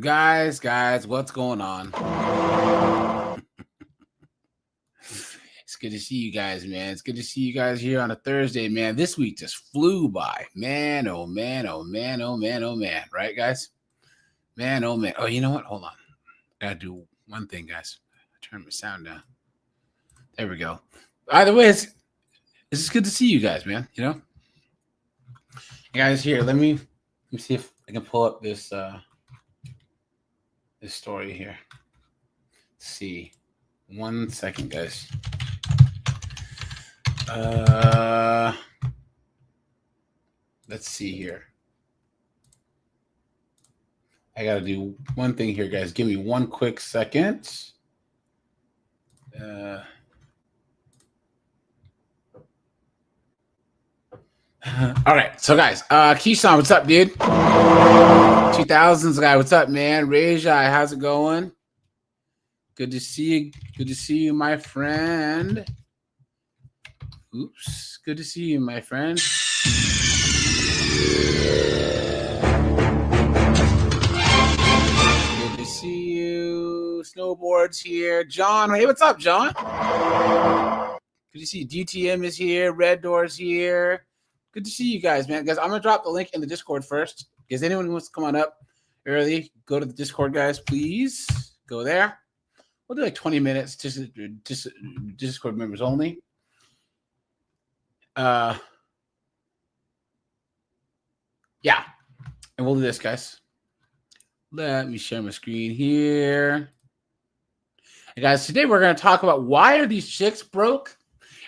Guys, what's going on? It's good to see you guys, man. It's good to see you guys here on a Thursday, man. This week just flew by. Man, oh man, oh man, oh man, oh man. Right, guys? Man, oh man. Oh, you know what? Hold on. I gotta do one thing, guys. Turn my sound down. There we go. Either way, it's just good to see you guys, man. You know? Hey guys, here, let me see if I can pull up this this story here. Let's see. 1 second, guys. Let's see here. I gotta do one thing here, guys. Give me 1 quick second. All right, so guys, Keyshawn, what's up, dude? 2000s guy, what's up, man? Rajai, how's it going? Good to see you. Good to see you, my friend. Oops, good to see you, my friend. Good to see you. Snowboards here. John, hey, what's up, John? Good to see you. DTM is here. Red Door's here. Good to see you guys, man. Guys, I'm going to drop the link in the Discord first. Is anyone who wants to come on up early, go to the Discord, guys, please. Go there. We'll do like 20 minutes, just Discord members only. Yeah. And we'll do this, guys. Let me share my screen here. And guys, today we're going to talk about why are these chicks broke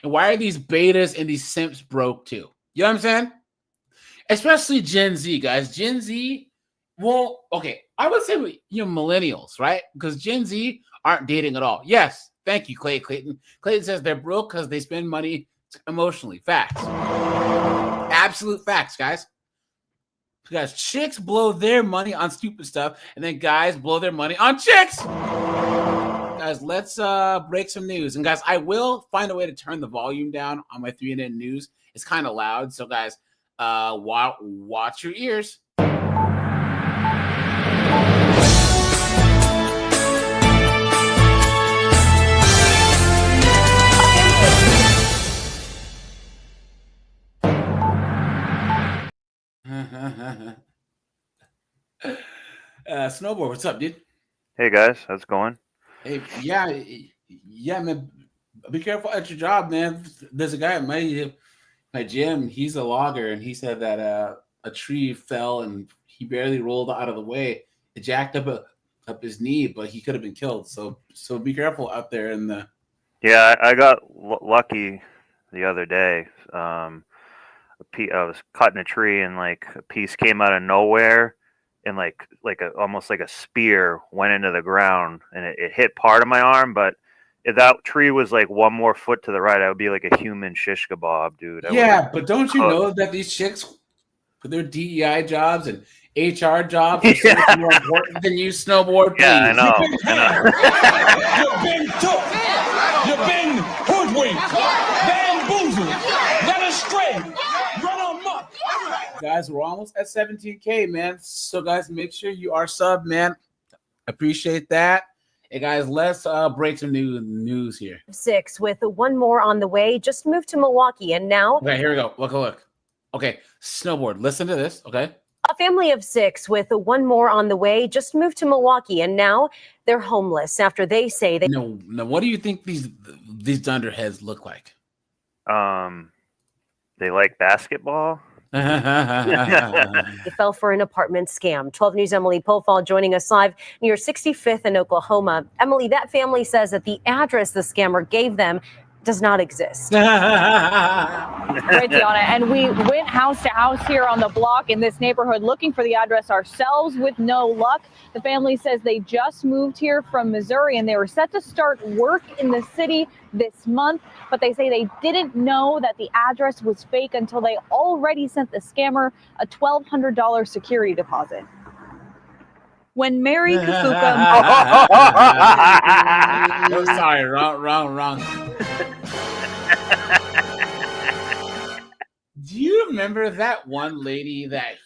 and why are these betas and these simps broke too? You know what I'm saying? Especially Gen Z, guys. Gen Z, well, okay, I would say millennials, right? Because Gen Z aren't dating at all. Yes, thank you, Clayton. Clayton says they're broke because they spend money emotionally. Facts. Absolute facts, guys. Because chicks blow their money on stupid stuff, and then guys blow their money on chicks. Guys, let's break some news. And guys, I will find a way to turn the volume down on my 3NN news. It's kind of loud, so guys, watch your ears. Snowboard, what's up, dude? Hey guys, how's it going? Hey, yeah, man. Be careful at your job, man. There's a guy at my gym. He's a logger, and he said that a tree fell and he barely rolled out of the way. It jacked up his knee, but he could have been killed. So be careful out there in the. Yeah, I got lucky the other day. I was cutting a tree, and like a piece came out of nowhere, and almost like a spear went into the ground, and it hit part of my arm. But if that tree was like one more foot to the right, I would be like a human shish kebab, dude. But don't you know that these chicks, for their DEI jobs and HR jobs, are so much more important than you, Snowboard? Please. Yeah, I know. You've been took. You've been hoodwinked, bamboozled, led astray, run amok. Guys, we're almost at 17K, man. So, guys, make sure you are sub, man. Appreciate that. Hey, guys, let's break some news here. 6 with one more on the way. Just moved to Milwaukee, and now... Okay, here we go. Look. Okay, Snowboard, listen to this, okay? A family of 6 with one more on the way just moved to Milwaukee, and now they're homeless after they say they... No, what do you think these dunderheads look like? They like basketball? They fell for an apartment scam. 12 News' Emily Pofall joining us live near 65th in Oklahoma. Emily, that family says that the address the scammer gave them does not exist. Right, Deanna. And we went house to house here on the block in this neighborhood looking for the address ourselves with no luck. The family says they just moved here from Missouri and they were set to start work in the city this month, but they say they didn't know that the address was fake until they already sent the scammer a $1,200 security deposit. When Mary Kafuka... Oh, sorry, wrong. Do you remember that one lady that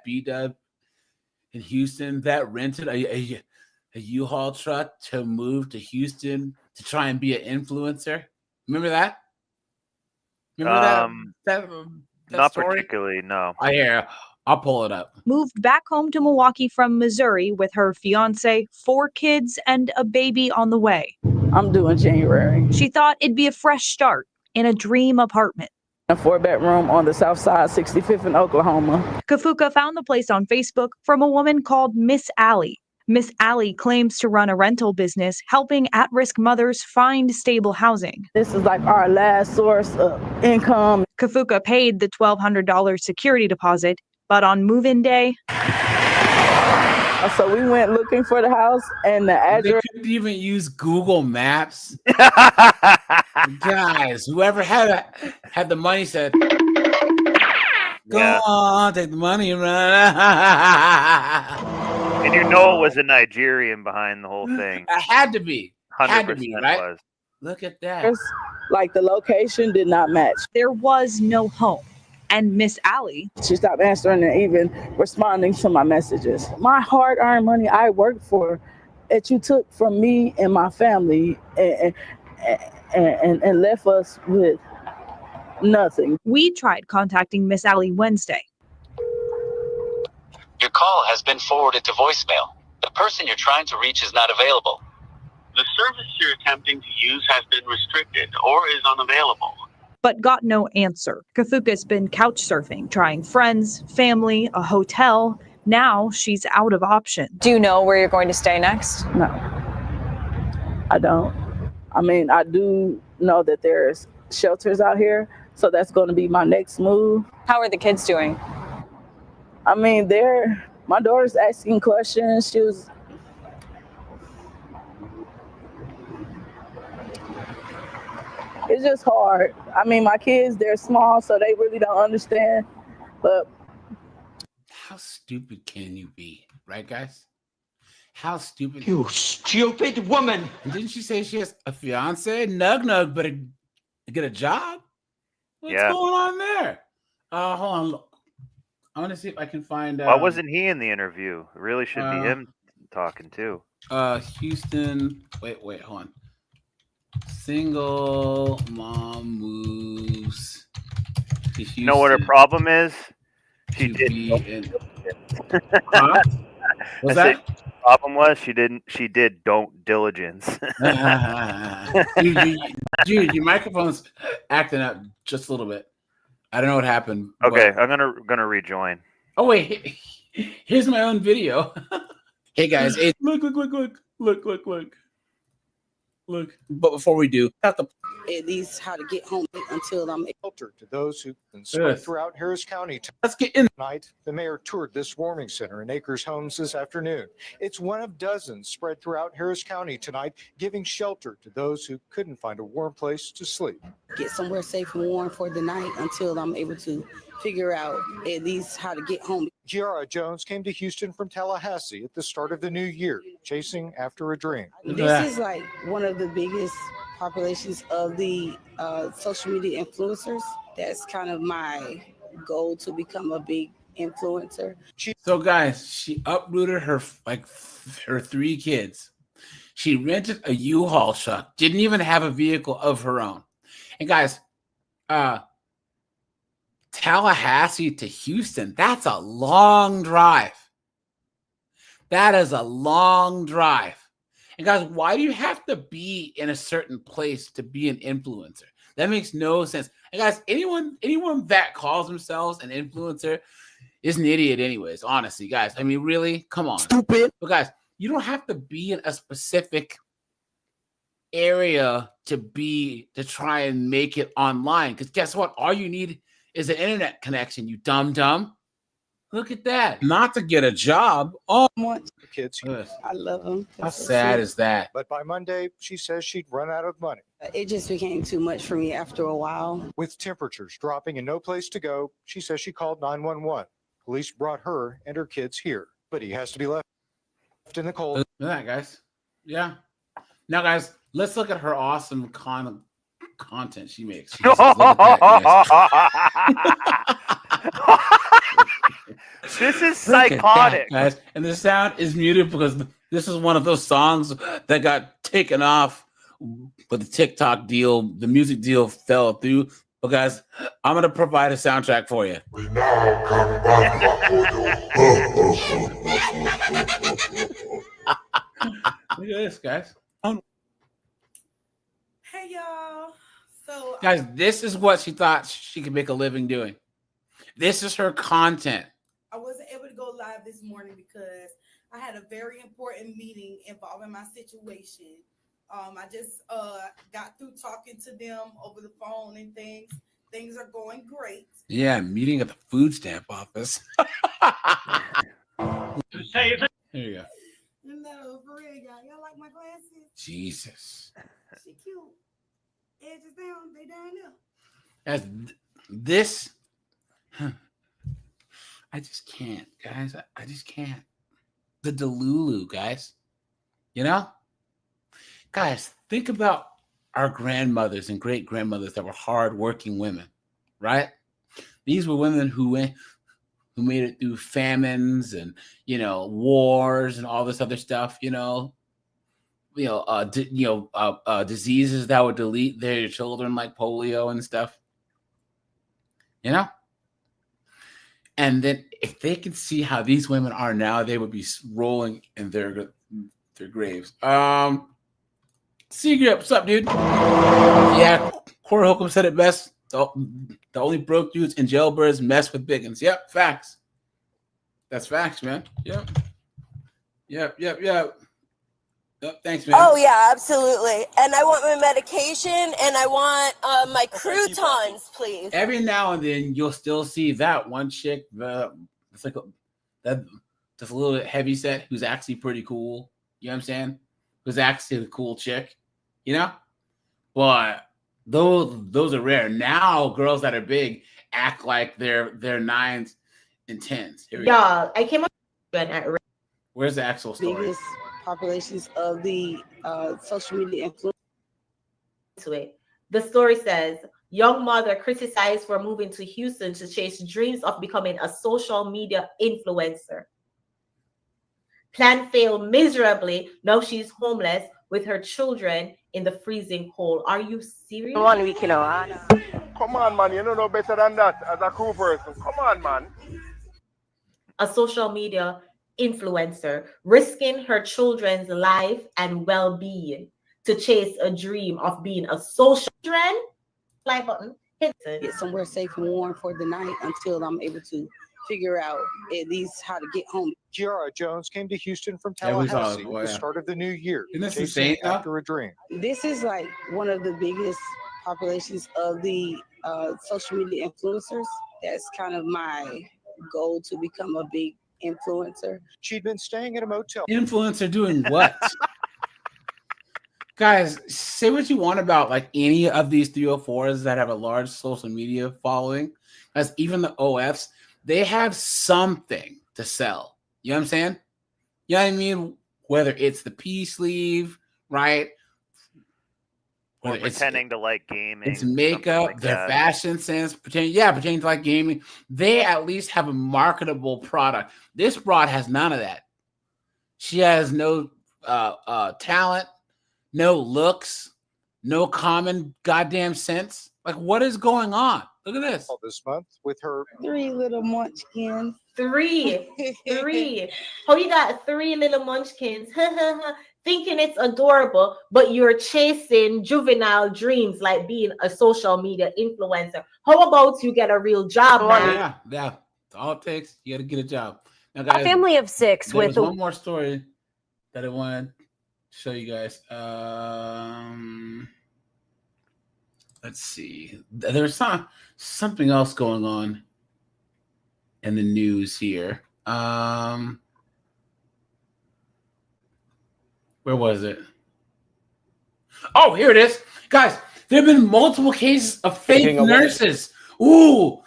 B-Dub in Houston that rented a U-Haul truck to move to Houston to try and be an influencer? Remember that? Remember that Not story? particularly, no. I'll pull it up. Moved back home to Milwaukee from Missouri with her fiance, 4 kids, and a baby on the way. I'm due in January. She thought it'd be a fresh start in a dream apartment. A 4-bedroom on the south side, 65th in Oklahoma. Kafuka found the place on Facebook from a woman called Miss Allie. Miss Allie claims to run a rental business helping at-risk mothers find stable housing. This is like our last source of income. Kafuka paid the $1,200 security deposit, but on move-in day, so we went looking for the house and the address. They couldn't even use Google Maps. Guys, whoever had the money said, "Go on, take the money and run." And you know it was a Nigerian behind the whole thing. It had to be. 100% right? was. Look at that. Like the location did not match. there was no home. And Miss Allie, She stopped answering and even responding to my messages. My hard-earned money I worked for that you took from me and my family and left us with nothing. we tried contacting Miss Allie Wednesday. Your call has been forwarded to voicemail. The person you're trying to reach is not available. The service you're attempting to use has been restricted or is unavailable. But got no answer. Kafuka's been couch surfing, trying friends, family, a hotel. Now she's out of options. Do you know where you're going to stay next? No, I don't. I mean, I do know that there's shelters out here, so that's going to be my next move. How are the kids doing? I mean, my daughter's asking questions. It's just hard. I mean, my kids, they're small, so they really don't understand. But How stupid can you be, right, guys? How stupid? You stupid woman! And didn't she say she has a fiance? Nug, but get a job? What's Yeah. going on there? Hold on. Look. I want to see if I can find. Why wasn't he in the interview? It really should be him talking too. Houston. Wait, hold on. Single mom moves to Houston. You know what her problem is? She to did. be in- Huh? What's I that? said, problem was she did don't diligence. Dude, your microphone's acting up just a little bit. I don't know what happened. Okay, but- I'm gonna rejoin. Oh wait, here's my own video. Hey guys, look. But before we do, At least how to get home until I'm shelter to those who've been spread throughout Harris County. let's get in. Tonight, the mayor toured this warming center in Acres Homes this afternoon. It's one of dozens spread throughout Harris County tonight, giving shelter to those who couldn't find a warm place to sleep. get somewhere safe and warm for the night until I'm able to figure out at least how to get home. Giara Jones came to Houston from Tallahassee at the start of the new year, chasing after a dream. This is like one of the biggest populations of the social media influencers. That's kind of my goal, to become a big influencer. So guys, she uprooted her 3 kids. She rented a U-Haul truck. Didn't even have a vehicle of her own. And guys, Tallahassee to Houston, that's a long drive. That is a long drive. And guys, why do you have to be in a certain place to be an influencer? That makes no sense. And guys, anyone that calls themselves an influencer is an idiot anyways, honestly, guys. I mean, really? Come on. Stupid. But guys, you don't have to be in a specific area to try and make it online. Because guess what? All you need is an internet connection, you dumb. Look at that. Not to get a job. Oh, The kids, I love them. how sad is that? but by Monday, she says she'd run out of money. It just became too much for me after a while. With temperatures dropping and no place to go, she says she called 911. Police brought her and her kids here, but he has to be left in the cold. Look at that, guys. Yeah. Now, guys, let's look at her awesome content she makes. Jesus, look at that, guys. This is Look at that, psychotic. guys. And the sound is muted because this is one of those songs that got taken off with the TikTok deal. The music deal fell through. But guys, I'm gonna provide a soundtrack for you. We now come back for Look at this, guys. Hey y'all. So Guys, this is what she thought she could make a living doing. This is her content. I wasn't able to go live this morning because I had a very important meeting involving my situation. I just got through talking to them over the phone and things. Things are going great. Yeah, meeting at the food stamp office. Here you go. No, for real, y'all like my glasses? Jesus. She cute. Edges down, they down there. Guys, this, I just can't, guys. I just can't. The Delulu, guys. You know? Guys, think about our grandmothers and great grandmothers that were hardworking women, right? These were women who made it through famines and, wars and all this other stuff, diseases that would delete their children like polio and stuff, And then if they could see how these women are now, they would be rolling in their graves. Secret, what's up, dude? Yeah, Corey Holcomb said it best. The only broke dudes and jailbirds mess with biggins. Yep, facts. That's facts, man. Yep. Thanks, man. Oh yeah, absolutely. And I want my medication and I want my croutons, please. Every now and then you'll still see that one chick, it's like that's a little bit heavy set, who's actually pretty cool. You know what I'm saying? Who's actually a cool chick, But those are rare. Now girls that are big act like they're 9s and 10s. Y'all, I came up at Where's the actual story? Biggest populations of the social media influence. To it. The story says, young mother criticized for moving to Houston to chase dreams of becoming a social media influencer. Plan failed miserably. Now she's homeless with her children in the freezing cold. Are you serious? 1 week in Come on, man. You don't know better than that as a cool person. Come on, man. A social media influencer risking her children's life and well-being to chase a dream of being a social trend. Like button. Hit it. Get somewhere safe and warm for the night until I'm able to figure out at least how to get home. Giara Jones came to Houston from Yeah, we saw Tallahassee it. at the start of the new year. Isn't this chasing insane, though? after a dream. This is like one of the biggest populations of the social media influencers. That's kind of my goal, to become a big influencer. She'd been staying at a motel. Influencer doing what? Guys, say what you want about like any of these 304s that have a large social media following. As even the OFs, they have something to sell. You know what I'm saying? You know what I mean? Whether it's the peace sleeve, right? Or Whether pretending to like gaming. it's makeup, like their that. fashion sense, pretending to like gaming. They at least have a marketable product. This broad has none of that. She has no talent, no looks, no common goddamn sense. Like, what is going on? Look at this. This month with her 3 little munchkins. Three. Oh, you got 3 little munchkins. Thinking it's adorable, but you're chasing juvenile dreams like being a social media influencer. How about you get a real job, man? Yeah. All it takes, you got to get a job. Now, guys, A family of 6 there with was one more story that I wanted to show you guys. Let's see. There's something else going on in the news here. Where was it? Oh, here it is. Guys, there have been multiple cases of fake nurses. Ooh,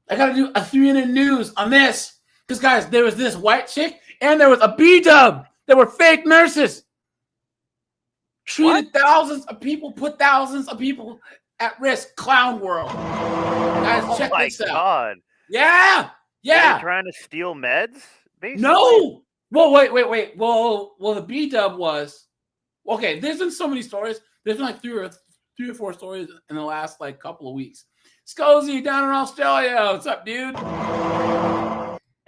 I got to do a 3-minute news on this. Because, guys, there was this white chick and there was a B-dub. There were fake nurses. Treated thousands of people, put thousands of people at risk. Clown world. Guys, check this out. God. Yeah. Yeah. Trying to steal meds? Basically? No. Well, wait. Well, the B-dub was okay. There's been so many stories. There's been like three or four stories in the last like couple of weeks. Scozy down in Australia. What's up, dude?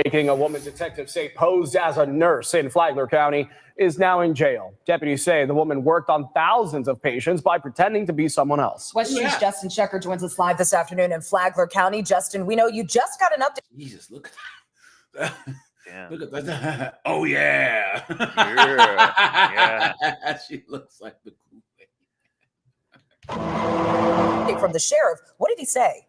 Making a woman detectives say posed as a nurse in Flagler County is now in jail. Deputies say the woman worked on thousands of patients by pretending to be someone else. West News' Justin Shecker joins us live this afternoon in Flagler County. Justin, we know you just got an update. Jesus, look at that. Yeah. Look at that. Oh, yeah. Yeah. She looks like the Kool-Aid. From the sheriff. What did he say?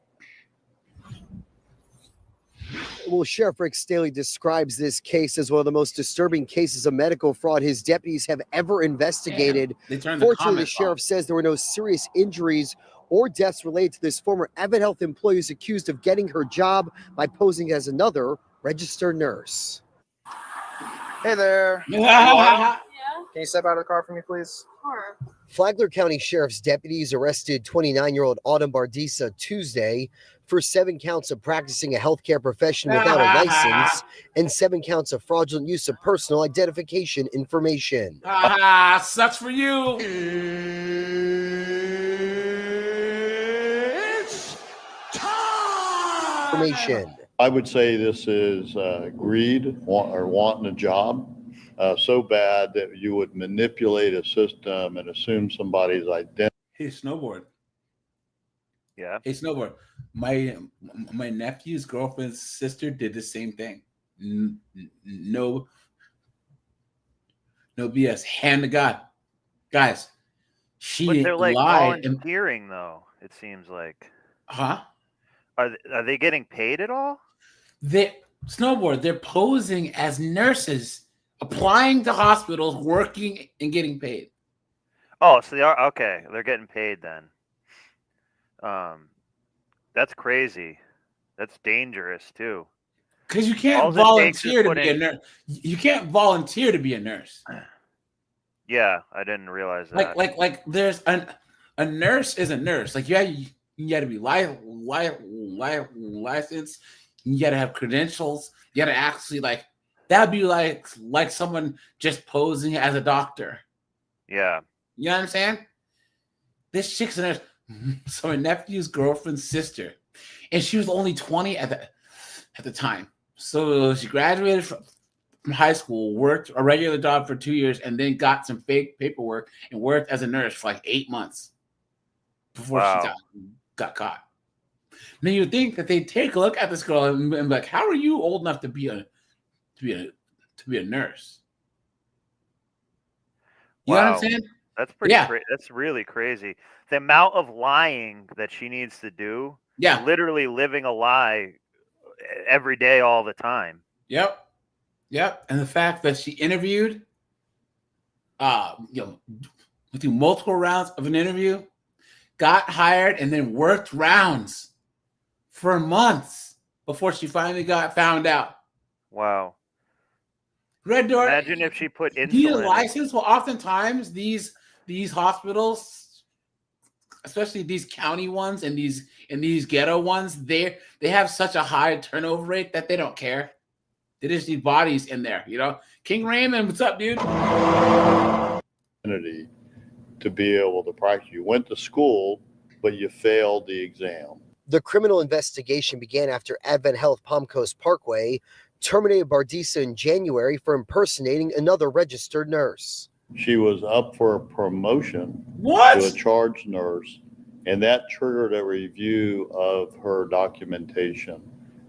Well, Sheriff Rick Staley describes this case as one of the most disturbing cases of medical fraud his deputies have ever investigated. Fortunately, the sheriff says there were no serious injuries or deaths related to this former Advent Health employee who's accused of getting her job by posing as another registered nurse. Hey there. Can you step out of the car for me, please? Sure. Flagler County Sheriff's deputies arrested 29-year-old Autumn Bardisa Tuesday for 7 counts of practicing a healthcare profession without a license and 7 counts of fraudulent use of personal identification information. Sucks for you. It's time. Information. I would say this is greed or wanting a job so bad that you would manipulate a system and assume somebody's identity. Hey, snowboard. Yeah. Hey, snowboard. My nephew's girlfriend's sister did the same thing. No BS. Hand to God, guys. But they're like lied. volunteering, though. It seems like. Huh? Are they getting paid at all? They're posing as nurses, applying to hospitals, working and getting paid. Oh, so they are okay. They're getting paid then. That's crazy. That's dangerous too. Because you can't volunteer to be a nurse. You can't volunteer to be a nurse. Yeah, I didn't realize that. Like there's a nurse is a nurse. Like you got to be licensed. You got to have credentials. You got to actually that'd be like someone just posing as a doctor. Yeah. You know what I'm saying? This chick's a nurse. So my nephew's girlfriend's sister, and she was only 20 at the time. So she graduated from high school, worked a regular job for 2 years, and then got some fake paperwork and worked as a nurse for like 8 months before she got caught. Now you'd think that they'd take a look at this girl and be like, "How are you old enough to be a nurse?" You know what I'm saying? That's pretty. That's really crazy. The amount of lying that she needs to do. Yeah. Literally living a lie every day, all the time. Yep. And the fact that she interviewed, through multiple rounds of an interview, got hired, and then worked rounds for months before she finally got found out. Wow. Red Door. Imagine if she put insulin. Need a license? Well, oftentimes these hospitals, especially these county ones and these ghetto ones, they have such a high turnover rate that they don't care. They just need bodies in there, King Raymond, what's up, dude? To be able to practice. You went to school, but you failed the exam. The criminal investigation began after Advent Health Palm Coast Parkway terminated Bardisa in January for impersonating another registered nurse. She was up for a promotion to a charge nurse, and that triggered a review of her documentation,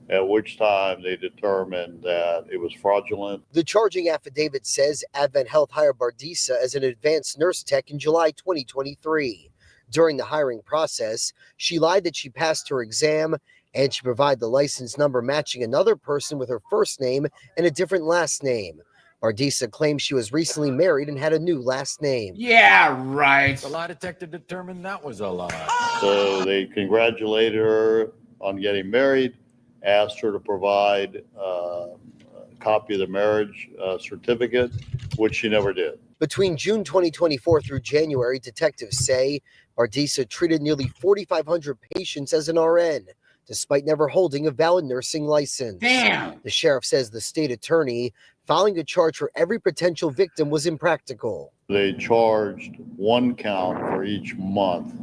at which time they determined that it was fraudulent. The charging affidavit says Advent Health hired Bardisa as an advanced nurse tech in July 2023. During the hiring process, she lied that she passed her exam, and she provided the license number matching another person with her first name and a different last name. Bardisa claims she was recently married and had a new last name. Yeah, right. The lie detector determined that was a lie. So they congratulated her on getting married, asked her to provide a copy of the marriage certificate, which she never did. Between June 2024 through January, detectives say Bardisa treated nearly 4,500 patients as an RN. despite never holding a valid nursing license. Damn. The sheriff says the state attorney filing a charge for every potential victim was impractical. They charged one count for each month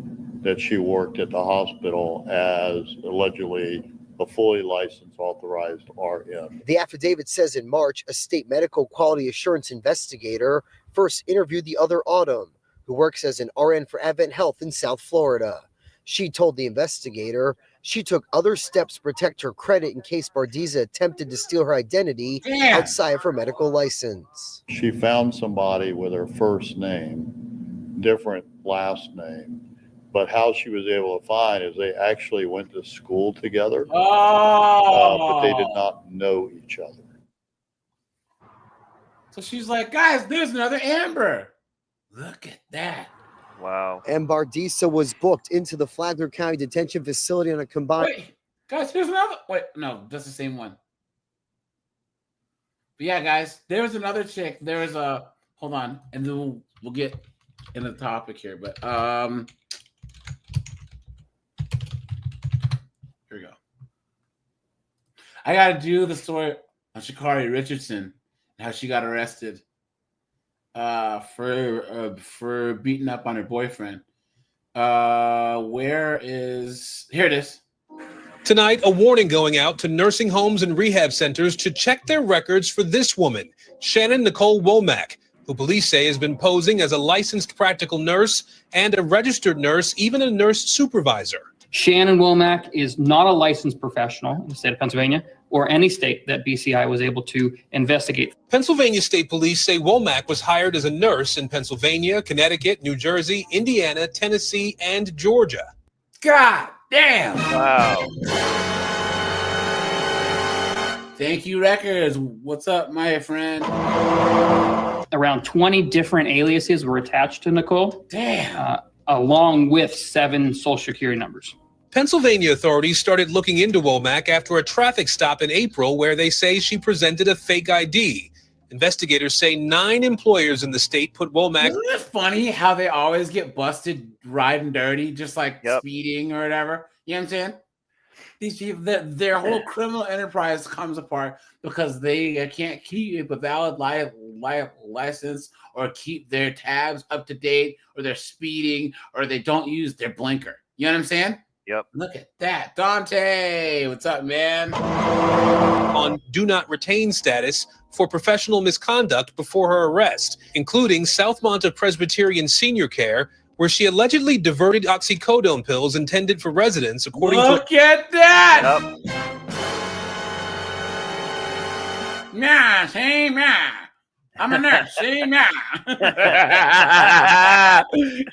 that she worked at the hospital as allegedly a fully licensed authorized RN. The affidavit says in March, a state medical quality assurance investigator first interviewed the other Autumn, who works as an RN for Advent Health in South Florida. She told the investigator she took other steps to protect her credit in case Bardiza attempted to steal her identity outside of her medical license. She found somebody with her first name, different last name, but how she was able to find is they actually went to school together, but they did not know each other. So she's like, guys, there's another Amber. Look at that. Wow. And Bardiza was booked into the Flagler County Detention Facility on a combined... Wait, guys, here's another. Wait, no, that's the same one. But yeah, guys, there's another chick. There's a... Hold on, and then we'll get in the topic here. But here we go. I got to do the story on Sha'Carri Richardson and how she got arrested for beating up on her boyfriend. Here it is. Tonight, a warning going out to nursing homes and rehab centers to check their records for this woman, Shannon Nicole Womack, who police say has been posing as a licensed practical nurse and a registered nurse, even a nurse supervisor. Shannon Womack is not a licensed professional in the state of Pennsylvania or any state that BCI was able to investigate. Pennsylvania State Police say Womack was hired as a nurse in Pennsylvania, Connecticut, New Jersey, Indiana, Tennessee, and Georgia. God damn. Wow. Thank you, Records. What's up, my friend? Around 20 different aliases were attached to Nicole. Damn. Along with 7 social security numbers. Pennsylvania authorities started looking into Womack after a traffic stop in April where they say she presented a fake ID. Investigators say 9 employers in the state put Womack... Isn't it funny how they always get busted riding dirty, just like speeding or whatever? You know what I'm saying? These people, their whole criminal enterprise comes apart because they can't keep a valid license or keep their tabs up to date, or they're speeding, or they don't use their blinker. You know what I'm saying? Yep. Look at that. Dante, what's up, man? On do not retain status for professional misconduct before her arrest, including Southmont Presbyterian Senior Care, where she allegedly diverted oxycodone pills intended for residents, according to... Look at that! Nah, say nah. I'm a nurse. Say nah.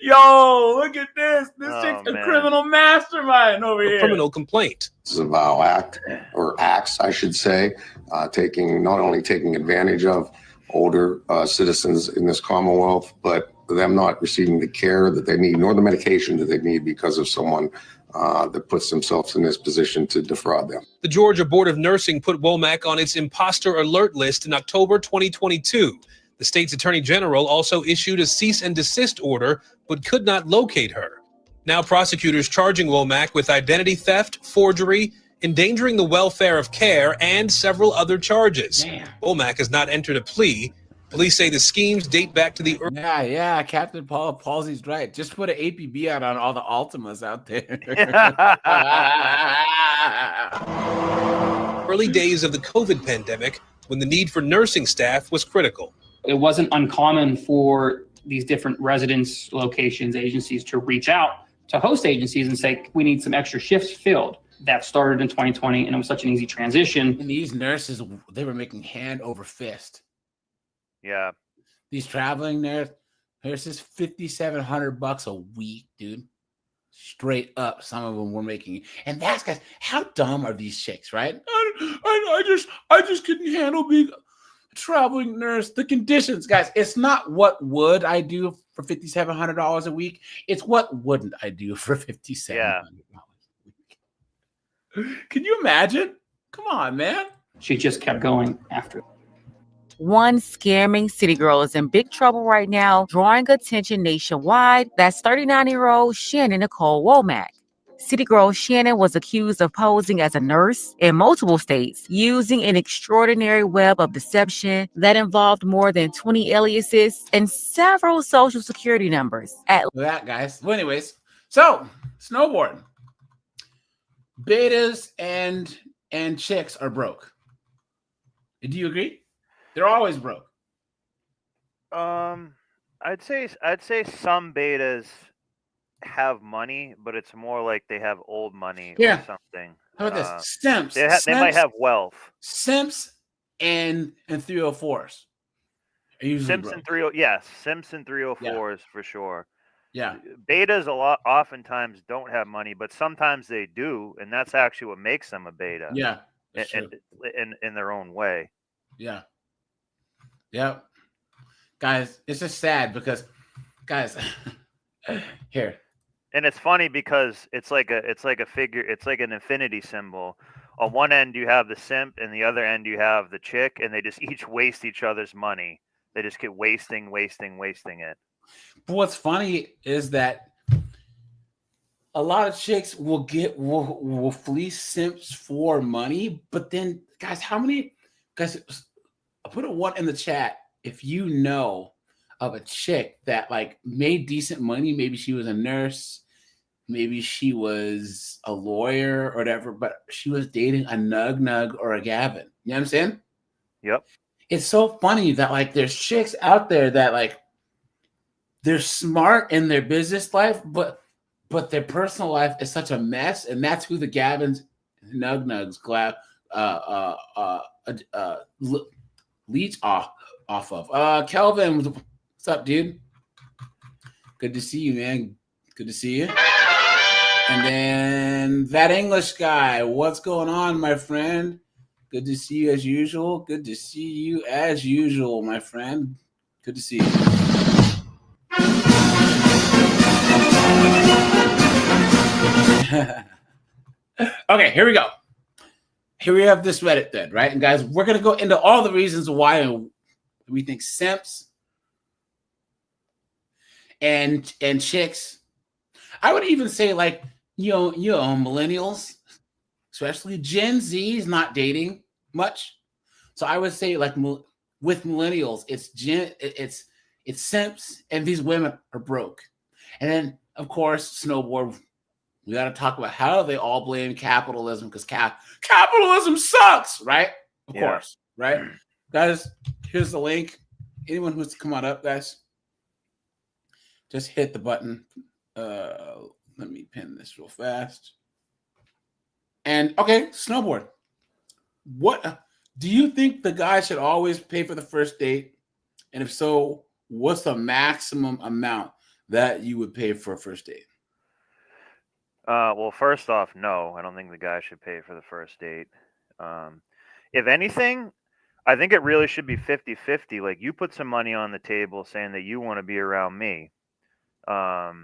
Yo, look at this. This chick's a criminal mastermind over here. Criminal complaint. This is a vile act, or acts, I should say, not only taking advantage of older citizens in this Commonwealth, but them not receiving the care that they need, nor the medication that they need because of someone that puts themselves in this position to defraud them. The Georgia Board of Nursing put Womack on its imposter alert list in October 2022. The state's attorney general also issued a cease and desist order, but could not locate her. Now prosecutors charging Womack with identity theft, forgery, endangering the welfare of care, and several other charges. Damn. Womack has not entered a plea. Police say the schemes date back to the... Yeah, Captain Palsy's right. Just put an APB out on all the Altimas out there. early days of the COVID pandemic, when the need for nursing staff was critical. It wasn't uncommon for these different residence locations, agencies to reach out to host agencies and say, we need some extra shifts filled. That started in 2020, and it was such an easy transition. And these nurses, they were making hand over fist. Yeah. These traveling nurses, $5,700 a week, dude. Straight up, some of them were making. And that's, guys, how dumb are these chicks, right? I just couldn't handle being a traveling nurse. The conditions, guys, it's not what would I do for $5,700 a week. It's what wouldn't I do for $5,700 a week. Can you imagine? Come on, man. She just kept going after it. One scamming city girl is in big trouble right now, drawing attention nationwide. That's 39-year-old Shannon Nicole Womack. City girl Shannon was accused of posing as a nurse in multiple states, using an extraordinary web of deception that involved more than 20 aliases and several social security numbers. That, guys. Well, anyways, so snowboarding. Betas and chicks are broke. Do you agree? They're always broke. I'd say some betas have money, but it's more like they have old money or something. How about this? Simps. They might have wealth. Simps and 304s. Simps and 304s for sure. Yeah. Betas oftentimes don't have money, but sometimes they do, and that's actually what makes them a beta. Yeah. In their own way. Yeah. Yep. Guys, it's just sad because, guys, here. And it's funny because it's like a figure. It's like an infinity symbol. On one end you have the simp, and the other end you have the chick, and they just each waste each other's money. They just keep wasting it. But what's funny is that a lot of chicks will fleece simps for money, but then, guys, put a 1 in the chat if you know of a chick that like made decent money. Maybe she was a nurse, maybe she was a lawyer or whatever, but she was dating a nug or a Gavin. You know what I'm saying? Yep. It's so funny that like there's chicks out there that like they're smart in their business life, but their personal life is such a mess, and that's who the Gavins, nugs, leech off of. Kelvin, what's up, dude? Good to see you, man. Good to see you. And then that English guy, what's going on, my friend? Good to see you as usual. Good to see you as usual, my friend. Good to see you. Okay, here we go. Here we have this Reddit thread, right? And guys, we're going to go into all the reasons why we think simps and chicks. I would even say like, millennials, especially Gen Z is not dating much. So I would say like with millennials, it's simps and these women are broke. And then of course, snowboard. We got to talk about how they all blame capitalism because capitalism sucks, right? Of course, right? Guys, here's the link. Anyone who's come on up, guys, just hit the button. Let me pin this real fast. And okay, snowboard. What do you think the guy should always pay for the first date? And if so, what's the maximum amount that you would pay for a first date? Well, first off, no, I don't think the guy should pay for the first date. If anything, I think it really should be 50-50. Like you put some money on the table saying that you want to be around me. So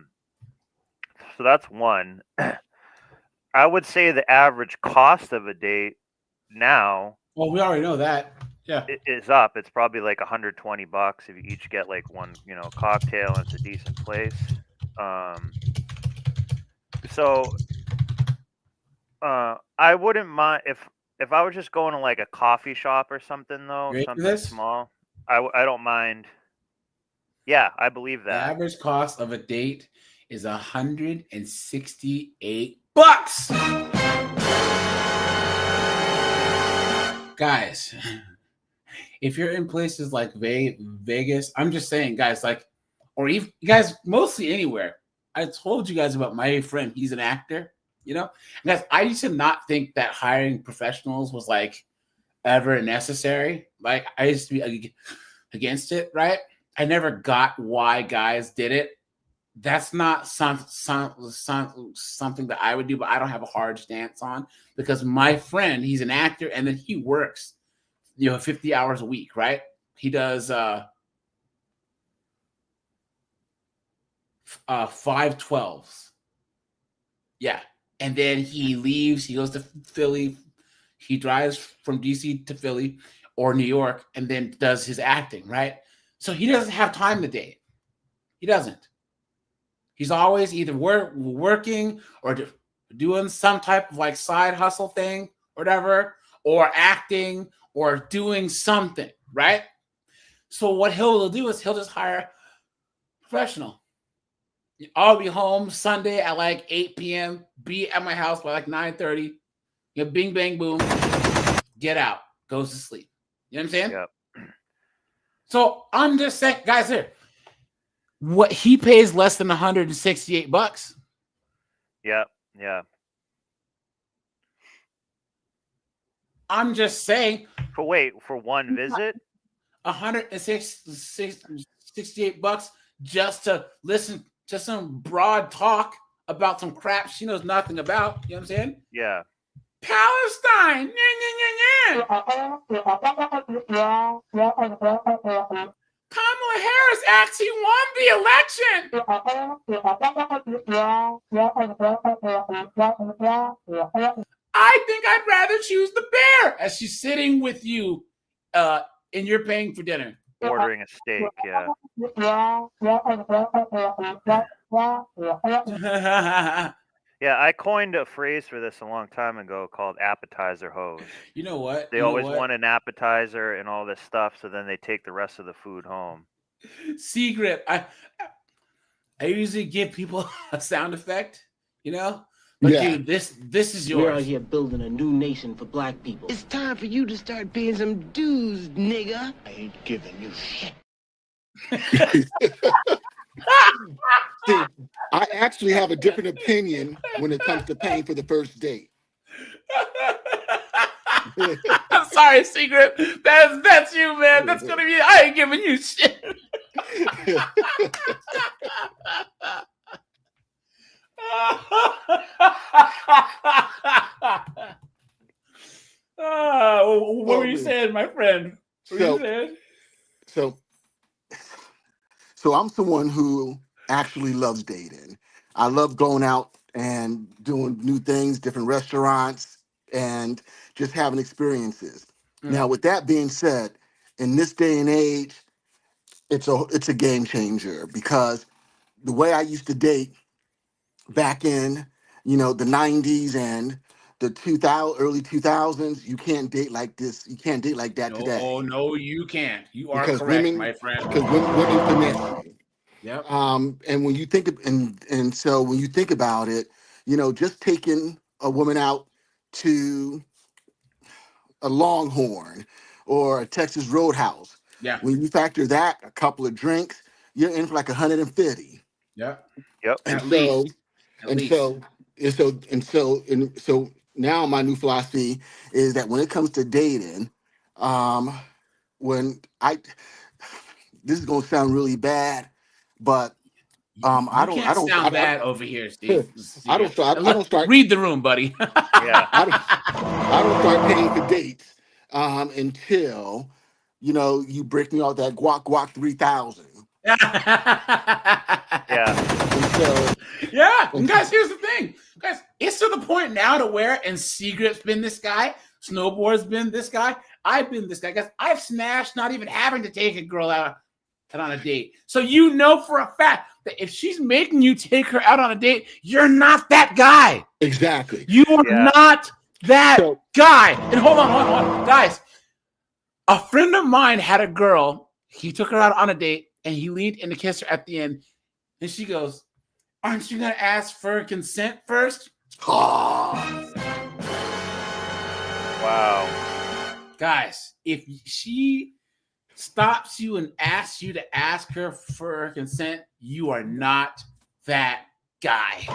that's one. I would say the average cost of a date now. Well, we already know that. Yeah. It is up. It's probably like $120 if you each get like one, cocktail and it's a decent place. So I wouldn't mind if I was just going to like a coffee shop or something though, something small. I don't mind. Yeah, I believe that. The average cost of a date is $168. Guys, if you're in places like Vegas, I'm just saying, guys, like, or even you guys, mostly anywhere. I told you guys about my friend. He's an actor, And guys, I used to not think that hiring professionals was like ever necessary. Like I used to be against it, right? I never got why guys did it. That's not something that I would do, but I don't have a hard stance on because my friend, he's an actor, and then he works, 50 hours a week, right? He does 5/12s. Yeah. And then he leaves, he goes to Philly, he drives from DC to Philly or New York, and then does his acting, right? So he doesn't have time to date. He doesn't. He's always either working or doing some type of like side hustle thing or whatever, or acting or doing something, right? So what he'll do is he'll just hire a professional. I'll be home Sunday at like 8 p.m., be at my house by like 9:30. Bing, bang, boom, get out, goes to sleep. You know what I'm saying? Yep. So I'm just saying, guys, here, what he pays less than $168. Yep. Yeah. I'm just saying. For one visit? $168 just to listen to some broad talk about some crap she knows nothing about. You know what I'm saying? Yeah. Palestine. Kamala Harris actually won the election. I think I'd rather choose the bear as she's sitting with you and you're paying for dinner. Ordering a steak, yeah. Yeah, I coined a phrase for this a long time ago called appetizer hose. You know what? They always want an appetizer and all this stuff, so then they take the rest of the food home. Secret. I usually give people a sound effect, you know? But dude, this is yours. We're out here building a new nation for black people. It's time for you to start paying some dues, nigga. I ain't giving you shit. See, I actually have a different opinion when it comes to paying for the first date. I'm sorry, Secret. That's you, man. That's gonna be. I ain't giving you shit. What were you saying, my friend? What were you saying? So I'm someone who actually loves dating. I love going out and doing new things, different restaurants, and just having experiences. Now, with that being said, in this day and age, it's a game changer, because the way I used to date back in, the 90s and the early 2000s, you can't date like this. You can't date like that today. Oh no, you can't. You are Because correct, women, my friend. Because women finesse you. Yep. And when you think so when you think about it, just taking a woman out to a Longhorn or a Texas Roadhouse. Yeah. When you factor that, a couple of drinks, you're in for like 150. Yep. Yep. So now my new philosophy is that when it comes to dating, this is gonna sound really bad, but I don't sound bad over here, Steve. I don't start. Read the room, buddy. Yeah. I don't start paying for dates until you break me off that guac 3000. Yeah. And guys, here's the thing. Guys, it's to the point now to where, and Secret's been this guy, Snowboard's been this guy, I've been this guy. Guys, I've smashed not even having to take a girl out on a date. So you know for a fact that if she's making you take her out on a date, you're not that guy. Exactly. You are not that guy. And hold on. Guys, a friend of mine had a girl. He took her out on a date, and he leaned in to kiss her at the end. And she goes, "Aren't you going to ask for consent first?" Wow. Guys, if she stops you and asks you to ask her for consent, you are not that guy.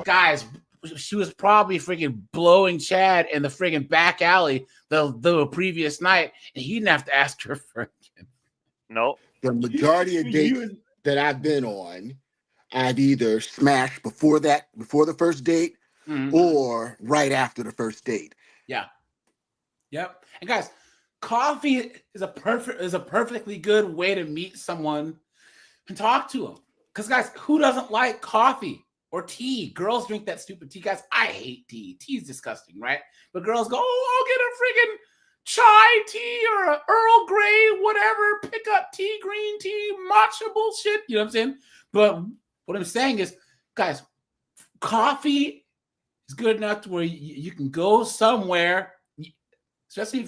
Guys, she was probably freaking blowing Chad in the freaking back alley the previous night, and he didn't have to ask her for consent. Nope. The majority of dates that I've been on, I've either smashed before the first date, or right after the first date. Yeah. Yep. And guys, coffee is a perfectly good way to meet someone and talk to them. Because guys, who doesn't like coffee or tea? Girls drink that stupid tea. Guys, I hate tea. Tea is disgusting, right? But girls go, "Oh, I'll get a friggin' chai tea or a Earl Grey, whatever, pick up tea, green tea, matcha bullshit." You know what I'm saying? But what I'm saying is, guys, coffee is good enough to where you can go somewhere, especially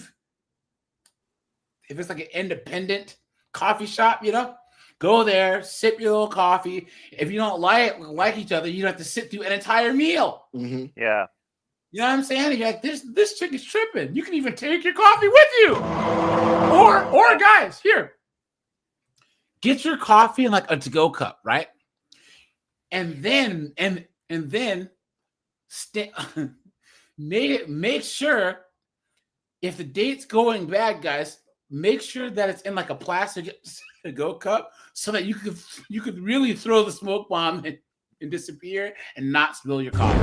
if it's like an independent coffee shop, go there, sip your little coffee. If you don't like each other, you don't have to sit through an entire meal. Mm-hmm. Yeah. You know what I'm saying? You're like, this chick is tripping. You can even take your coffee with you. Or guys, here. Get your coffee in like a to-go cup, right? And then make sure if the date's going bad, guys, make sure that it's in like a plastic to-go cup so that you could really throw the smoke bomb and disappear and not spill your coffee.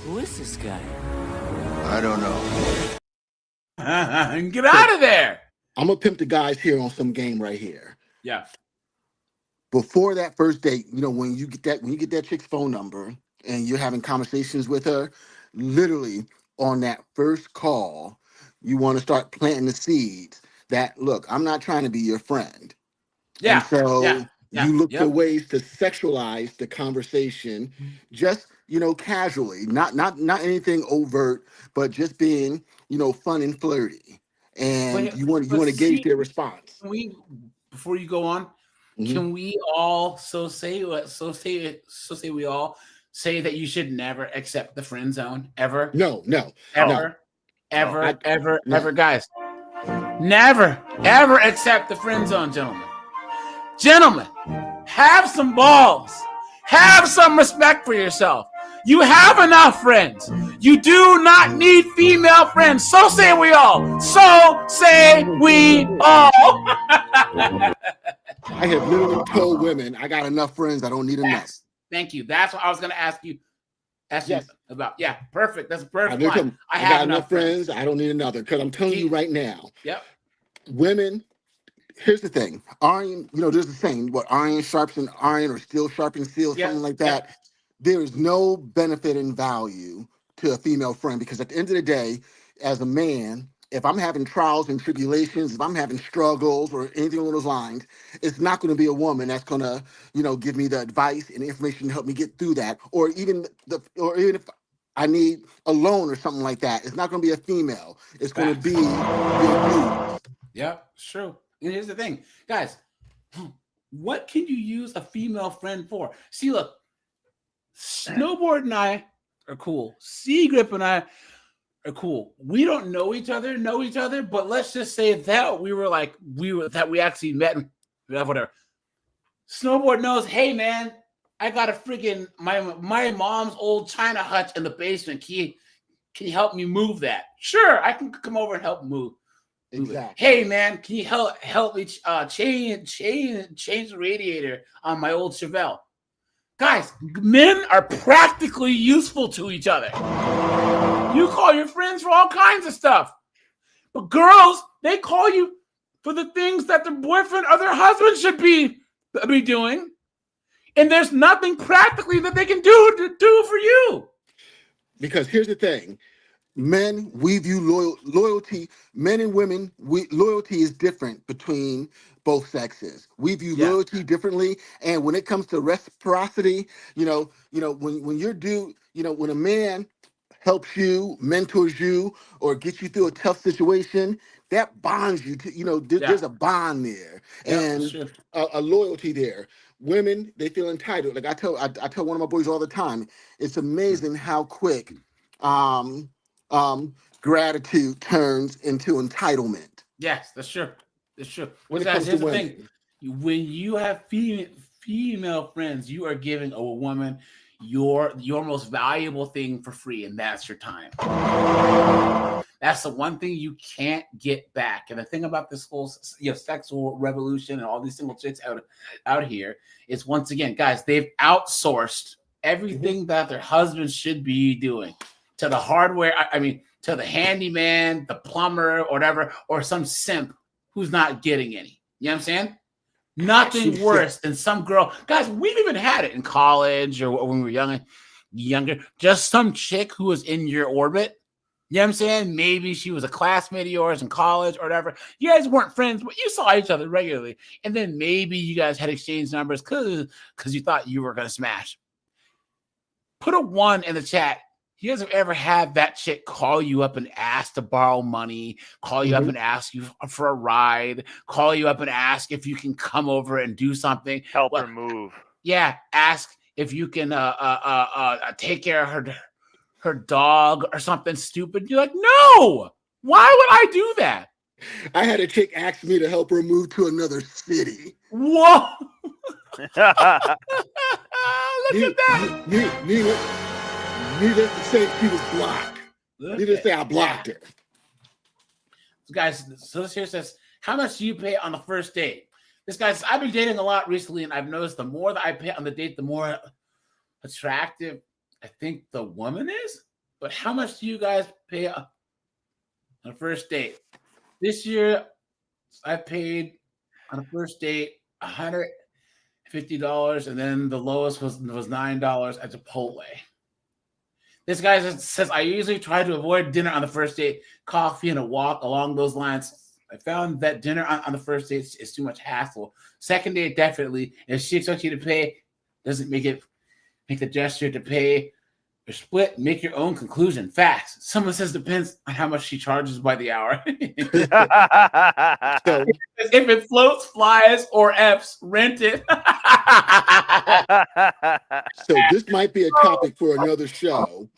Who is this guy? I don't know. Get out of there. I'm gonna pimp the guys here on some game right here. Yeah. Before that first date, when you get that chick's phone number and you're having conversations with her, literally on that first call, you want to start planting the seeds that, look, I'm not trying to be your friend. Yeah. And so you look for Yep. ways to sexualize the conversation, just casually, not anything overt, but just being fun and flirty. And you want to gauge their response. Before you go on, can we all say we all say that you should never accept the friend zone ever? No. Ever, guys. Never, ever accept the friend zone, gentlemen. Gentlemen, have some balls. Have some respect for yourself. You have enough friends. You do not need female friends. So say we all. So say we all. I have literally told women, I got enough friends. I don't need enough. Thank you. That's what I was going to ask you about. Yeah, perfect. That's a perfect I line. I got enough friends. I don't need another. Because I'm telling you right now. Yep. Women, here's the thing. Iron, there's a saying, what iron sharpens iron or steel sharpens steel, something like that. Yep. There is no benefit and value to a female friend because at the end of the day, as a man, if I'm having trials and tribulations, if I'm having struggles or anything along those lines, it's not going to be a woman that's going to, give me the advice and information to help me get through that. Or even if I need a loan or something like that, it's not going to be a female. It's going to be your dude. Yep, it's true. And here's the thing, guys, what can you use a female friend for? See, look, Snowboard and I are cool. Sea Grip and I are cool. We don't know each other, but let's just say that we actually met and whatever. Snowboard knows, hey man, I got a freaking my mom's old China hutch in the basement. Can you help me move that? Sure, I can come over and help move. Exactly. Hey man, can you help me change the radiator on my old Chevelle? Guys, men are practically useful to each other. You call your friends for all kinds of stuff. But girls, they call you for the things that their boyfriend or their husband should be doing. And there's nothing practically that they can do for you. Because here's the thing. Men, we view loyalty. Men and women, loyalty is different between both sexes. We view loyalty differently, and when it comes to reciprocity, when you're when a man helps you, mentors you, or gets you through a tough situation, that bonds you to. There's a bond there, and a loyalty there. Women, they feel entitled. Like I tell one of my boys all the time, it's amazing how quick gratitude turns into entitlement. Yes, that's true. That's true. Here's the thing. When you have female friends, you are giving a woman your most valuable thing for free, and that's your time. That's the one thing you can't get back. And the thing about this whole sexual revolution and all these single chicks out here is, once again, guys, they've outsourced everything that their husbands should be doing to the hardware. To the handyman, the plumber, or whatever, or some simp who's not getting any. You know what I'm saying? Nothing worse than some girl. Guys, we've even had it in college or when we were younger. Just some chick who was in your orbit You know what I'm saying? Maybe she was a classmate of yours in college or whatever. You guys weren't friends, but you saw each other regularly. And then maybe you guys had exchanged numbers because you thought you were going to smash. Put a 1 in the chat. You guys have ever had that chick call you up and ask to borrow money, call you up and ask you for a ride, call you up and ask if you can come over and do something? Help her move. Yeah, ask if you can take care of her dog or something stupid. You're like, no, why would I do that? I had a chick ask me to help her move to another city. Whoa. Look at that. Needless to say, she was blocked. Needless to say, I blocked her. Guys, so this here says, how much do you pay on the first date? This guy's, I've been dating a lot recently, and I've noticed the more that I pay on the date, the more attractive I think the woman is. But how much do you guys pay on the first date? This year, I paid on the first date $150, and then the lowest was $9 at Chipotle. This guy says, I usually try to avoid dinner on the first date, coffee and a walk along those lines. I found that dinner on the first date is too much hassle. Second date, definitely. If she expects you to pay, doesn't make the gesture to pay or split, make your own conclusion. Facts. Someone says depends on how much she charges by the hour. So, if it floats, flies, or F's, rent it. So this might be a topic for another show,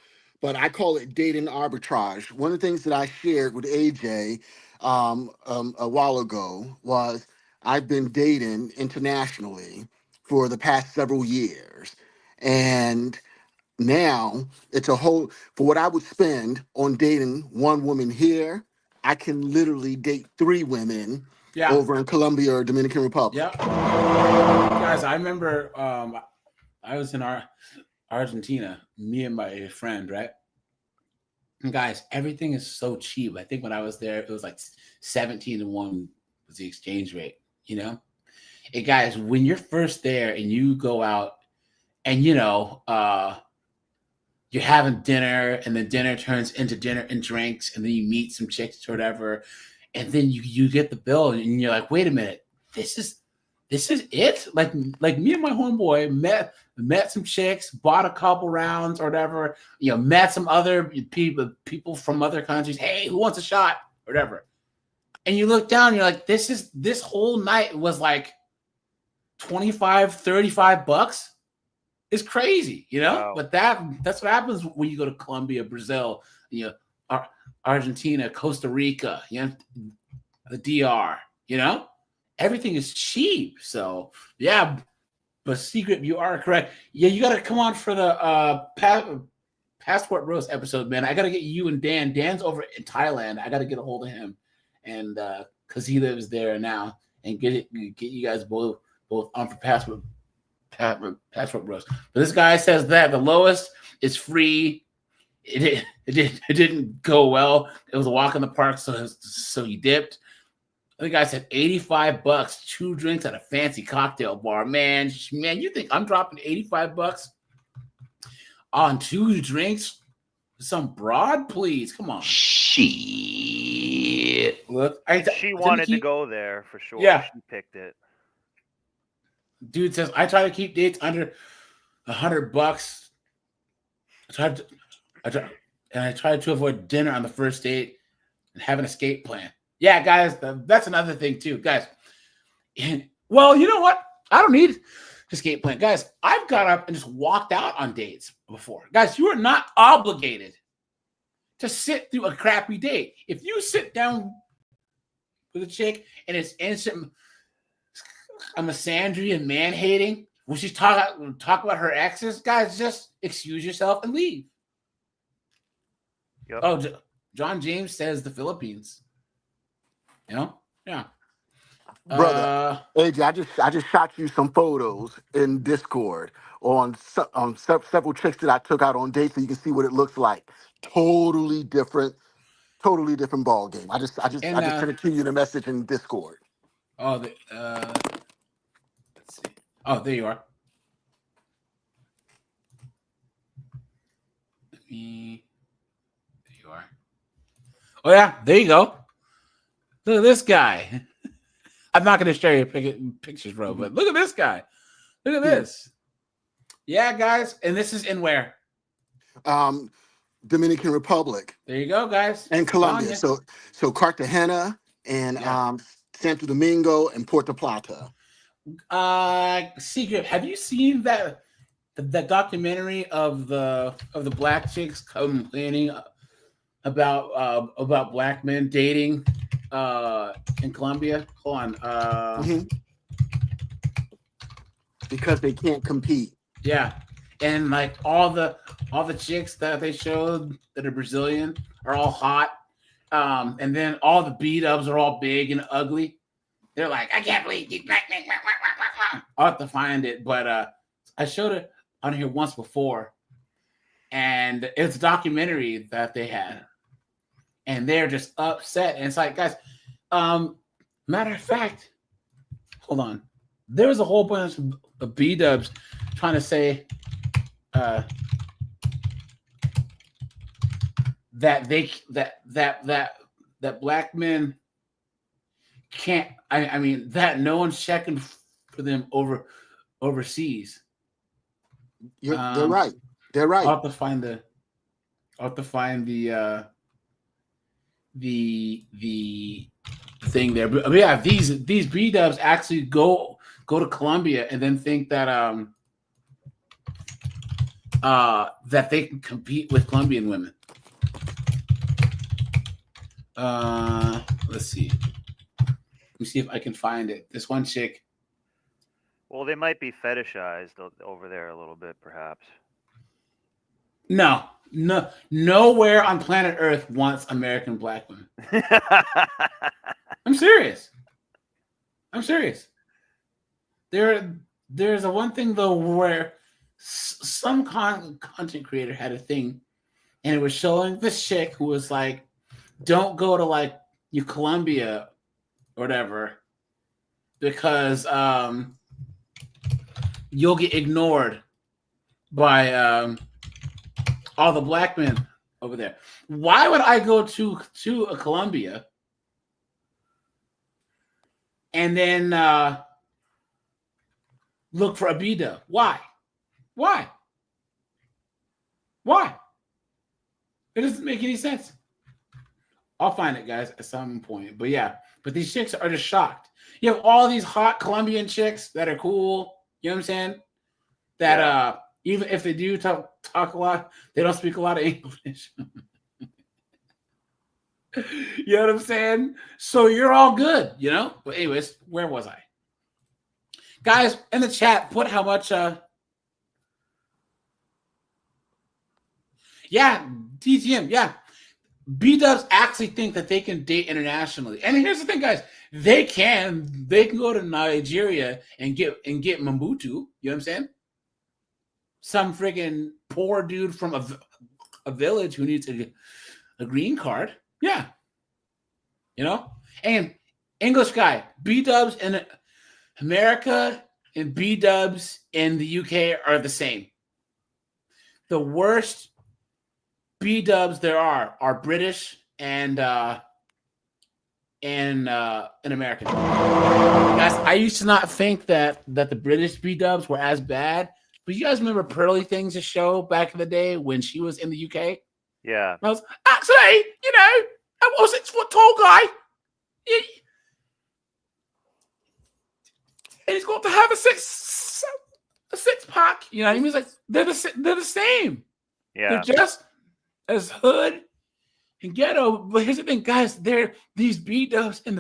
but I call it dating arbitrage. One of the things that I shared with AJ a while ago was I've been dating internationally for the past several years. And now it's a whole, for what I would spend on dating one woman here, I can literally date 3 women over in Colombia or Dominican Republic. Yeah. Guys, I remember I was in Argentina, me and my friend, right? And guys, everything is so cheap. I think when I was there, it was like 17 to 1 was the exchange rate, you know? And guys, when you're first there and you go out and, you know, you're having dinner and then dinner turns into dinner and drinks and then you meet some chicks or whatever. And then you get the bill and you're like, wait a minute, this is it? Like me and my homeboy met some chicks, bought a couple rounds or whatever, you know, met some other people from other countries. Hey, who wants a shot? Or whatever. And you look down, and you're like, this whole night was like $25, $35. It's crazy, you know? Wow. But that's what happens when you go to Colombia, Brazil, you know, Argentina, Costa Rica, you know, the DR, you know? Everything is cheap. So, yeah, but Secret, you are correct. Yeah, you got to come on for the Passport Bros episode, man. I got to get you and Dan. Dan's over in Thailand. I got to get a hold of him, and because he lives there now, and get you guys both on for Passport Bros. But this guy says that the lowest is free. It didn't go well. It was a walk in the park, so he dipped. The guy said $85, 2 drinks at a fancy cocktail bar. Man, you think I'm dropping $85 on 2 drinks? Some broad, please. Come on. Shit. Look, she wanted to go there for sure. Yeah. She picked it. Dude says, I try to keep dates under $100. I try to avoid dinner on the first date and have an escape plan. Yeah, guys, that's another thing too, guys. And well, you know what? I don't need escape plan, guys. I've got up and just walked out on dates before, guys. You are not obligated to sit through a crappy date. If you sit down with a chick and it's instant misandry and man hating, when she's talk about her exes, guys, just excuse yourself and leave. Yep. Oh, John James says the Philippines. You know? Yeah. Brother, AJ, I just shot you some photos in Discord on several chicks that I took out on dates, so you can see what it looks like. Totally different ball game. I just sent it to you in a message in Discord. Oh, let's see. Oh, there you are. There you are. Oh yeah, there you go. Look at this guy. I'm not going to share your pictures, bro, but look at this guy. Look at this. Yeah, guys, and this is in where? Dominican Republic. There you go, guys. And Colombia. So Cartagena and Santo Domingo and Puerto Plata. Secret, have you seen that documentary of the black chicks complaining about black men dating in Colombia? Hold on. Because they can't compete. Yeah. And like all the chicks that they showed that are Brazilian are all hot. And then all the B-dubs are all big and ugly. They're like, I can't believe you. I'll have to find it, but I showed it on here once before. And it's a documentary that they had. And they're just upset. And it's like, guys, matter of fact, hold on. There was a whole bunch of B-dubs trying to say that black men can't. I mean that no one's checking for them overseas. They're right. They're right. I'll have to find the thing there. But yeah, these B-dubs actually go to Colombia and then think that that they can compete with Colombian women. Let's see. Let me see if I can find it. This one chick. Well, they might be fetishized over there a little bit, perhaps. No, nowhere on planet Earth wants American black women. I'm serious. There's a one thing though where some content creator had a thing, and it was showing this chick who was like, "Don't go to like Colombia or whatever, because you'll get ignored by all the black men over there." Why would I go to a Colombia and then look for a B-dub? Why? It doesn't make any sense. I'll find it, guys, at some point. But yeah, but these chicks are just shocked. You have all these hot Colombian chicks that are cool. You know what I'm saying? That even if they do talk a lot, they don't speak a lot of English. You know what I'm saying? So you're all good, you know? But anyways, where was I? Guys, in the chat, put how much DTM, B-dubs actually think that they can date internationally. And here's the thing, guys. They can go to Nigeria and get Mambutu, you know what I'm saying? Some friggin' poor dude from a village who needs a green card. Yeah. You know? And English guy, B-dubs in America and B-dubs in the UK are the same. The worst B-dubs there are British and American. Guys, I used to not think that the British B-dubs were as bad, but you guys remember Pearly Things, a show back in the day when she was in the UK? Yeah. I was actually, you know, I was a 6-foot tall guy. And he's got to have a six pack. You know what I mean? It's like they're the same. Yeah. They're just as hood and ghetto. But here's the thing, guys. These B-dubs in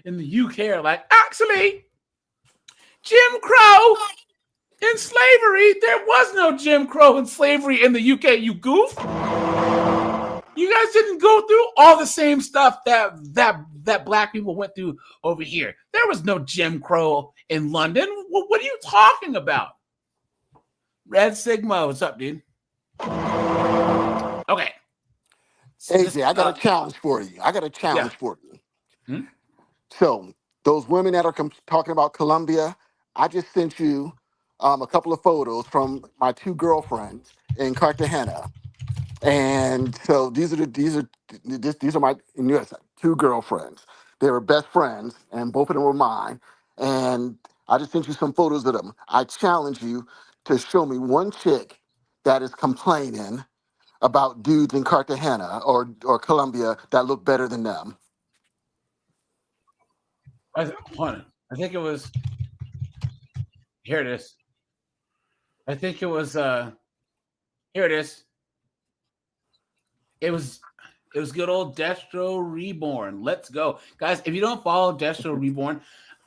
the UK are like, actually, Jim Crow and slavery. There was no Jim Crow and slavery in the UK, you goof. You guys didn't go through all the same stuff that black people went through over here. There was no Jim Crow in London. What are you talking about? Red Sigma, what's up, dude? Okay. AJ, I got a challenge for you. So those women that are talking about Colombia, I just sent you a couple of photos from my two girlfriends in Cartagena. And so these are my two girlfriends. They were best friends, and both of them were mine. And I just sent you some photos of them. I challenge you to show me one chick that is complaining about dudes in Cartagena or Colombia that look better than them. I think it was. Here it is. I think it was. Here it is. It was good old Destro Reborn. Let's go, guys! If you don't follow Destro Reborn,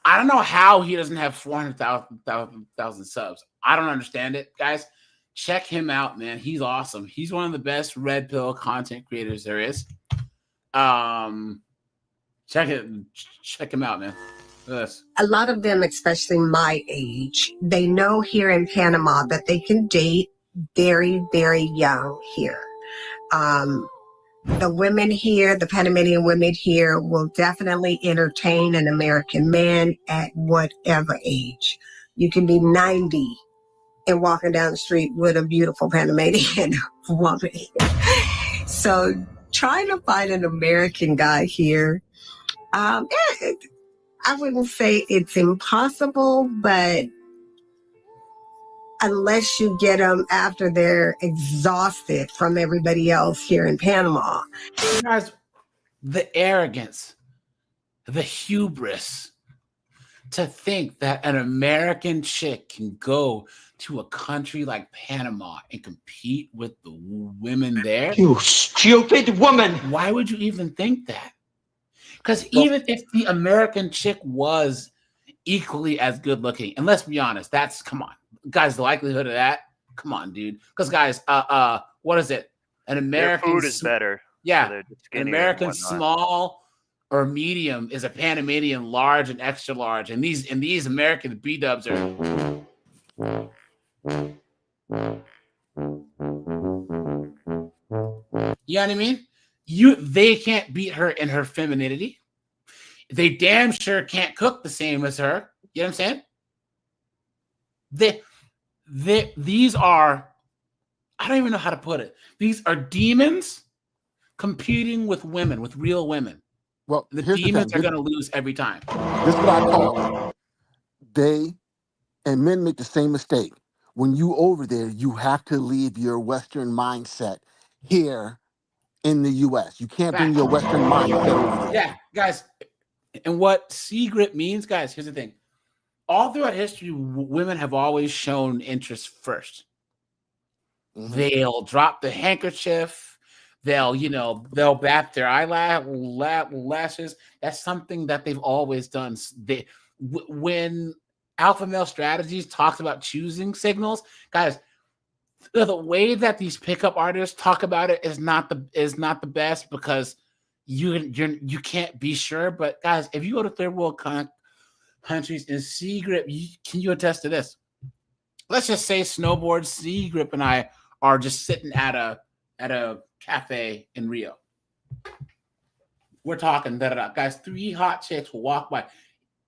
I don't know how he doesn't have 400,000 subs. I don't understand it, guys. Check him out, man. He's awesome. He's one of the best red pill content creators there is. Check him out, man. Yes. A lot of them, especially my age, they know here in Panama that they can date very, very young here. The women here, the Panamanian women here, will definitely entertain an American man at whatever age. You can be 90 and walking down the street with a beautiful Panamanian woman. So trying to find an American guy here, I wouldn't say it's impossible, but unless you get them after they're exhausted from everybody else here in Panama. Guys, the arrogance, the hubris to think that an American chick can go to a country like Panama and compete with the women there. You stupid woman! Why would you even think that? Because even if the American chick was equally as good looking, and let's be honest, come on, guys, the likelihood of that, come on, dude. Because guys, what is it? An American Their food is better. Yeah, so an American small or medium is a Panamanian large and extra large, and these American B-dubs are. You know what I mean? They can't beat her in her femininity. They damn sure can't cook the same as her. You know what I'm saying? These are, I don't even know how to put it. These are demons competing with women, with real women. Well, the demons are going to lose every time. This is what I call it. They and men make the same mistake. When you over there, you have to leave your Western mindset here in the U.S. You can't bring your Western mindset over there. Yeah, guys. And what C-grip means, guys, here's the thing. All throughout history, women have always shown interest first. Mm-hmm. They'll drop the handkerchief. They'll bat their eyelashes. That's something that they've always done. When alpha male strategies talks about choosing signals, guys, the way that these pickup artists talk about it is not the best because you can't be sure. But guys, if you go to third world countries in C-grip, can you attest to this? Let's just say Snowboard, C-grip, and I are just sitting at a cafe in Rio. We're talking guys. 3 hot chicks will walk by.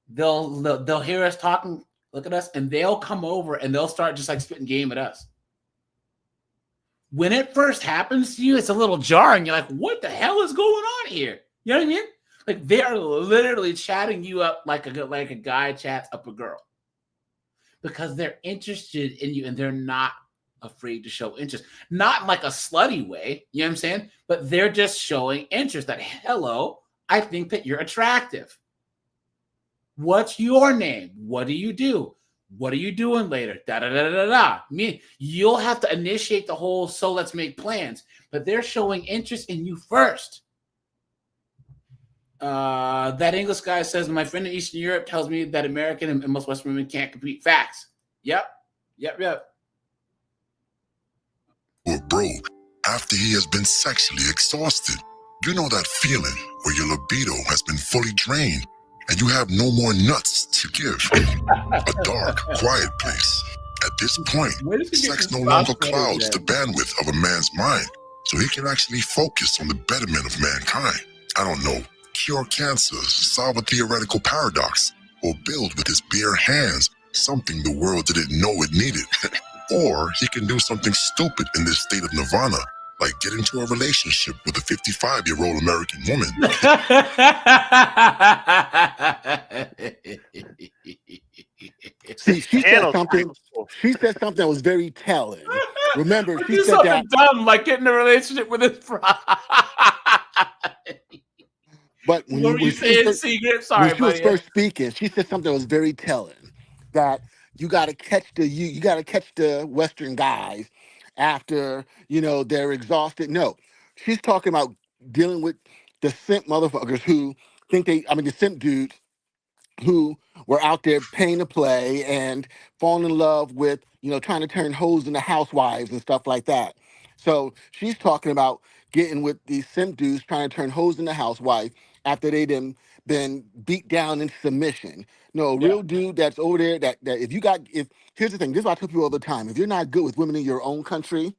They'll hear us talking, look at us, and they'll come over and they'll start just like spitting game at us. When it first happens to you, it's a little jarring. You're like, what the hell is going on here? You know what I mean? Like they are literally chatting you up like a guy chats up a girl because they're interested in you and they're not afraid to show interest. Not in like a slutty way, you know what I'm saying? But they're just showing interest that, hello, I think that you're attractive. What's your name? What do you do? What are you doing later? You'll have to initiate the whole so let's make plans, but they're showing interest in you first. That English guy says, my friend in Eastern Europe tells me that American and most Western women can't compete. Facts. Yep. Well, bro, after he has been sexually exhausted, you know that feeling where your libido has been fully drained and you have no more nuts to give. A dark, quiet place. At this point, sex no longer clouds the bandwidth of a man's mind, so he can actually focus on the betterment of mankind. I don't know, cure cancer, solve a theoretical paradox, or build with his bare hands something the world didn't know it needed. Or he can do something stupid in this state of nirvana, like get into a relationship with a 55-year-old American woman. See, she said something. She said something that was very telling. Remember, she do said something that. dumb like get in a relationship with his bride. But What were you saying, Secret? Sorry, when she was buddy. first speaking, she said something that was very telling. That you got to catch you got to catch the Western guys after they're exhausted. No, she's talking about dealing with the simp motherfuckers who think the simp dudes who were out there paying to play and falling in love with, trying to turn hoes into housewives and stuff like that. So she's talking about getting with these simp dudes trying to turn hoes into housewives after they done been beat down in submission. No, a real dude that's over there that here's the thing, this is what I tell people all the time. If you're not good with women in your own country,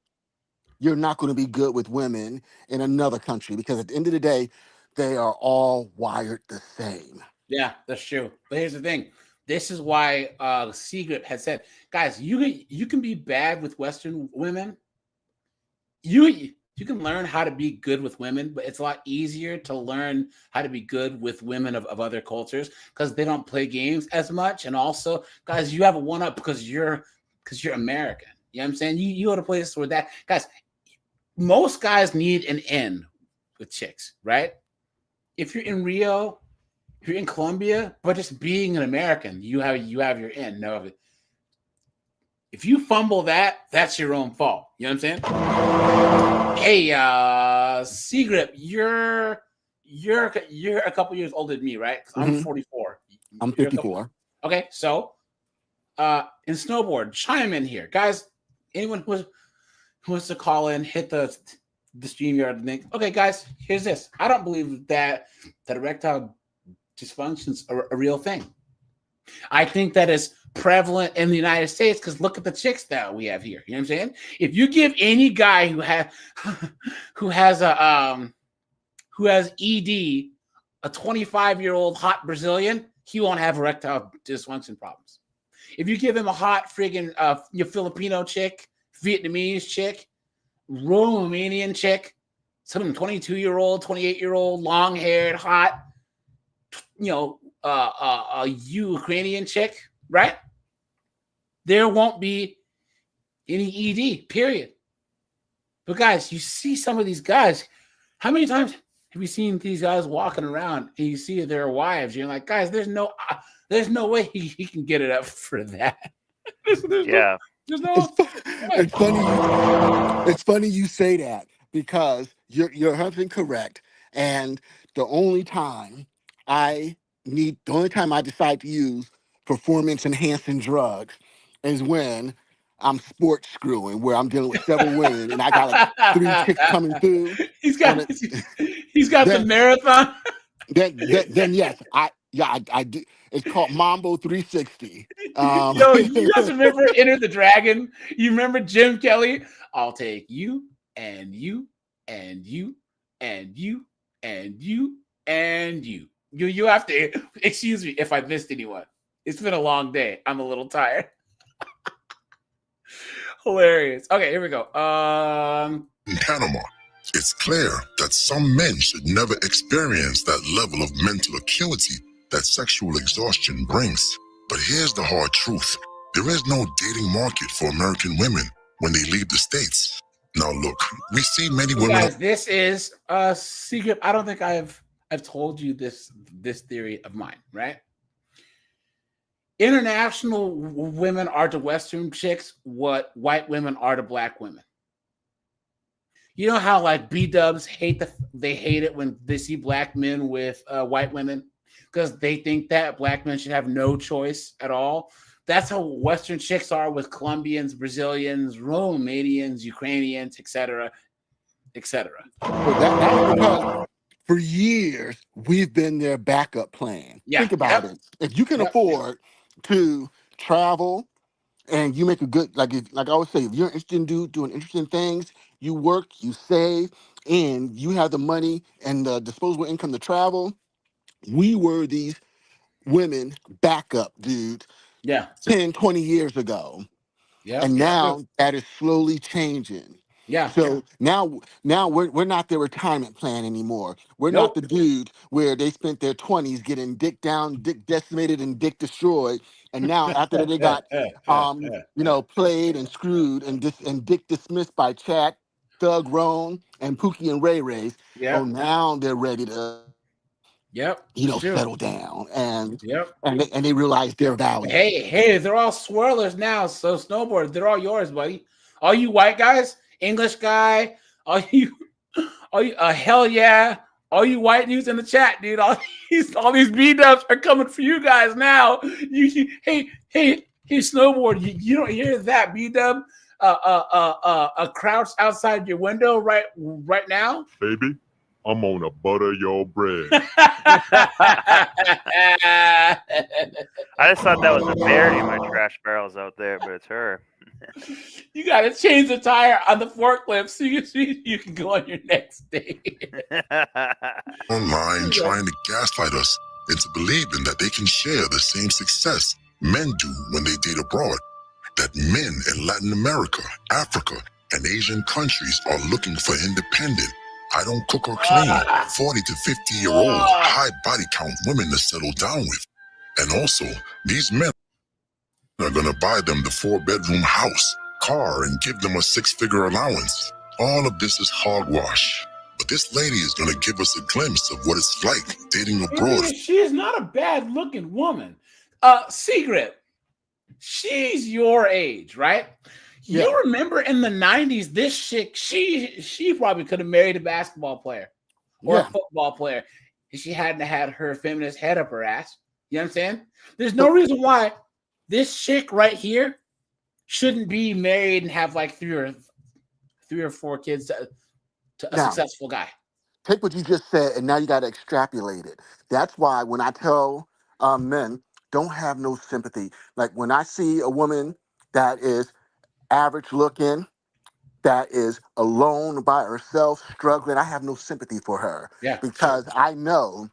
you're not going to be good with women in another country, because at the end of the day, they are all wired the same. Yeah, that's true. But here's the thing. This is why Secret had said, guys, you can be bad with Western women. You can learn how to be good with women, but it's a lot easier to learn how to be good with women of other cultures because they don't play games as much. And also, guys, you have a one up because you're American. You know what I'm saying? You go to places where that guys, most guys need an in with chicks, right? If you're in Rio, if you're in Colombia, but just being an American, you have your in. No, if you fumble that, that's your own fault. You know what I'm saying? Hey, Secret, you're a couple years older than me, right? 'Cause I'm 44. I'm 54. Okay, so in snowboard, chime in here, guys. Anyone who wants to call in, hit the StreamYard link. Okay, guys, here's this. I don't believe that erectile dysfunction's a real thing. I think that is prevalent in the United States because look at the chicks that we have here. You know what I'm saying? If you give any guy who has ED a 25-year-old hot Brazilian, he won't have erectile dysfunction problems. If you give him a hot friggin' Filipino chick, Vietnamese chick, Romanian chick, some 22-year-old, 28-year-old, long-haired, hot, a Ukrainian chick, right? There won't be any ED, period. But guys, you see some of these guys. How many times have you seen these guys walking around and you see their wives? You're like, guys, there's no way he can get it up for that. Yeah. It's funny you say that because you're 100% correct. And the only time I decide to use performance enhancing drugs is when I'm sports screwing, where I'm dealing with several women and I got like 3 chicks coming through. He's got the marathon. Then yes, I do. It's called Mambo 360. Yo, you guys remember Enter the Dragon? You remember Jim Kelly? I'll take you and you and you and you and you and you. You have to excuse me if I missed anyone. It's been a long day. I'm a little tired. Hilarious. Okay, here we go. In Panama, it's clear that some men should never experience that level of mental acuity that sexual exhaustion brings. But here's the hard truth. There is no dating market for American women when they leave the States. Now look, we see many women... Guys, this is a secret. I don't think I've told you this theory of mine, right? International women are to Western chicks what white women are to black women. You know how like B-dubs hate it when they see black men with white women because they think that black men should have no choice at all. That's how Western chicks are with Colombians, Brazilians, Romanians, Ukrainians, etc., etc. That's because for years we've been their backup plan. Yeah. Think about it. If you can afford to travel and you make a good, like I always say, if you're interested in doing interesting things, you work, you save, and you have the money and the disposable income to travel. We were these women backup, dude. Yeah. 10, 20 years ago. Yeah. And now that is slowly changing. Yeah. So now we're not their retirement plan anymore. We're Nope. not the dude where they spent their 20s getting dick down, dick decimated, and dick destroyed. And now after that they got played and screwed and dick dismissed by Chat, Thug Roan, and Pookie and Ray Rays. Yeah. Oh, now they're ready to settle down and they realize their value. Hey, they're all swirlers now. So snowboard, they're all yours, buddy. All you white guys, English guy, all you hell yeah, all you white dudes in the chat, dude. All these B-dubs are coming for you guys now. Hey, snowboard, you don't hear that B-dub crouched outside your window right now, Baby, I'm gonna butter your bread. I just thought that was a parody of my trash barrels out there, but it's her. You got to change the tire on the forklift so you can go on your next date. Online trying to gaslight us into believing that they can share the same success men do when they date abroad. That men in Latin America, Africa, and Asian countries are looking for independent, I don't cook or clean, 40 to 50-year-old, high body count women to settle down with. And also, these men are going to buy them the 4-bedroom house, car, and give them a 6-figure allowance. All of this is hogwash. But this lady is going to give us a glimpse of what it's like dating abroad. She is not a bad-looking woman. Secret, she's your age, right? Yeah. You remember in the 90s, this chick, she probably could have married a basketball player or a football player if she hadn't had her feminist head up her ass. You know what I'm saying? There's no reason why this chick right here shouldn't be married and have like three or four kids to a successful guy. Take what you just said, and now you got to extrapolate it. That's why when I tell men, don't have no sympathy. Like when I see a woman that is average looking, that is alone by herself, struggling, I have no sympathy for her. Yeah. Because I know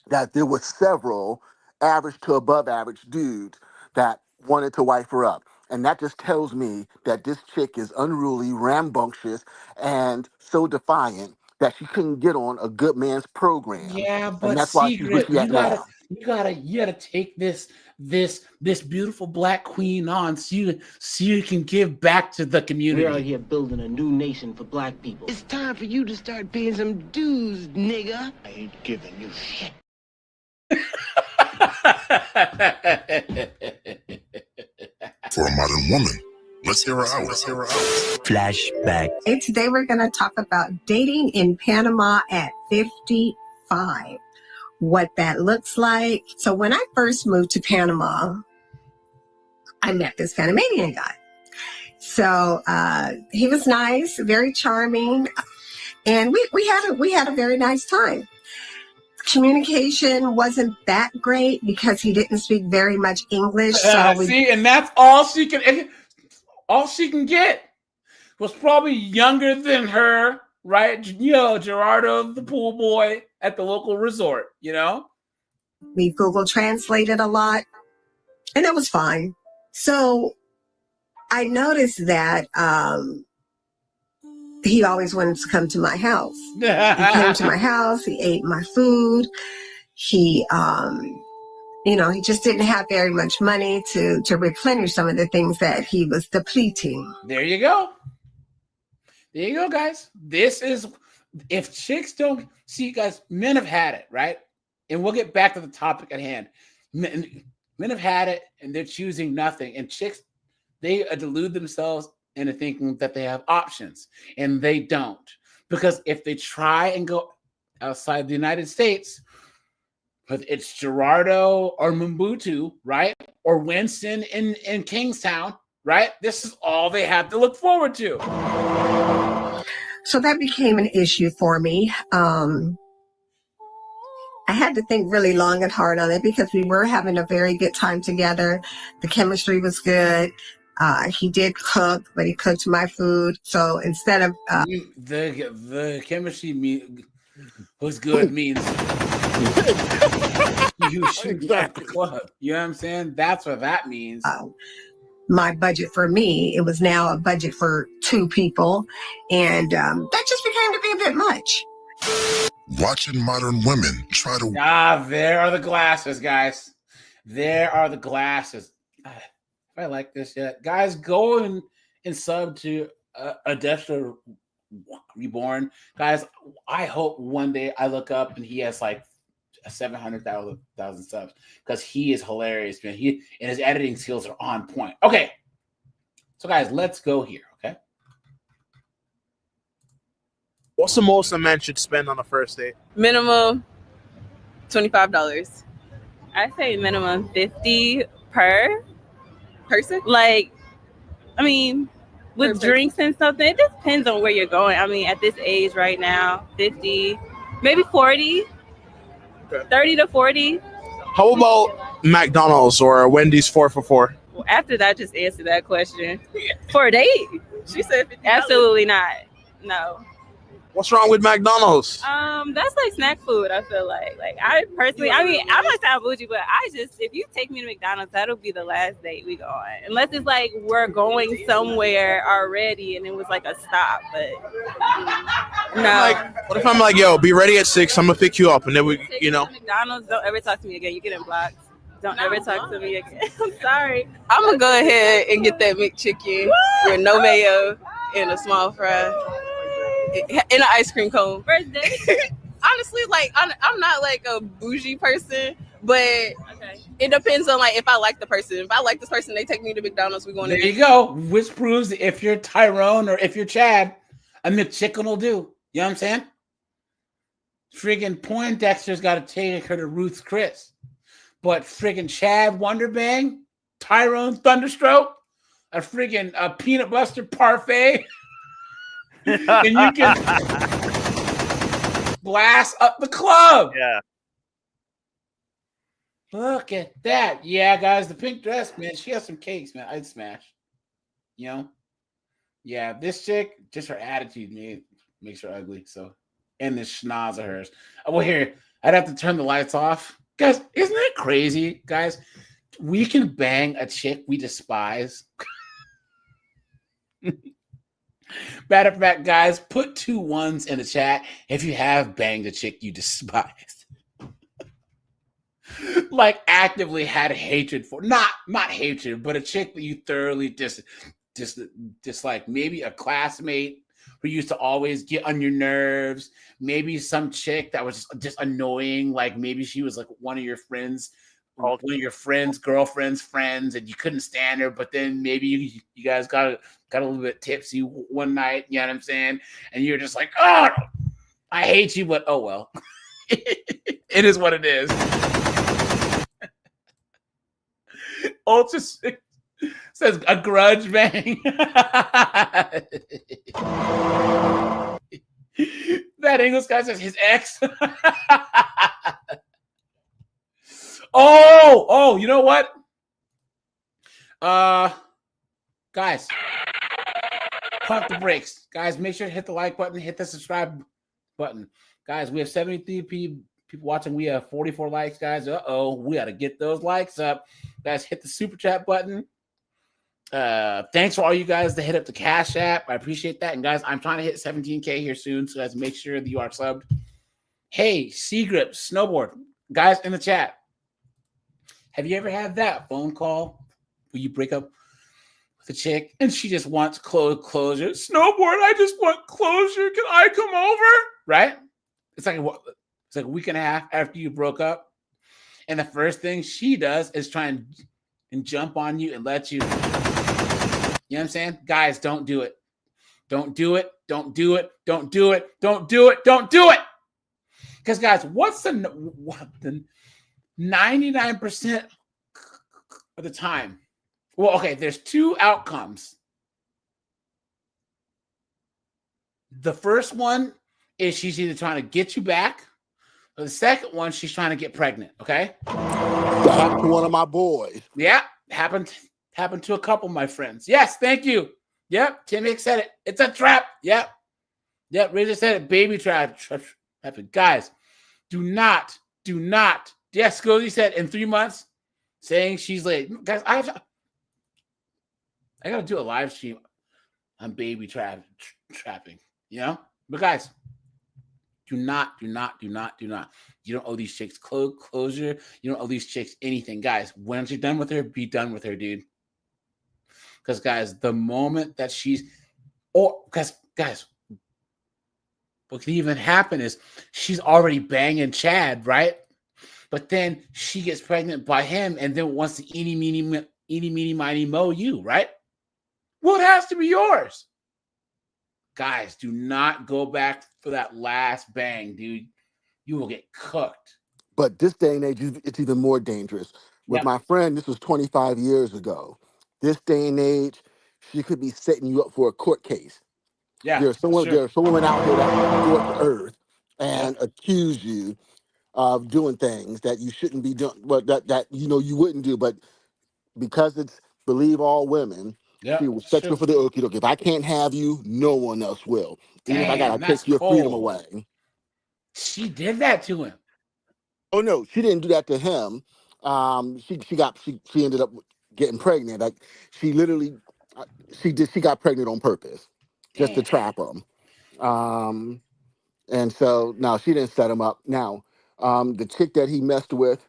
that there were several average to above average dudes that wanted to wife her up. And that just tells me that this chick is unruly, rambunctious, and so defiant that she couldn't get on a good man's program. Yeah, but and that's why she's where she's at now. You gotta take this beautiful black queen on so you can give back to the community. We're out here building a new nation for black people. It's time for you to start paying some dues, nigga. I ain't giving you shit. For a modern woman, let's hear her out. Flashback. Today we're going to talk about dating in Panama at 55. What that looks like. So when I first moved to Panama, I met this Panamanian guy. So he was nice, very charming, and we had a very nice time. Communication wasn't that great because he didn't speak very much English. And that's all she can get was probably younger than her, right? You know, Gerardo, the pool boy at the local resort, you know? We Google translated a lot, and that was fine. So I noticed that he always wanted to come to my house. He came to my house. He ate my food. He, he just didn't have very much money to replenish some of the things that he was depleting. There you go. There you go, guys. This is, if chicks don't see, guys, men have had it, right? And we'll get back to the topic at hand. Men have had it, and they're choosing nothing. And chicks, they delude themselves into thinking that they have options, and they don't. Because if they try and go outside the United States, whether it's Gerardo or Mobutu, right? Or Winston in Kingstown, right? This is all they have to look forward to. So that became an issue for me. I had to think really long and hard on it because we were having a very good time together. The chemistry was good. He did cook, but he cooked my food. So instead of the chemistry was good means you should be at the club. You know what I'm saying? That's what that means. my budget for me. It was now a budget for 2 people. And that just became to be a bit much. Watching modern women try to... There are the glasses, guys. There are the glasses. If I like this yet. Guys, go and sub to Adestra Reborn. Guys, I hope one day I look up and he has like 700,000 subs because he is hilarious, man. He and his editing skills are on point. Okay. So guys, let's go here, okay? What's the most a man should spend on a first date? Minimum $25. I say minimum $50 per person. Like, I mean, with drinks and something, it depends on where you're going. I mean, at this age right now, 50, maybe 40, 30 to 40. How about McDonald's or Wendy's 4 for $4? Well, after that, just answer that question. For a date? She said $50. Absolutely not. No. What's wrong with McDonald's? That's like snack food, I feel like. Like, I personally, I mean, I might sound bougie, but if you take me to McDonald's, that'll be the last date we go on. Unless it's like we're going somewhere already and it was like a stop, but no. Like, what if I'm like, yo, be ready at 6, I'm gonna pick you up, and then McDonald's, don't ever talk to me again. You're getting blocked. Don't ever talk to me again. I'm sorry. I'm gonna go ahead and get that McChicken with no mayo and a small fry. In an ice cream cone. First date? Honestly, like I'm not like a bougie person, but it depends on like if I like the person. If I like this person, they take me to McDonald's. We going. There you go. Which proves that if you're Tyrone or if you're Chad, a McChicken will do. You know what I'm saying? Friggin' Poindexter's got to take her to Ruth's Chris, but friggin' Chad Wonderbang, Tyrone Thunderstroke, a friggin' peanut butter parfait. And you can blast up the club. Yeah. Look at that. Yeah, guys, the pink dress, man. She has some cakes, man. I'd smash. You know? Yeah, this chick, just her attitude makes her ugly. So, and this schnoz of hers. Well, here, I'd have to turn the lights off. Guys, isn't that crazy? Guys, we can bang a chick we despise. Matter of fact, guys, put 2 1s in the chat if you have banged a chick you despise. Like actively had hatred for, not hatred, but a chick that you thoroughly dislike. Maybe a classmate who used to always get on your nerves. Maybe some chick that was just annoying. Like maybe she was like one of your friends. One of your friends, girlfriend's friends, and you couldn't stand her, but then maybe you guys got a little bit tipsy one night, you know what I'm saying? And you're just like, oh, I hate you, but oh well. It is what it is. Ultra says a grudge bang. That English guy says his ex. Oh, you know what? Guys, pump the brakes. Guys, make sure to hit the like button, hit the subscribe button. Guys, we have 73 people watching. We have 44 likes, guys. We got to get those likes up. Guys, hit the super chat button. Thanks for all you guys that hit up the Cash App. I appreciate that. And guys, I'm trying to hit 17K here soon, so guys, make sure that you are subbed. Hey, C-Grip, Snowboard. Guys, in the chat. Have you ever had that phone call where you break up with a chick and she just wants closure? Snowboard, I just want closure. Can I come over? Right? It's like a week and a half after you broke up. And the first thing she does is try and jump on you and let you. You know what I'm saying? Guys, don't do it. Don't do it. Don't do it. Don't do it. Don't do it. Don't do it. Because, guys, what's the 99% of the time? Well, okay, there's 2 outcomes. The first one is she's either trying to get you back, or the second one, she's trying to get pregnant, okay? That happened to one of my boys. Yeah, happened to a couple of my friends. Yes, thank you. Yep, Tim Hicks said it. It's a trap. Yep, Razor said it. Baby trap. Guys, do not. Yes, Scozy said in 3 months, saying she's late. Guys, I gotta do a live stream on baby trapping, you know? But guys, do not. You don't owe these chicks closure. You don't owe these chicks anything. Guys, once you're done with her, be done with her, dude. Because, guys, the moment that guys, what can even happen is she's already banging Chad, right? But then she gets pregnant by him and then wants to eeny, meeny, miny, moe you, right? Well, it has to be yours. Guys, do not go back for that last bang, dude. You will get cooked. But this day and age, it's even more dangerous. With my friend, this was 25 years ago. This day and age, she could be setting you up for a court case. Yeah, there's someone out here that will distort the earth and accuse you of doing things that you shouldn't be doing, but that you wouldn't do. But because it's believe all women, she will set you for the okie doke. If I can't have you, no one else will. Even if I gotta take your freedom away. She did that to him. Oh no, she didn't do that to him. She ended up getting pregnant. Like she literally, she got pregnant on purpose, just to trap him. And so no, she didn't set him up. Now, the chick that he messed with,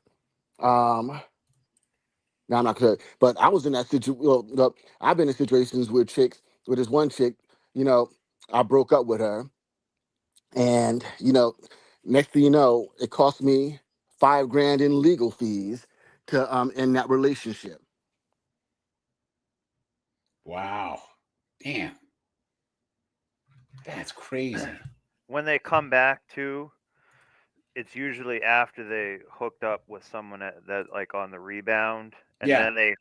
now I'm not good, but I was in that situation. Well, I've been in situations with chicks. With this one chick, I broke up with her, and next thing you know, it cost me $5,000 in legal fees to end that relationship. Wow, damn, that's crazy. When they come back too, it's usually after they hooked up with someone that like on the rebound, and then they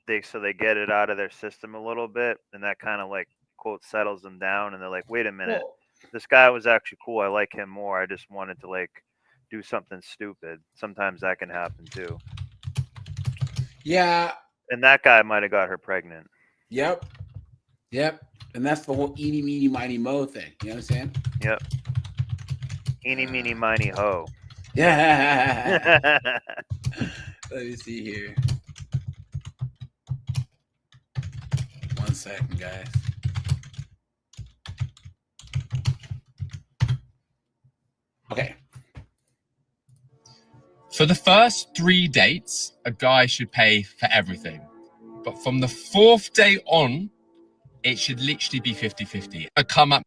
get it out of their system a little bit, and that kind of like quote settles them down, and they're like, wait a minute, this guy was actually cool. I like him more. I just wanted to like do something stupid. Sometimes that can happen too. Yeah. And that guy might have got her pregnant. Yep. And that's the whole eeny, meeny, miny, moe thing. You understand? Yep. Eeny, meeny, miny, ho. Yeah. Let me see here. 1 second, guys. Okay. For the first 3 dates, a guy should pay for everything. But from the 4th day on, it should literally be 50-50. I come up.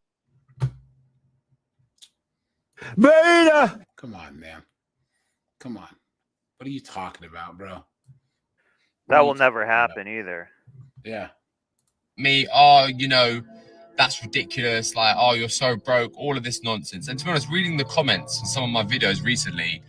Beta! Come on, man. Come on. What are you talking about, bro? That will never happen either. Yeah. Me, that's ridiculous. Like, oh, you're so broke. All of this nonsense. And to be honest, reading the comments on some of my videos recently,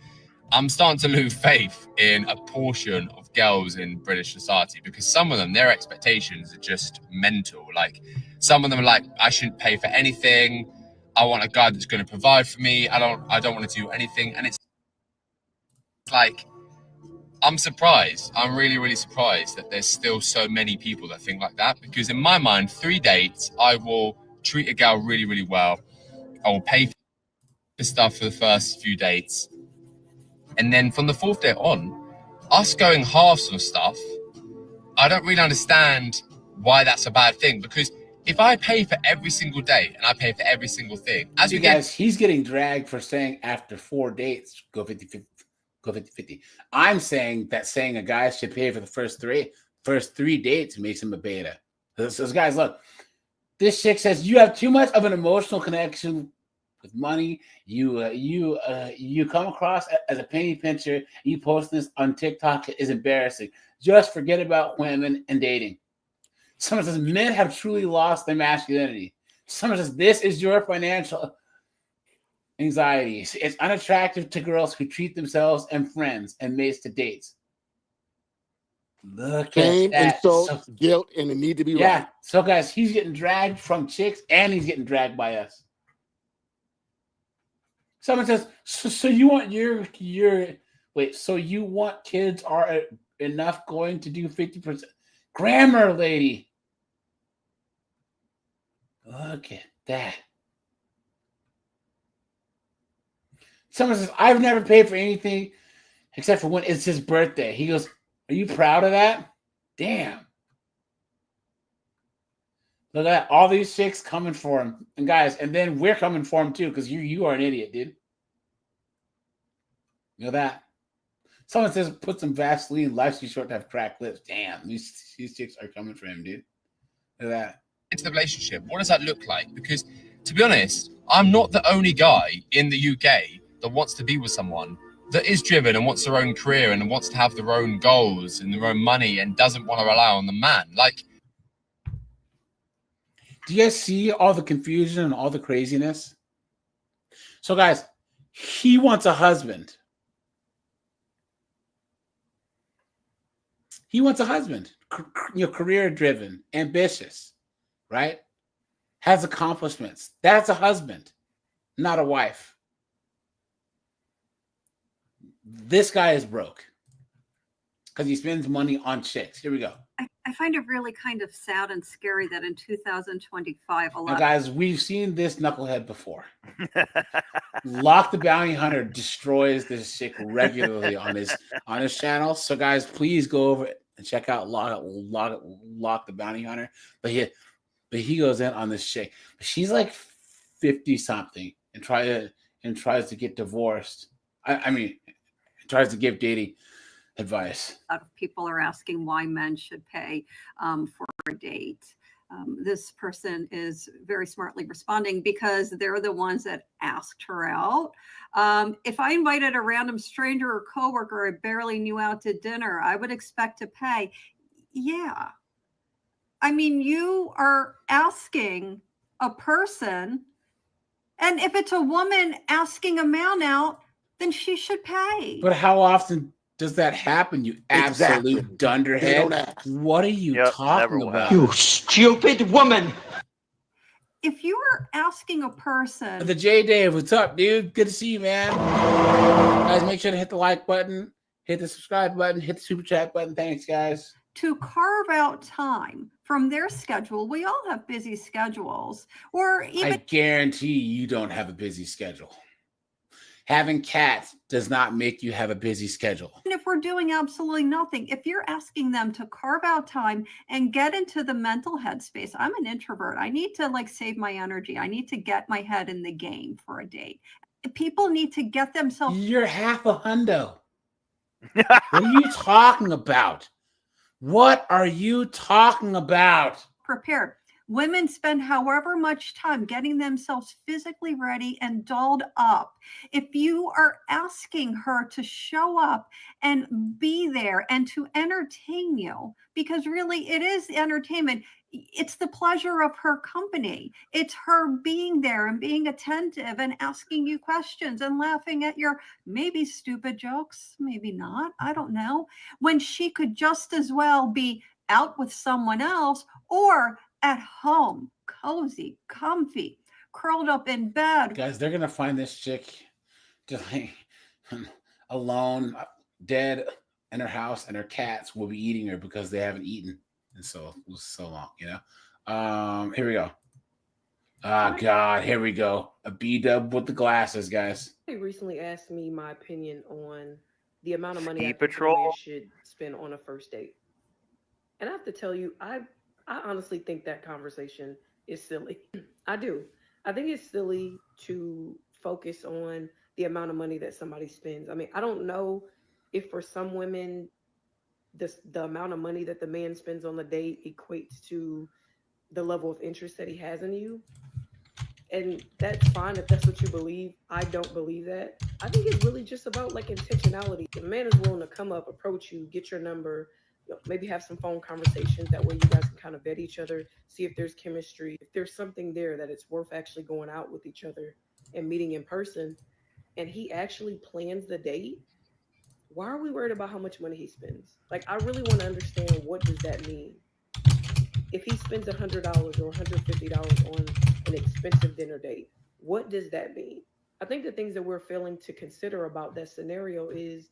I'm starting to lose faith in a portion of girls in British society, because some of them, their expectations are just mental. Like, some of them are like, I shouldn't pay for anything. I want a guy that's going to provide for me. I don't want to do anything. And it's like, I'm surprised. I'm really, really surprised that there's still so many people that think like that. Because in my mind, 3 dates, I will treat a girl really, really well. I will pay for stuff for the first few dates. And then from the 4th date on, us going halves on stuff, I don't really understand why that's a bad thing. Because if I pay for every single date and I pay for every single thing, he's getting dragged for saying after 4 dates, go 50-50. Go 50-50. I'm saying a guy should pay for the first three dates makes him a beta. So guys, look, this chick says you have too much of an emotional connection with money. You come across as a penny pincher. You post this on TikTok is embarrassing. Just forget about women and dating. Someone says men have truly lost their masculinity. Someone says this is your financial anxiety. It's unattractive to girls who treat themselves and friends and mates to dates. Look Shame, at that. insult, guilt, and the need to be right. So guys, he's getting dragged from chicks and he's getting dragged by us. Someone says, so you want so you want kids are enough going to do 50%? Grammar lady. Look at that. Someone says, I've never paid for anything except for when it's his birthday. He goes, are you proud of that? Damn. Look at that. All these chicks coming for him. And guys, and then we're coming for him too, because you are an idiot, dude. You know that? Someone says put some Vaseline, life's too short to have cracked lips. Damn, these chicks are coming for him, dude. Look at that. Into the relationship, what does that look like? Because to be honest, I'm not the only guy in the UK that wants to be with someone that is driven and wants their own career and wants to have their own goals and their own money and doesn't want to rely on the man. Like, do you guys see all the confusion and all the craziness? So, guys, he wants a husband. He wants a husband, career-driven, ambitious, right? Has accomplishments. That's a husband, not a wife. This guy is broke because he spends money on chicks. Here we go. I find it really kind of sad and scary that in 2025, a lot. Now, guys, we've seen this knucklehead before. Lock the Bounty Hunter destroys this chick regularly on his channel. So, guys, please go over and check out Lock the Bounty Hunter. But he goes in on this chick. She's like 50 something and tries to get divorced. I mean, tries to give dating advice. A lot of people are asking why men should pay for a date. This person is very smartly responding because they're the ones that asked her out. If I invited a random stranger or coworker I barely knew out to dinner, I would expect to pay. Yeah. I mean, you are asking a person, and if it's a woman asking a man out, then she should pay. But how often does that happen, you absolute dunderhead? What are you talking about? You stupid woman. If you are asking a person... The J Dave, what's up, dude? Good to see you, man. Guys, make sure to hit the like button, hit the subscribe button, hit the super chat button. Thanks, guys. To carve out time from their schedule. We all have busy schedules. Or even... I guarantee you don't have a busy schedule. Having cats does not make you have a busy schedule. And if we're doing absolutely nothing, if you're asking them to carve out time and get into the mental headspace, I'm an introvert. I need to save my energy. I need to get my head in the game for a date. People need to get themselves. You're half a hundo. What are you talking about? What are you talking about? Prepared. Women spend however much time getting themselves physically ready and dolled up. If you are asking her to show up and be there and to entertain you, because really it is entertainment, it's the pleasure of her company. It's her being there and being attentive and asking you questions and laughing at your maybe stupid jokes, maybe not, I don't know, when she could just as well be out with someone else or at home, cozy, comfy, curled up in bed. Guys, they're going to find this chick just alone, dead in her house, and her cats will be eating her because they haven't eaten in so long, you know? Here we go. Ah, God, here we go. A B-dub with the glasses, guys. They recently asked me my opinion on the amount of money Patrol should spend on a first date. And I have to tell you, I honestly think that conversation is silly. I do. I think it's silly to focus on the amount of money that somebody spends. I mean, I don't know if for some women, the amount of money that the man spends on the date equates to the level of interest that he has in you. And that's fine if that's what you believe. I don't believe that. I think it's really just about intentionality. If a man is willing to come up, approach you, get your number, maybe have some phone conversations. That way you guys can kind of vet each other, see if there's chemistry, if there's something there that it's worth actually going out with each other and meeting in person. And he actually plans the date. Why are we worried about how much money he spends? I really want to understand, what does that mean? If he spends $100 or $150 on an expensive dinner date, what does that mean? I think the things that we're failing to consider about that scenario is,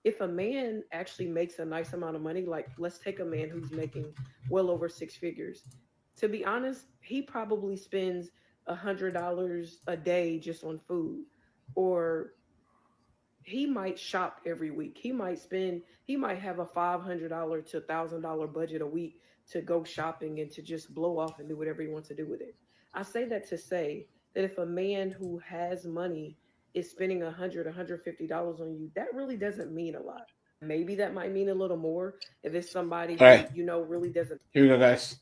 if a man actually makes a nice amount of money, let's take a man who's making well over six figures. To be honest, he probably spends $100 a day just on food, or he might shop every week. He might have a $500 to $1,000 budget a week to go shopping and to just blow off and do whatever he wants to do with it. I say that to say that if a man who has money is spending $150 on you, that really doesn't mean a lot. Maybe that might mean a little more if it's somebody who, right, really doesn't. here we go, guys.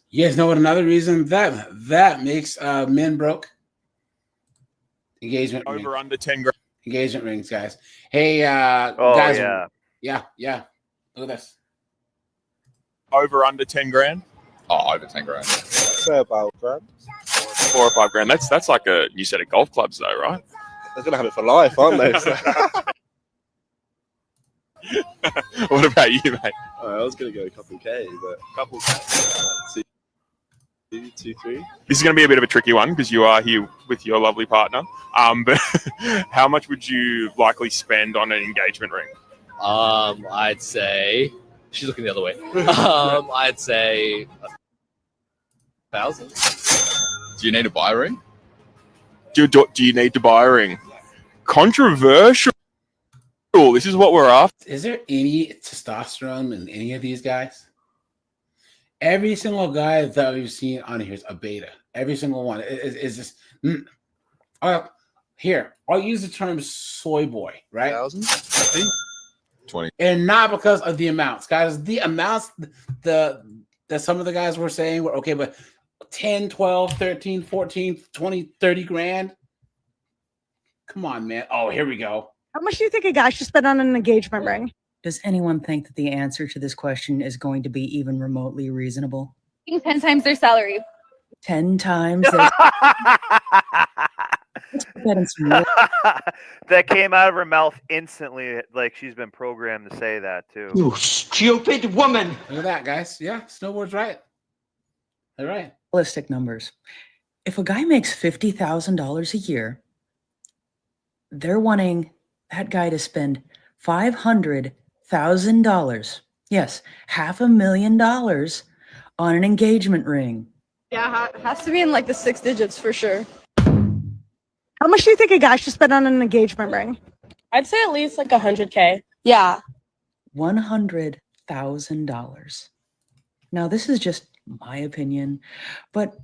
You guys know what another reason that makes men broke? Engagement over ring. under 10 grand. Engagement rings, guys. Hey, Oh, guys. yeah. Look at this. Over under 10 grand. Oh, over 10 grand. Say about grand. 4 or 5 grand. That's like a new set of golf clubs, though, right? They're gonna have it for life, aren't they? So. What about you, mate? I was gonna go a couple K, but Couple K. Two, three. This is going to be a bit of a tricky one because you are here with your lovely partner. But how much would you likely spend on an engagement ring? I'd say she's looking the other way. I'd say 1,000. Do you need to buy a ring? Do you need to buy a ring? Controversial. This is what we're after. Is there any testosterone in any of these guys? Every single guy that we've seen on here is a beta. Every single one is just. Here, I'll use the term soy boy, right? 1,000, I think. 20. And not because of the amounts, guys. The amounts that some of the guys were saying were okay, but 10, 12, 13, 14, 20, 30 grand. Come on, man. Oh, here we go. How much do you think a guy should spend on an engagement ring? Does anyone think that the answer to this question is going to be even remotely reasonable? 10 times their salary. 10 times their That came out of her mouth instantly, like she's been programmed to say that too. You stupid woman! Look at that, guys. Yeah, Snowboard's right. They're right. realistic numbers. If a guy makes $50,000 a year, they're wanting that guy to spend $500,000. Yes, $500,000 on an engagement ring. Yeah, has to be in like the 6 digits for sure. How much do you think a guy should spend on an engagement ring? I'd say at least like 100K. Yeah. $100,000. Now, this is just my opinion, but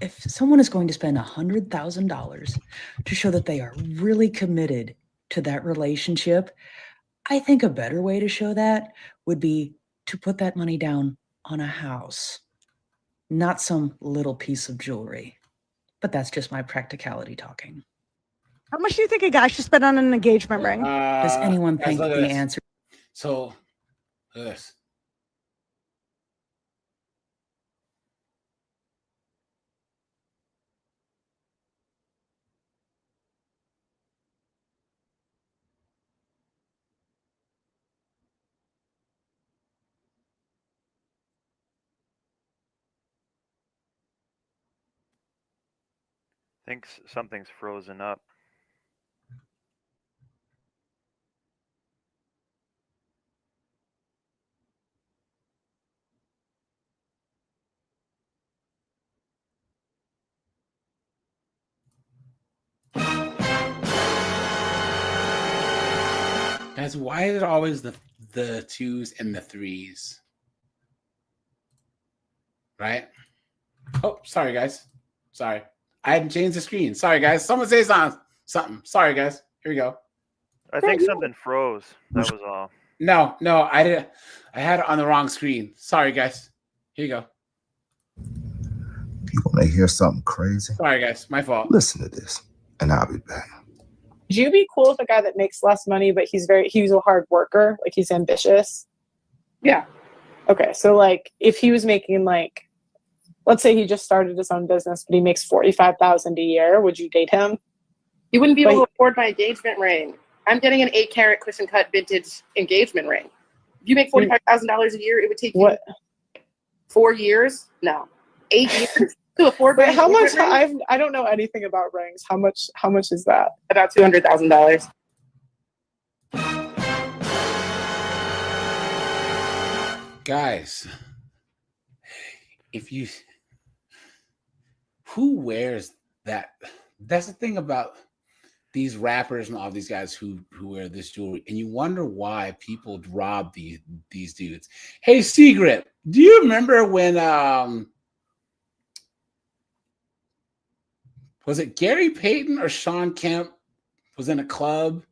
if someone is going to spend $100,000 to show that they are really committed to that relationship, I think a better way to show that would be to put that money down on a house, not some little piece of jewelry. But that's just my practicality talking. How much do you think a guy should spend on an engagement ring? Does anyone guys, think look that at the this. answer? So, look at this. I think something's frozen up. Guys, why is it always the 2s and the 3s? Right? Oh, sorry, guys. Sorry. I hadn't changed the screen. Sorry, guys. Someone say something. Sorry, guys. Here we go. I think something froze. That was all. No, I didn't. I had it on the wrong screen. Sorry, guys. Here you go. You want to hear something crazy? Sorry, guys. My fault. Listen to this, and I'll be back. Would you be cool with a guy that makes less money, but he's a hard worker, like he's ambitious? Yeah. Okay, so like if he was making like, let's say he just started his own business, but he makes $45,000 a year, would you date him? You wouldn't be able to afford my engagement ring. I'm getting an 8-carat cushion cut vintage engagement ring. If you make $45,000 a year, it would take you 4 years? No, 8 years to afford. Wait, how much? I don't know anything about rings. How much is that? About $200,000. Guys, who wears that? That's the thing about these rappers and all these guys who wear this jewelry, and you wonder why people rob these dudes. Hey, Secret, do you remember when was it Gary Payton or Sean Kemp was in a club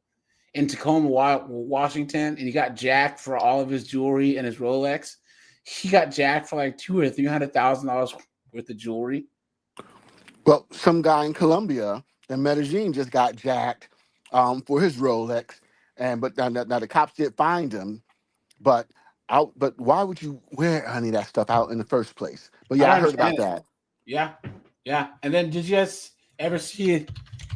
in Tacoma, Washington, and he got jacked for all of his jewelry and his Rolex? He got jacked for like $200,000 or $300,000 worth of jewelry. Well, some guy in Colombia in Medellin just got jacked for his Rolex, but now the cops did find him. But why would you wear any of that stuff out in the first place? But yeah, I heard about that. Yeah. And then did you guys ever see a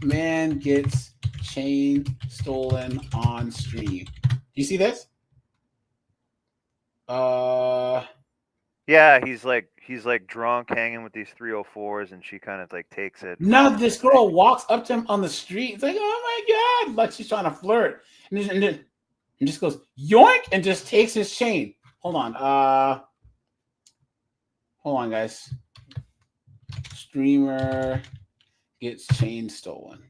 man gets chain stolen on stream? You see this? Yeah, he's like drunk, hanging with these 304s, and she kind of like takes it. No, this girl walks up to him on the street. It's like, oh my God, like she's trying to flirt, and then just goes yoink and just takes his chain. Hold on, guys. Streamer gets chain stolen.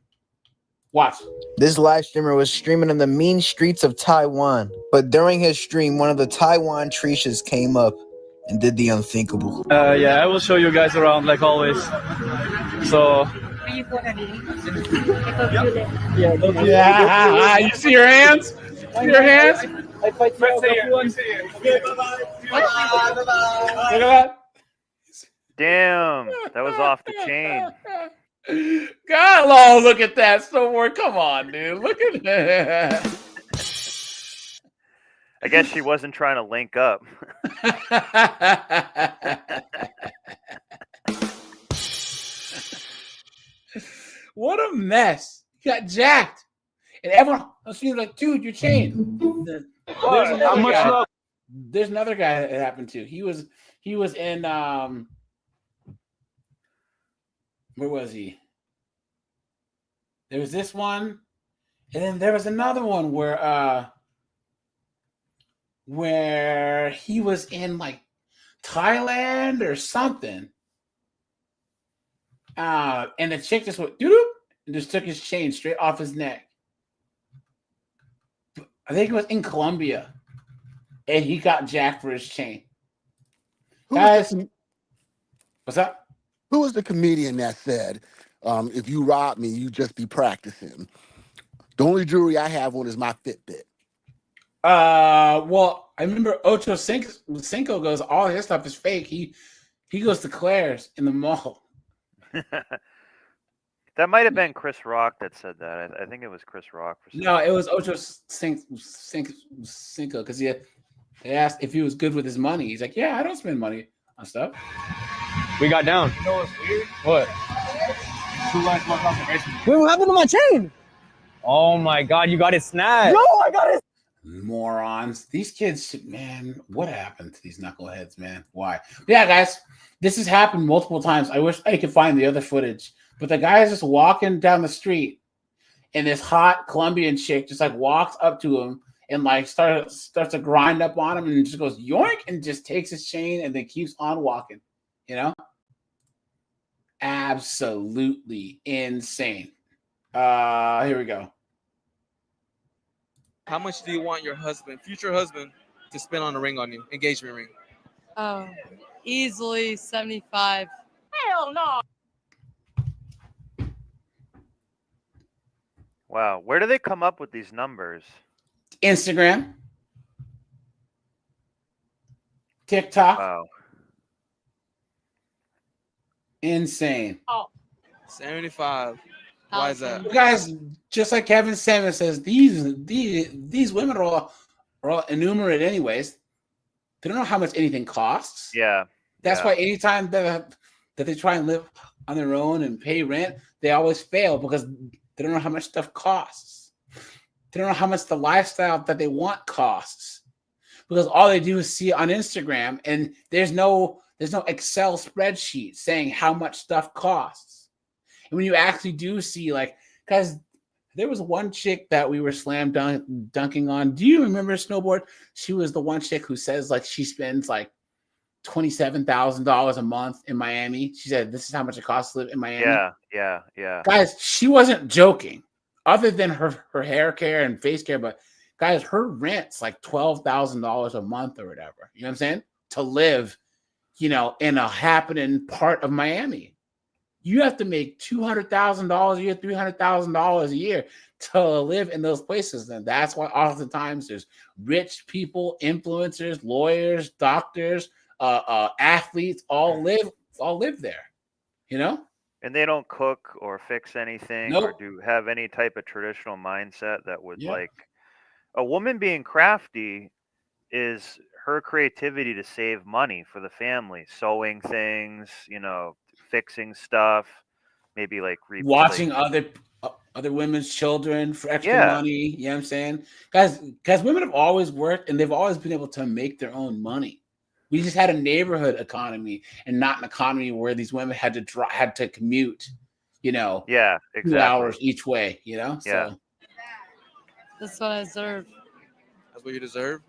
Watch. This live streamer was streaming in the mean streets of Taiwan, but during his stream, one of the Taiwan Trishas came up and did the unthinkable. Yeah, I will show you guys around like always. So. Yeah, you see your hands? See your hands? I fight you. Look at that. Damn, that was off the chain. God, oh, look at that. Snowboard. Come on, dude. Look at that. I guess she wasn't trying to link up. What a mess. He got jacked. And everyone seems like, dude, your chain. There's another guy that it happened to. He was in where was he? There was this one, and then there was another one where he was in like Thailand or something. And the chick just went doo-doo and just took his chain straight off his neck. I think it was in Colombia, and he got jacked for his chain. Guys, what's up? Who was the comedian that said, if you rob me, you just be practicing? The only jewelry I have on is my Fitbit. Well, I remember Ocho Cinco goes, all his stuff is fake. He goes to Claire's in the mall. That might have been Chris Rock that said that. I think it was Chris Rock. No, it was Ocho Cinco because they asked if he was good with his money. He's like, yeah, I don't spend money on stuff. We got down. You know what's weird? What? Wait, what happened to my chain? Oh my God, you got it snagged. No, I got it. Morons. These kids, man, what happened to these knuckleheads, man? Why? Yeah, guys, this has happened multiple times. I wish I could find the other footage. But the guy is just walking down the street, and this hot Colombian chick just like walks up to him and like starts to grind up on him and just goes yoink and just takes his chain and then keeps on walking. You know? Absolutely insane. Here we go. How much do you want your husband, future husband, to spend on a ring on you, engagement ring? Oh, easily 75. Hell no. Wow, where do they come up with these numbers? Instagram, TikTok. Wow. Insane. Oh. 75. Why is that? You guys, just like Kevin Salmon says, these women are all enumerate anyways. They don't know how much anything costs. Yeah. That's why anytime that they try and live on their own and pay rent, they always fail because they don't know how much stuff costs. They don't know how much the lifestyle that they want costs. Because all they do is see it on Instagram, and there's no Excel spreadsheet saying how much stuff costs. And when you actually do see, like, guys, there was one chick that we were slam dunking on. Do you remember Snowboard? She was the one chick who says like she spends like $27,000 a month in Miami. She said this is how much it costs to live in Miami. Yeah. Guys, she wasn't joking. other than her hair care and face care, but guys, her rent's like $12,000 a month or whatever. You know what I'm saying? To live, in a happening part of Miami. You have to make $200,000 a year, $300,000 a year to live in those places. And that's why oftentimes there's rich people, influencers, lawyers, doctors, athletes, all live there, And they don't cook or fix anything or have any type of traditional mindset that would like a woman being crafty is her creativity to save money for the family, sewing things, fixing stuff, maybe like watching other women's children for extra money. You know what I'm saying? Guys, women have always worked and they've always been able to make their own money. We just had a neighborhood economy and not an economy where these women had to commute, exactly. 2 hours each way, So that's what I deserve. That's what you deserve.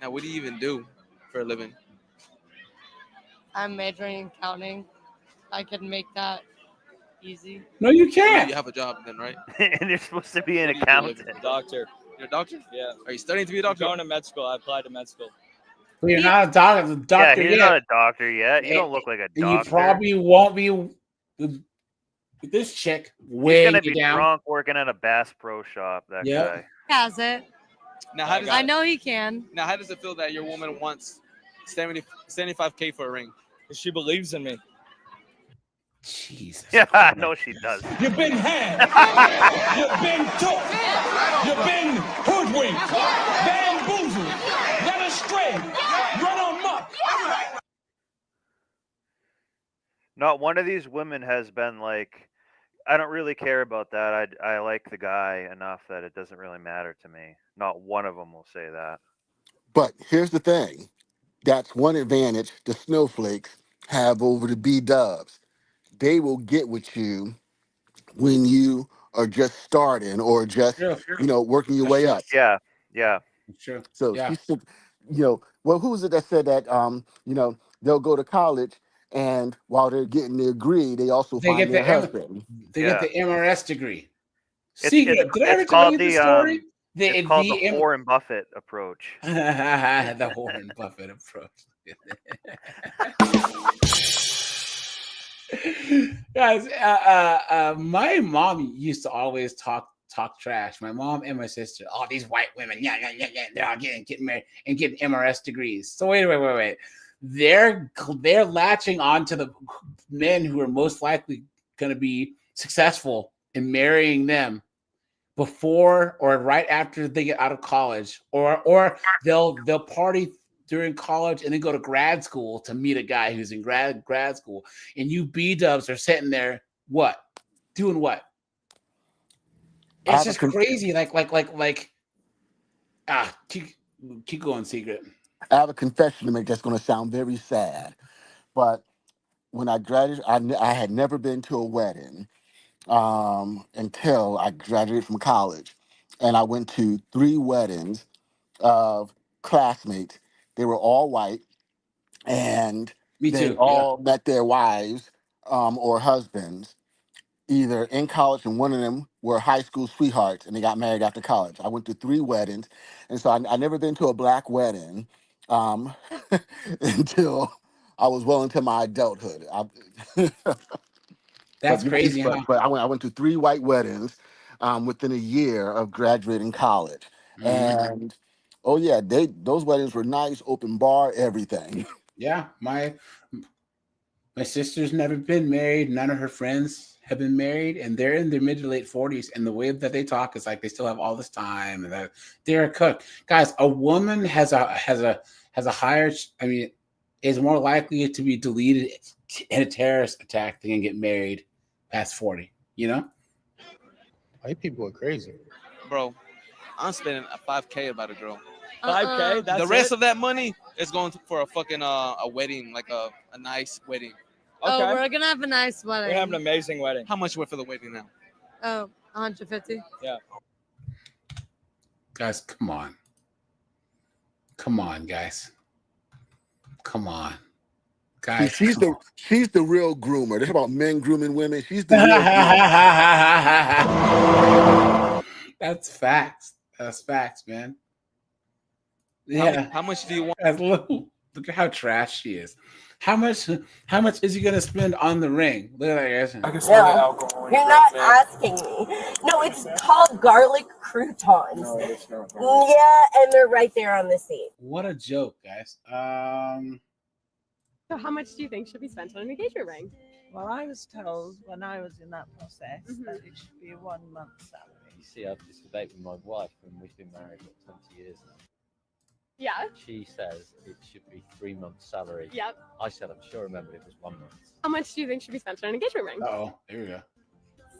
Now, what do you even do for a living? I'm majoring in accounting. I can make that easy. No, you can't. You have a job then, right? And you're supposed to be an accountant. Doctor. You're a doctor? Yeah. Are you studying to be a doctor? I'm going to med school. I applied to med school. Well, you're not a doctor. Yeah, you're not a doctor yet. You don't look like a doctor. And you probably won't be with this chick way He's gonna be down. drunk working at a Bass Pro Shop. That guy has it. Now, I know he can. Now, how does it feel that your woman wants $75K for a ring? Because she believes in me. Jesus. Yeah, I know she does. You've been had. You've been took. You've been hoodwinked. Bamboozled. Led astray. Run amok. Not one of these women has been like, I don't really care about that. I like the guy enough that it doesn't really matter to me. Not one of them will say that. But here's the thing. That's one advantage the snowflakes have over the B-dubs. They will get with you when you are just starting or just, working your way up. Yeah. Sure. So she's, well, who was it that said that, they'll go to college and while they're getting their degree, they also find their husband. They get the MRS degree. Did I ever tell you the story? It's called the Warren Buffett approach. The Warren Buffett approach. Guys, my mom used to always talk trash. My mom and my sister, all these white women, they're all getting married and getting MRS degrees. So wait. They're latching on to the men who are most likely going to be successful in marrying them before or right after they get out of college, or they'll party during college and then go to grad school to meet a guy who's in grad school, and you B-dubs are sitting there doing what? It's just crazy. Keep going, Secret. I have a confession to make that's going to sound very sad, but when I graduated, I had never been to a wedding until I graduated from college, and I went to 3 weddings of classmates. They were all white, and they all met their wives or husbands either in college, and one of them were high school sweethearts, and they got married after college. I went to 3 weddings, and so I never been to a black wedding until I was well into my adulthood. That's crazy. But I went to 3 white weddings within a year of graduating college, and those weddings were nice, open bar, everything. Yeah, my sister's never been married. None of her friends have been married, and they're in their mid to late 40s. And the way that they talk is like they still have all this time, and that they're a cook. Guys, a woman has a higher, is more likely to be deleted in a terrorist attack than get married past 40. White people are crazy, bro. I'm spending a $5K about a girl. $5K. That's the rest of that money is going for a fucking a wedding, like a nice wedding. Okay. Oh, we're gonna have a nice wedding. We're having an amazing wedding. How much went for the wedding now? Oh, 150. Yeah. Guys, come on, guys. Come on, guys. She's the real groomer. This is about men grooming women. She's the real groomer. That's facts. That's facts, man. Yeah. How much do you want? Look at how trash she is. How much is he gonna spend on the ring? Look at that, guys. No, you're not asking me. No, it's called garlic croutons. No, it's not. Yeah, and they're right there on the seat. What a joke, guys. So how much do you think should be spent on an engagement ring? Well, I was told when I was in that process that it should be a 1 month salary. You see, I have this debate with my wife, and we've been married for 20 years now. Yeah. She says it should be 3 months' salary. Yep. I said I'm sure I remember it was 1 month. How much do you think should be spent on an engagement ring? Oh, here we go.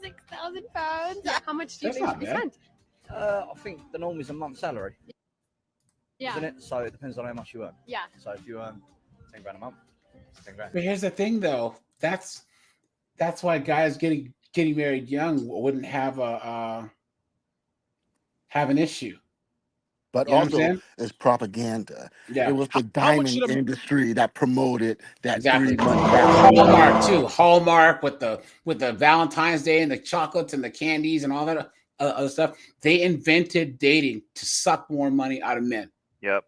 £6,000. Yeah. How much do you That's think not should be bad. spent? I think the norm is a month's salary, Yeah. isn't it? So it depends on how much you earn. Yeah. So if you earn 10 grand a month, it's 10 grand. But here's the thing, though. That's why guys getting married young wouldn't have an issue. But You know what I'm also, saying? it's propaganda. Yeah. It was the diamond industry that promoted that Exactly. 3 month salary. Hallmark too. Hallmark with the Valentine's Day and the chocolates and the candies and all that other stuff. They invented dating to suck more money out of men. Yep.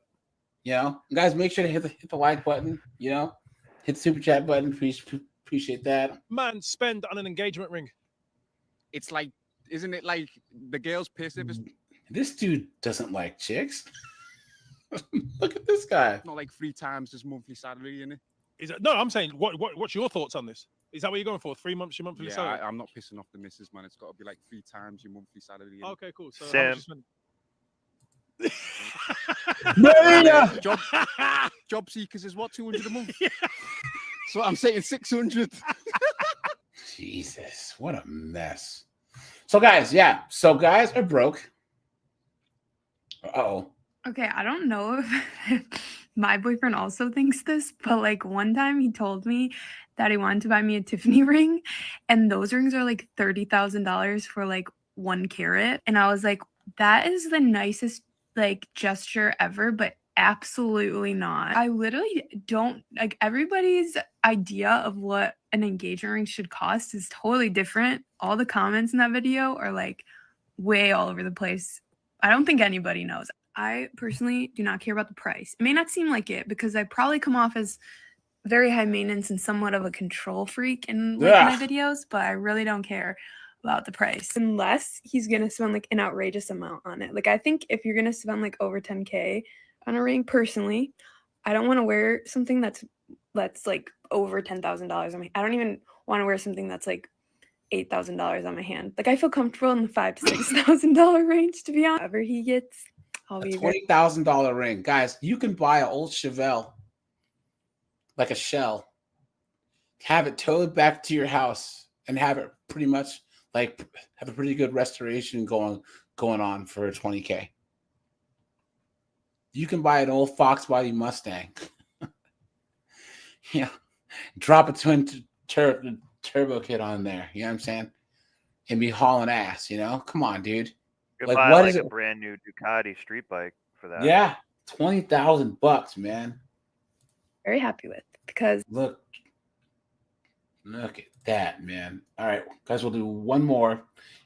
You know, guys, make sure to hit the like button. You know, hit the super chat button. Appreciate that. Man, spend on an engagement ring. It's like, isn't it like the girls piss if it's This dude doesn't like chicks. Look at this guy. not like 3 times his monthly salary, innit? Is it? No, I'm saying, what's your thoughts on this? Is that what you're going for? 3 months your monthly Yeah, salary? I'm not pissing off the missus, man. It's got to be like 3 times your monthly salary. innit? Okay, cool. So Sam. how much you Job seekers is what, 200 a month? So I'm saying 600. Jesus, what a mess. So guys, yeah. So guys are broke. Uh-oh. Okay, I don't know if my boyfriend also thinks this, but like one time he told me that he wanted to buy me a Tiffany ring, and those rings are like $30,000 for like 1 carat. And I was like, that is the nicest like gesture ever, but absolutely not. I literally don't like, everybody's idea of what an engagement ring should cost is totally different. All the comments in that video are like way all over the place. I don't think anybody knows. I personally do not care about the price. It may not seem like it because I probably come off as very high maintenance and somewhat of a control freak in like, my videos, but I really don't care about the price unless he's gonna spend like an outrageous amount on it. Like I think if you're gonna spend like over 10K on a ring, personally, I don't want to wear something that's like over $10,000 on me. I don't even want to wear something that's like $8,000 on my hand. Like I feel comfortable in the $5,000 to $6,000 range, to be honest. Whatever he gets, I'll be $20,000 ring, guys. You can buy an old Chevelle, like a shell, have it towed back to your house, and have it pretty much like have a pretty good restoration going on for 20K. You can buy an old Fox body Mustang. Yeah, drop a twin turbo kit on there. You know what I'm saying? And be hauling ass. You know, come on, dude. You Like, buy what like is a it? brand new Ducati street bike for that. Yeah, $20,000, man. very happy with because Look at that, man. All right, guys, we'll do one more,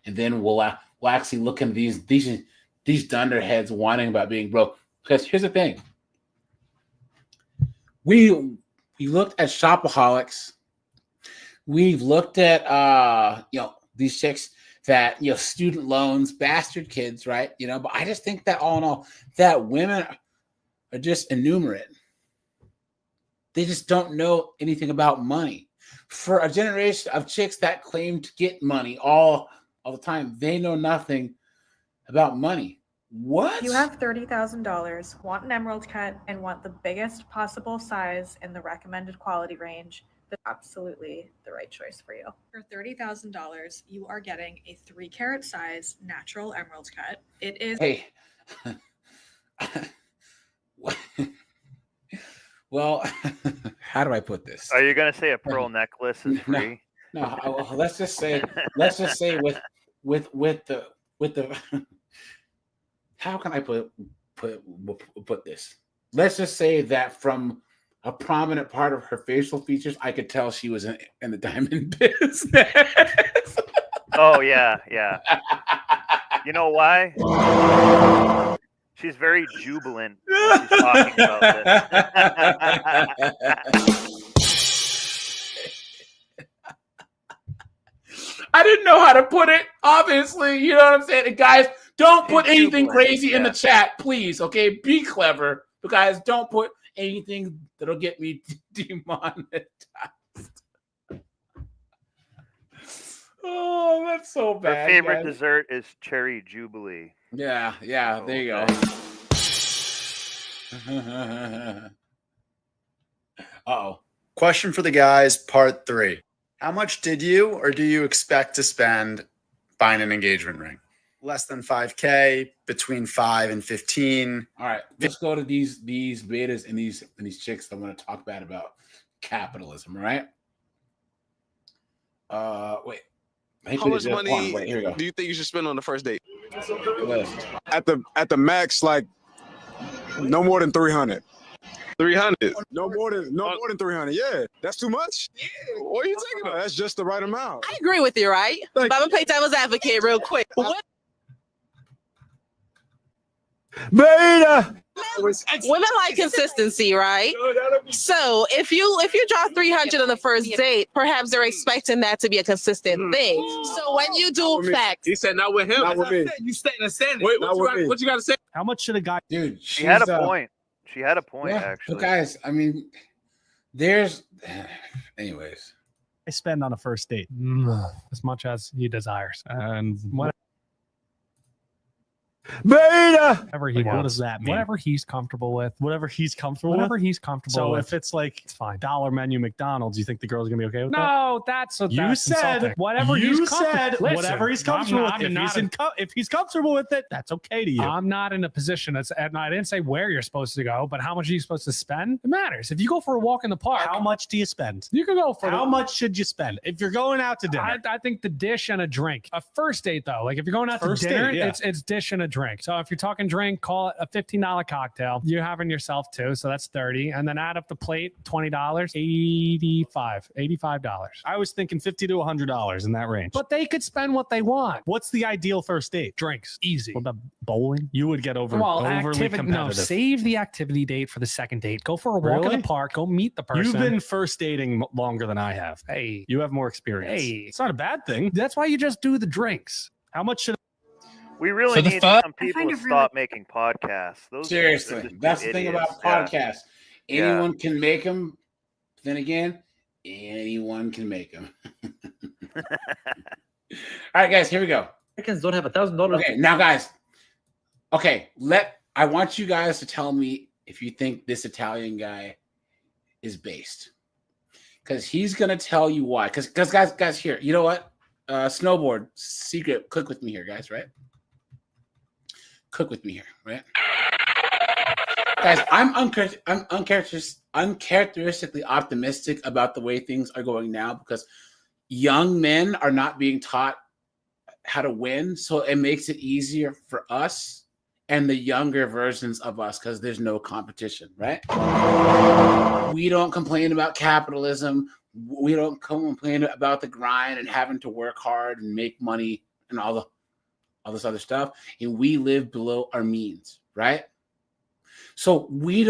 and then we'll actually look at these dunderheads whining about being broke. Because here's the thing: we looked at shopaholics. We've looked at these chicks that student loans, bastard kids, right? But I just think that all in all, that women are just innumerate. They just don't know anything about money. For a generation of chicks that claim to get money all the time, they know nothing about money. What? You have $30,000, want an emerald cut, and want the biggest possible size in the recommended quality range. That's absolutely the right choice for you. For $30,000, you are getting a 3-carat size natural emerald cut. It is. Hey. Well, how do I put this? Are you gonna say a pearl necklace is free? No. Let's just say with the. How can I put this? Let's just say that from a prominent part of her facial features, I could tell she was in the diamond business. Oh yeah. You know why? She's very jubilant when she's talking about this. I didn't know how to put it, obviously. You know what I'm saying? And guys, don't put anything crazy in the chat, please, okay? Be clever. But guys, don't put anything that'll get me demonetized. Oh, that's so bad. Her favorite guys. dessert is cherry jubilee. Yeah, there you go. Uh-oh. Question for the guys, part 3. How much did you or do you expect to spend buying an engagement ring? Less than 5K, between 5 and 15. All right, let's go to these betas and these chicks that want to talk bad about capitalism, all right? Wait. How much money Wait, here we go. do you think you should spend on the first date? At the max, like no more than 300. 300. No more than 300. Yeah, that's too much. Yeah. What are you talking about? That's just the right amount. I agree with you, right? But I'm gonna play devil's advocate real quick. What? Beta. Women like consistency, right? So if you draw 300 on the first date, perhaps they're expecting that to be a consistent thing. So when you do facts, He said not with him. Not with me. You stay in the standard. Wait, What you got to say? How much should a guy? Dude, She had a point. She had a point, Yeah, actually. but guys, I mean, there's, anyways. I spend on a first date as much as he desires, and whatever he wants. What does that mean? Whatever he's comfortable with. Whatever he's comfortable with. So if it's like, it's fine. $1 menu McDonald's, you think the girl's gonna be okay with that? No, that's what you said. Insulting. Whatever he's comfortable. Whatever he's comfortable with. If he's comfortable with it, that's okay to you. I'm not in a position. And I didn't say where you're supposed to go, but how much are you supposed to spend? It matters. If you go for a walk in the park, how much do you spend? You can go for how much should you spend if you're going out to dinner? I think the dish and a drink. A first date though, like if you're going out to dinner, it's dish and a drink. So if you're talking drink, call it a $15 cocktail. You're having yourself too, so that's $30, and then add up the plate, $20, $85. I was thinking $50 to $100 in that range. But they could spend what they want. What's the ideal first date? Drinks, easy. What about bowling? You would get overly competitive. No, save the activity date for the second date. Go for a walk in the park. Go meet the person. You've been first dating longer than I have. Hey, you have more experience. Hey, it's not a bad thing. That's why you just do the drinks. How much should We really need some people to stop making podcasts. Seriously, that's the thing about podcasts. Anyone can make them. Then again, anyone can make them. All right, guys, here we go. Americans don't have $1,000. Okay, now, guys. Okay, I want you guys to tell me if you think this Italian guy is based, because he's gonna tell you why. Because guys, here, you know what? Snowboard secret. Click with me here, guys. Right? Cook with me here, right? Guys, I'm uncharacteristically optimistic about the way things are going now because young men are not being taught how to win. So it makes it easier for us and the younger versions of us because there's no competition, right? We don't complain about capitalism. We don't complain about the grind and having to work hard and make money and all this other stuff, and we live below our means, right? So you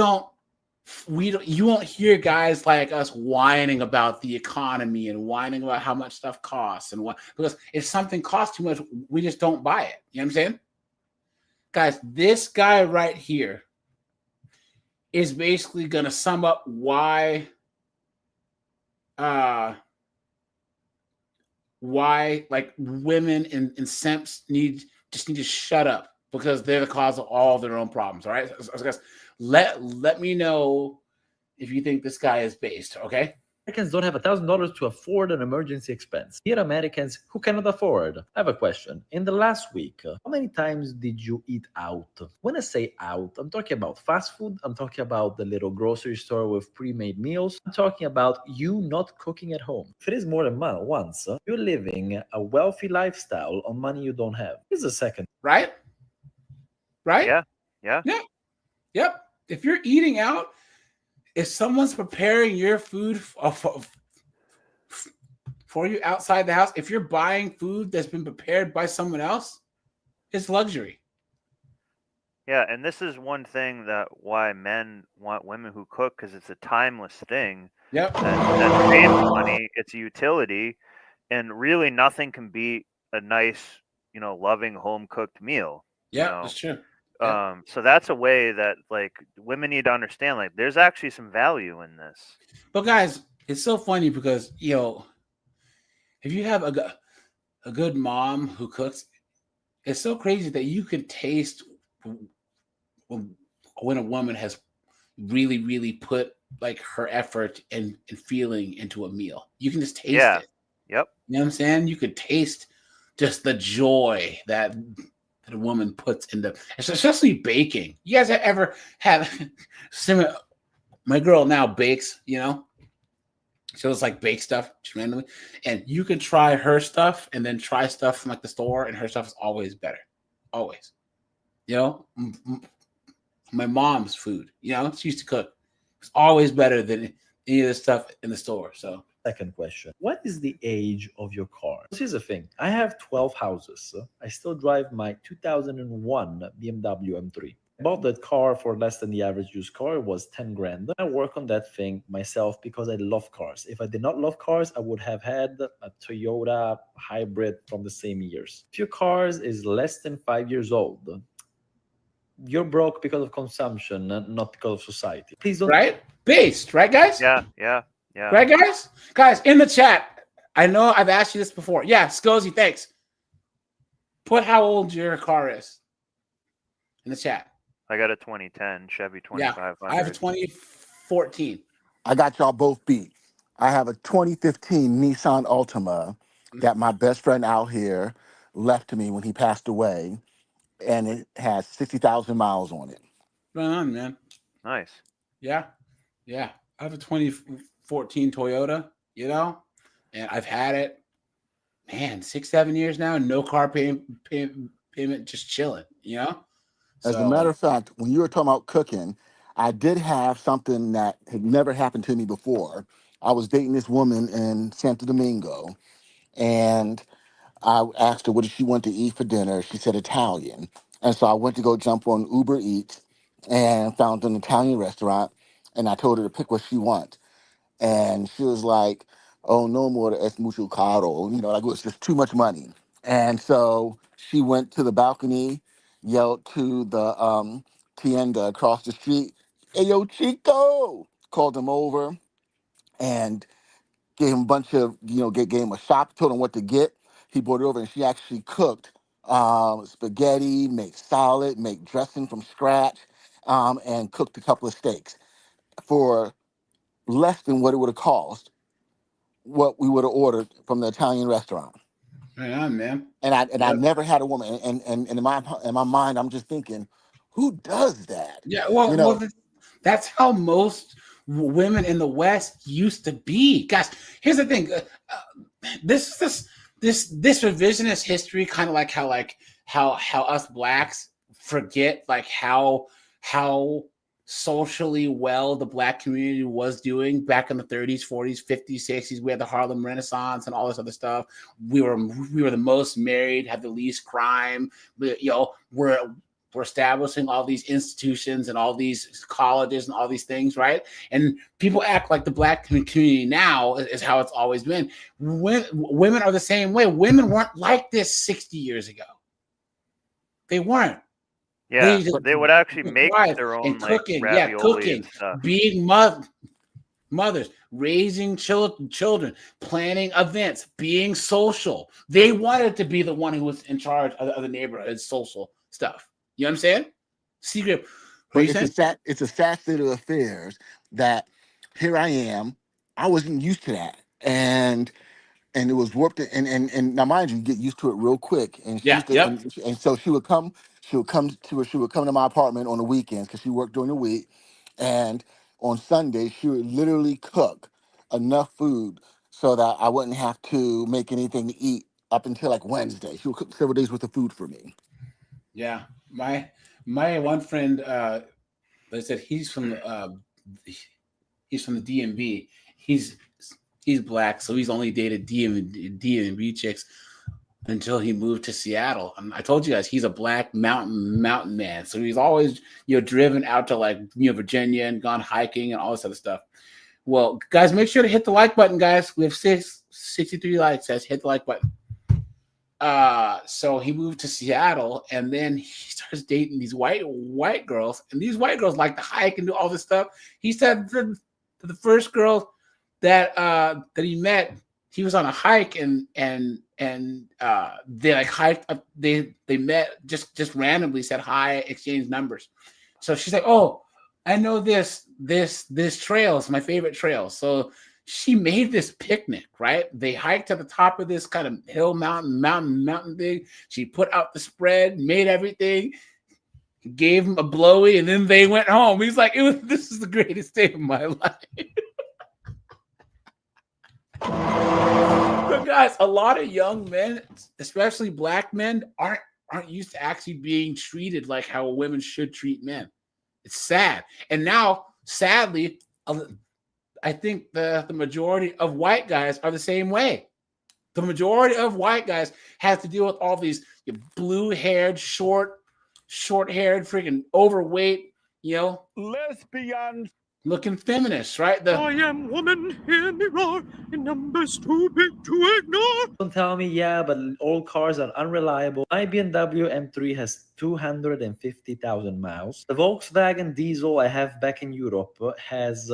won't hear guys like us whining about the economy and whining about how much stuff costs and what, because if something costs too much, we just don't buy it. You know what I'm saying? Guys, this guy right here is basically going to sum up why like women and simps need to shut up because they're the cause of all their own problems. All right, so guys, let me know if you think this guy is based. Okay. Americans don't have $1,000 to afford an emergency expense. Here, Americans who cannot afford. I have a question. In the last week, how many times did you eat out? When I say out, I'm talking about fast food. I'm talking about the little grocery store with pre-made meals. I'm talking about you not cooking at home. If it is more than once, you're living a wealthy lifestyle on money you don't have. Here's a second. Right? Yeah. Yep. If you're eating out, if someone's preparing your food for you outside the house, if you're buying food that's been prepared by someone else, It's luxury. Yeah, and this is one thing that why men want women who cook, because it's a timeless thing. Yep. That saves money. It's a utility, and really nothing can beat a nice, loving home cooked meal. Yeah, that's true. Yeah. So that's a way that like women need to understand. Like, there's actually some value in this. But guys, it's so funny because if you have a good mom who cooks, it's so crazy that you can taste when a woman has really, really put like her effort and feeling into a meal. You can just taste it. Yep. You know what I'm saying? You could taste just the joy that a woman puts into, especially baking. You guys ever have my girl now bakes, so it's like bake stuff randomly, and you can try her stuff and then try stuff from like the store, and her stuff is always better, always. My mom's food, she used to cook. It's always better than any of the stuff in the store. So, second question: what is the age of your car? Here's the thing: I have 12 houses. I still drive my 2001 BMW M3. I bought that car for less than the average used car. It was 10 grand. I work on that thing myself because I love cars. If I did not love cars, I would have had a Toyota hybrid from the same years. If your car is less than 5 years old, you're broke because of consumption, not because of society. Please don't. Right? Based, right, guys? Yeah. Right, guys? Guys, in the chat, I know I've asked you this before. Yeah, Scozy, thanks. Put how old your car is in the chat. I got a 2010 Chevy 2500. Yeah, I have a 2014. I got y'all both beat. I have a 2015 Nissan Altima that my best friend out here left to me when he passed away, and it has 60,000 miles on it. Right on, man. Nice. Yeah. I have a 2014 Toyota, and I've had it, man, 6-7 years now, no car payment, just chilling, As a matter of fact, when you were talking about cooking, I did have something that had never happened to me before. I was dating this woman in Santo Domingo, and I asked her what did she want to eat for dinner. She said Italian. And so I went to go jump on Uber Eats and found an Italian restaurant, and I told her to pick what she wants. And she was like, oh, no more, es mucho caro. Like it was just too much money. And so she went to the balcony, yelled to the tienda across the street, hey, yo, Chico, called him over and gave him a bunch of, gave him a shop, told him what to get. He brought it over, and she actually cooked spaghetti, made salad, made dressing from scratch, and cooked a couple of steaks for less than what it would have cost, what we would have ordered from the Italian restaurant. Right on, man. And I never had a woman, and in my mind, I'm just thinking, who does that? Yeah, well, that's how most women in the West used to be. Guys, here's the thing: this revisionist history, kind of like how us blacks forget like how socially well the black community was doing back in the 30s, 40s, 50s, 60s. We had the Harlem Renaissance and all this other stuff. We were the most married, had the least crime. We're establishing all these institutions and all these colleges and all these things, right? And people act like the black community now is how it's always been. Women are the same way. Women weren't like this 60 years ago. They weren't. Yeah, they would actually make their own cooking, ravioli cooking, and stuff. being mothers, raising children, planning events, being social. They wanted to be the one who was in charge of the neighborhood social stuff. You know what I'm saying? Secret. But it's a sad state of affairs that here I am. I wasn't used to that, and it was warped. And now, mind you, you get used to it real quick. And and so she would come to my apartment on the weekends because she worked during the week, and on Sunday she would literally cook enough food so that I wouldn't have to make anything to eat up until like Wednesday. She would cook several days worth of food for me. Yeah, my one friend, they said he's from the DMV. He's black, so he's only dated DMV chicks. until he moved to Seattle. And I told you guys he's a black mountain man, so he's always driven out to like Virginia and gone hiking and all this other stuff. Well, guys, make sure to hit the like button, guys. We have 63 likes. Guys, hit the like button. So he moved to Seattle, and then he starts dating these white girls, and these white girls like to hike and do all this stuff. He said the first girl that he met, he was on a hike, and they like hiked up. They met just randomly, said hi, exchanged numbers. So she's like, "Oh, I know this trail is my favorite trail." So she made this picnic, right? They hiked to the top of this kind of hill, mountain thing. She put out the spread, made everything, gave him a blowy, and then they went home. He's like, this is the greatest day of my life. But guys, a lot of young men, especially black men, aren't used to actually being treated like how women should treat men. It's sad. And now, sadly, I think the majority of white guys are the same way. The majority of white guys have to deal with all these blue-haired, short-haired, freaking overweight, lesbians looking feminists, right? I am woman, hear me roar, in numbers too big to ignore. Don't tell me, yeah, but all cars are unreliable. My BMW M3 has 250,000 miles. The Volkswagen diesel I have back in Europe has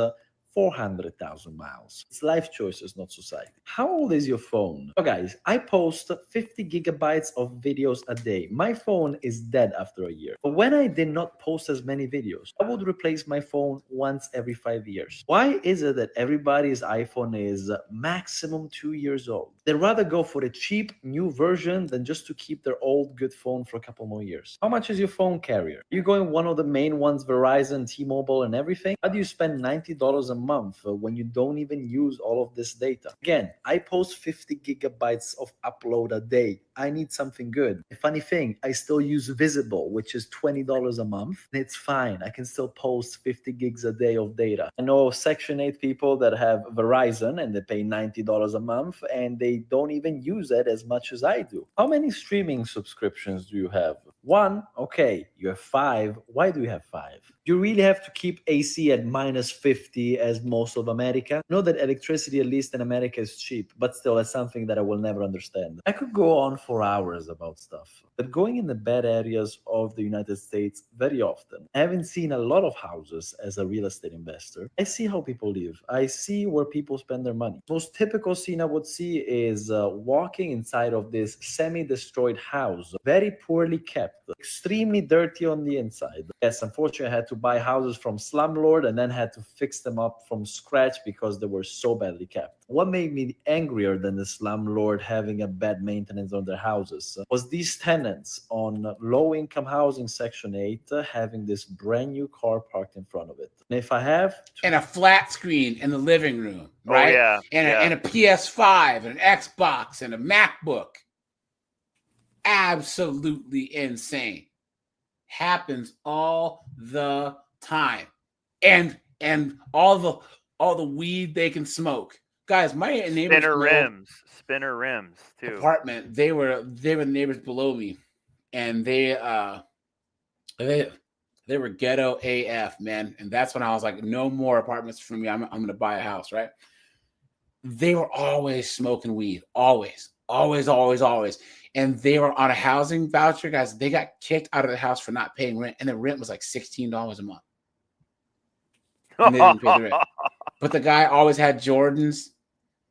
400,000 miles. It's life choices, not society. How old is your phone? Oh, guys, I post 50 gigabytes of videos a day. My phone is dead after a year. But when I did not post as many videos, I would replace my phone once every 5 years. Why is it that everybody's iPhone is maximum 2 years old? They'd rather go for a cheap new version than just to keep their old good phone for a couple more years. How much is your phone carrier? You're going one of the main ones, Verizon, T-Mobile, and everything? How do you spend $90 a month when you don't even use all of this data? Again, I post 50 gigabytes of upload a day. I need something good. The funny thing, I still use Visible, which is $20 a month. And it's fine. I can still post 50 gigs a day of data. I know Section 8 people that have Verizon and they pay $90 a month and they don't even use it as much as I do. How many streaming subscriptions do you have? 1? Okay. You have 5. Why do you have 5? You really have to keep AC at minus 50 as most of America. Know that electricity, at least in America, is cheap, but still that's something that I will never understand. I could go on for hours about stuff, but going in the bad areas of the United States very often. I haven't seen a lot of houses as a real estate investor. I see how people live. I see where people spend their money. Most typical scene I would see is walking inside of this semi-destroyed house, very poorly kept, extremely dirty on the inside. Yes, unfortunately, I had to buy houses from slumlord and then had to fix them up from scratch because they were so badly kept. What made me angrier than the slumlord having a bad maintenance on their houses was these tenants on low-income housing Section 8 having this brand new car parked in front of it. And if I have and a flat screen in the living room, right? Oh, yeah. And a PS5 and an Xbox and a MacBook. Absolutely insane. Happens all the time. And all the weed they can smoke. Guys, my neighbors spinner rims too. Apartment, they were the neighbors below me, and they were ghetto AF, man. And that's when I was like, no more apartments for me. I'm gonna buy a house, right? They were always smoking weed, always. And they were on a housing voucher, guys. They got kicked out of the house for not paying rent, and the rent was like $16 a month. And they didn't pay the rent. But the guy always had Jordans.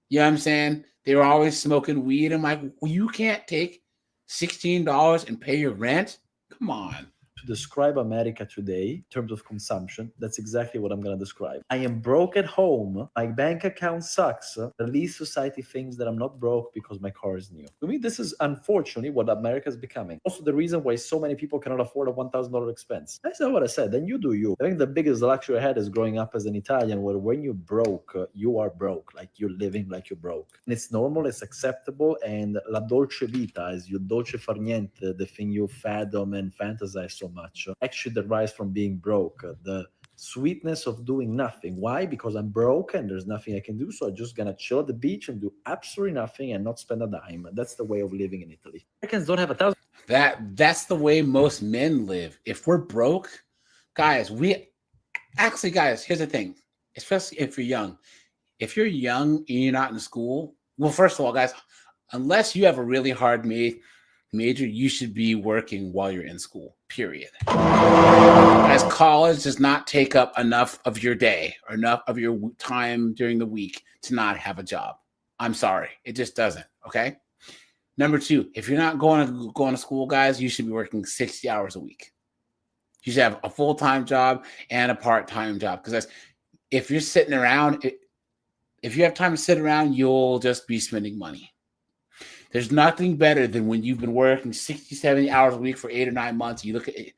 You know what I'm saying? They were always smoking weed. I'm like, well, you can't take $16 and pay your rent? Come on. To describe America today in terms of consumption, that's exactly what I'm going to describe. I am broke at home. My bank account sucks. The least society thinks that I'm not broke because my car is new. To me, this is unfortunately what America is becoming. Also, the reason why so many people cannot afford a $1,000 expense. That's not what I said. Then you do you. I think the biggest luxury I had is growing up as an Italian, where when you're broke, you are broke. Like you're living like you're broke. And it's normal, it's acceptable, and la dolce vita is your dolce far niente, the thing you fathom and fantasize so much, actually derives from being broke. The sweetness of doing nothing. Why? Because I'm broke and there's nothing I can do. So I'm just gonna chill at the beach and do absolutely nothing and not spend a dime. That's the way of living in Italy. Americans don't have That's the way most men live. If we're broke, guys, guys, here's the thing. Especially if you're young. If you're young and you're not in school, well, first of all, guys, unless you have a really hard major, you should be working while you're in school, period. As college does not take up enough of your day or enough of your time during the week to not have a job. I'm sorry. It just doesn't, okay? Number two, if you're not going to school, guys, you should be working 60 hours a week. You should have a full-time job and a part-time job, because if you're sitting around, if you have time to sit around, you'll just be spending money. There's nothing better than when you've been working 60, 70 hours a week for 8 or 9 months. You look at it,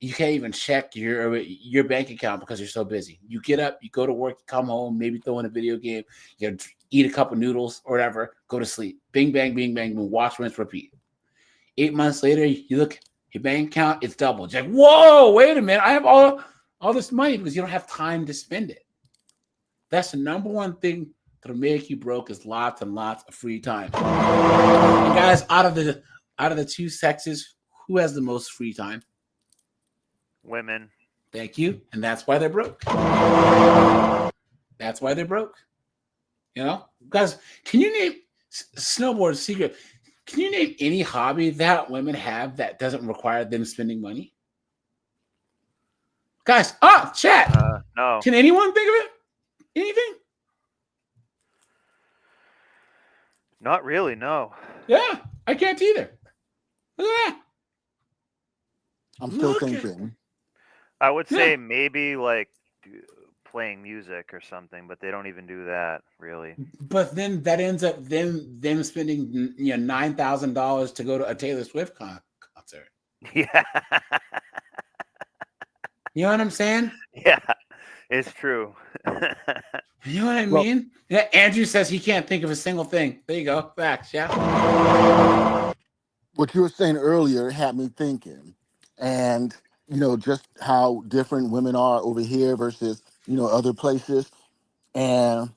you can't even check your bank account because you're so busy. You get up, you go to work, you come home, maybe throw in a video game, you eat a cup of noodles or whatever, go to sleep. Bing, bang, bing, bang, boom, watch, rinse, repeat. 8 months later, you look, your bank account, it's doubled. You're like, whoa, wait a minute. I have all this money because you don't have time to spend it. That's the number one thing that'll make you broke, is lots and lots of free time. And guys, out of the two sexes, who has the most free time? Women. Thank you. And that's why they're broke. That's why they're broke. You know, guys, can you name snowboard secret? Can you name any hobby that women have that doesn't require them spending money? Guys, chat. No. Can anyone think of it? Anything? Not really, no. Yeah, I can't either. Look at that. I'm still thinking. I would say maybe like playing music or something, but they don't even do that really. But then that ends up them spending $9,000 to go to a Taylor Swift concert. Yeah. You know what I'm saying? Yeah, it's true. You know what I mean? Yeah, Andrew says he can't think of a single thing. There you go. Facts, yeah. What you were saying earlier had me thinking, and just how different women are over here versus other places. And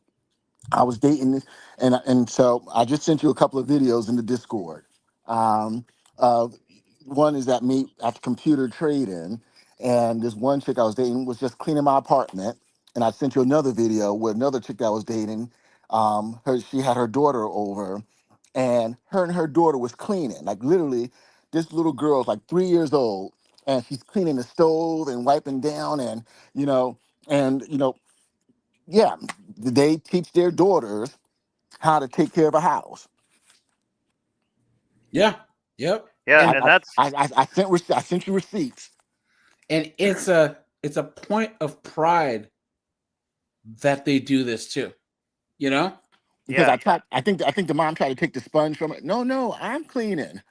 I was dating this, and so I just sent you a couple of videos in the Discord. One is at me at the computer trading, and this one chick I was dating was just cleaning my apartment. And I sent you another video with another chick that I was dating. She had her daughter over, and her daughter was cleaning. Like literally, this little girl's like 3 years old, and she's cleaning the stove and wiping down, and yeah, they teach their daughters how to take care of a house. Yeah. Yep. Yeah, and that's I sent you receipts. And it's a point of pride that they do this too. You know? Because I think the mom tried to take the sponge from it. No, I'm cleaning.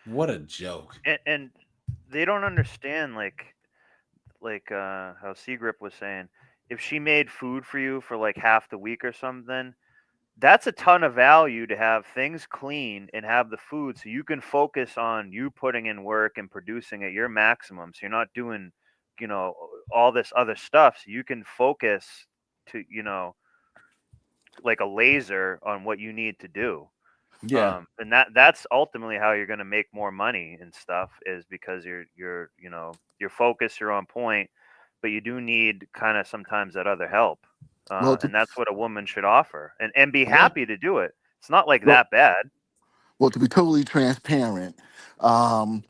What a joke. And they don't understand like how Seagrip was saying, if she made food for you for like half the week or something, that's a ton of value to have things clean and have the food so you can focus on you putting in work and producing at your maximum. So you're not doing, all this other stuff. So you can focus to, like a laser on what you need to do. Yeah. And that's ultimately how you're going to make more money and stuff, is because you're focused, you're on point, but you do need kind of sometimes that other help. And that's what a woman should offer, and be happy to do it. It's not like that bad. Well, to be totally transparent, so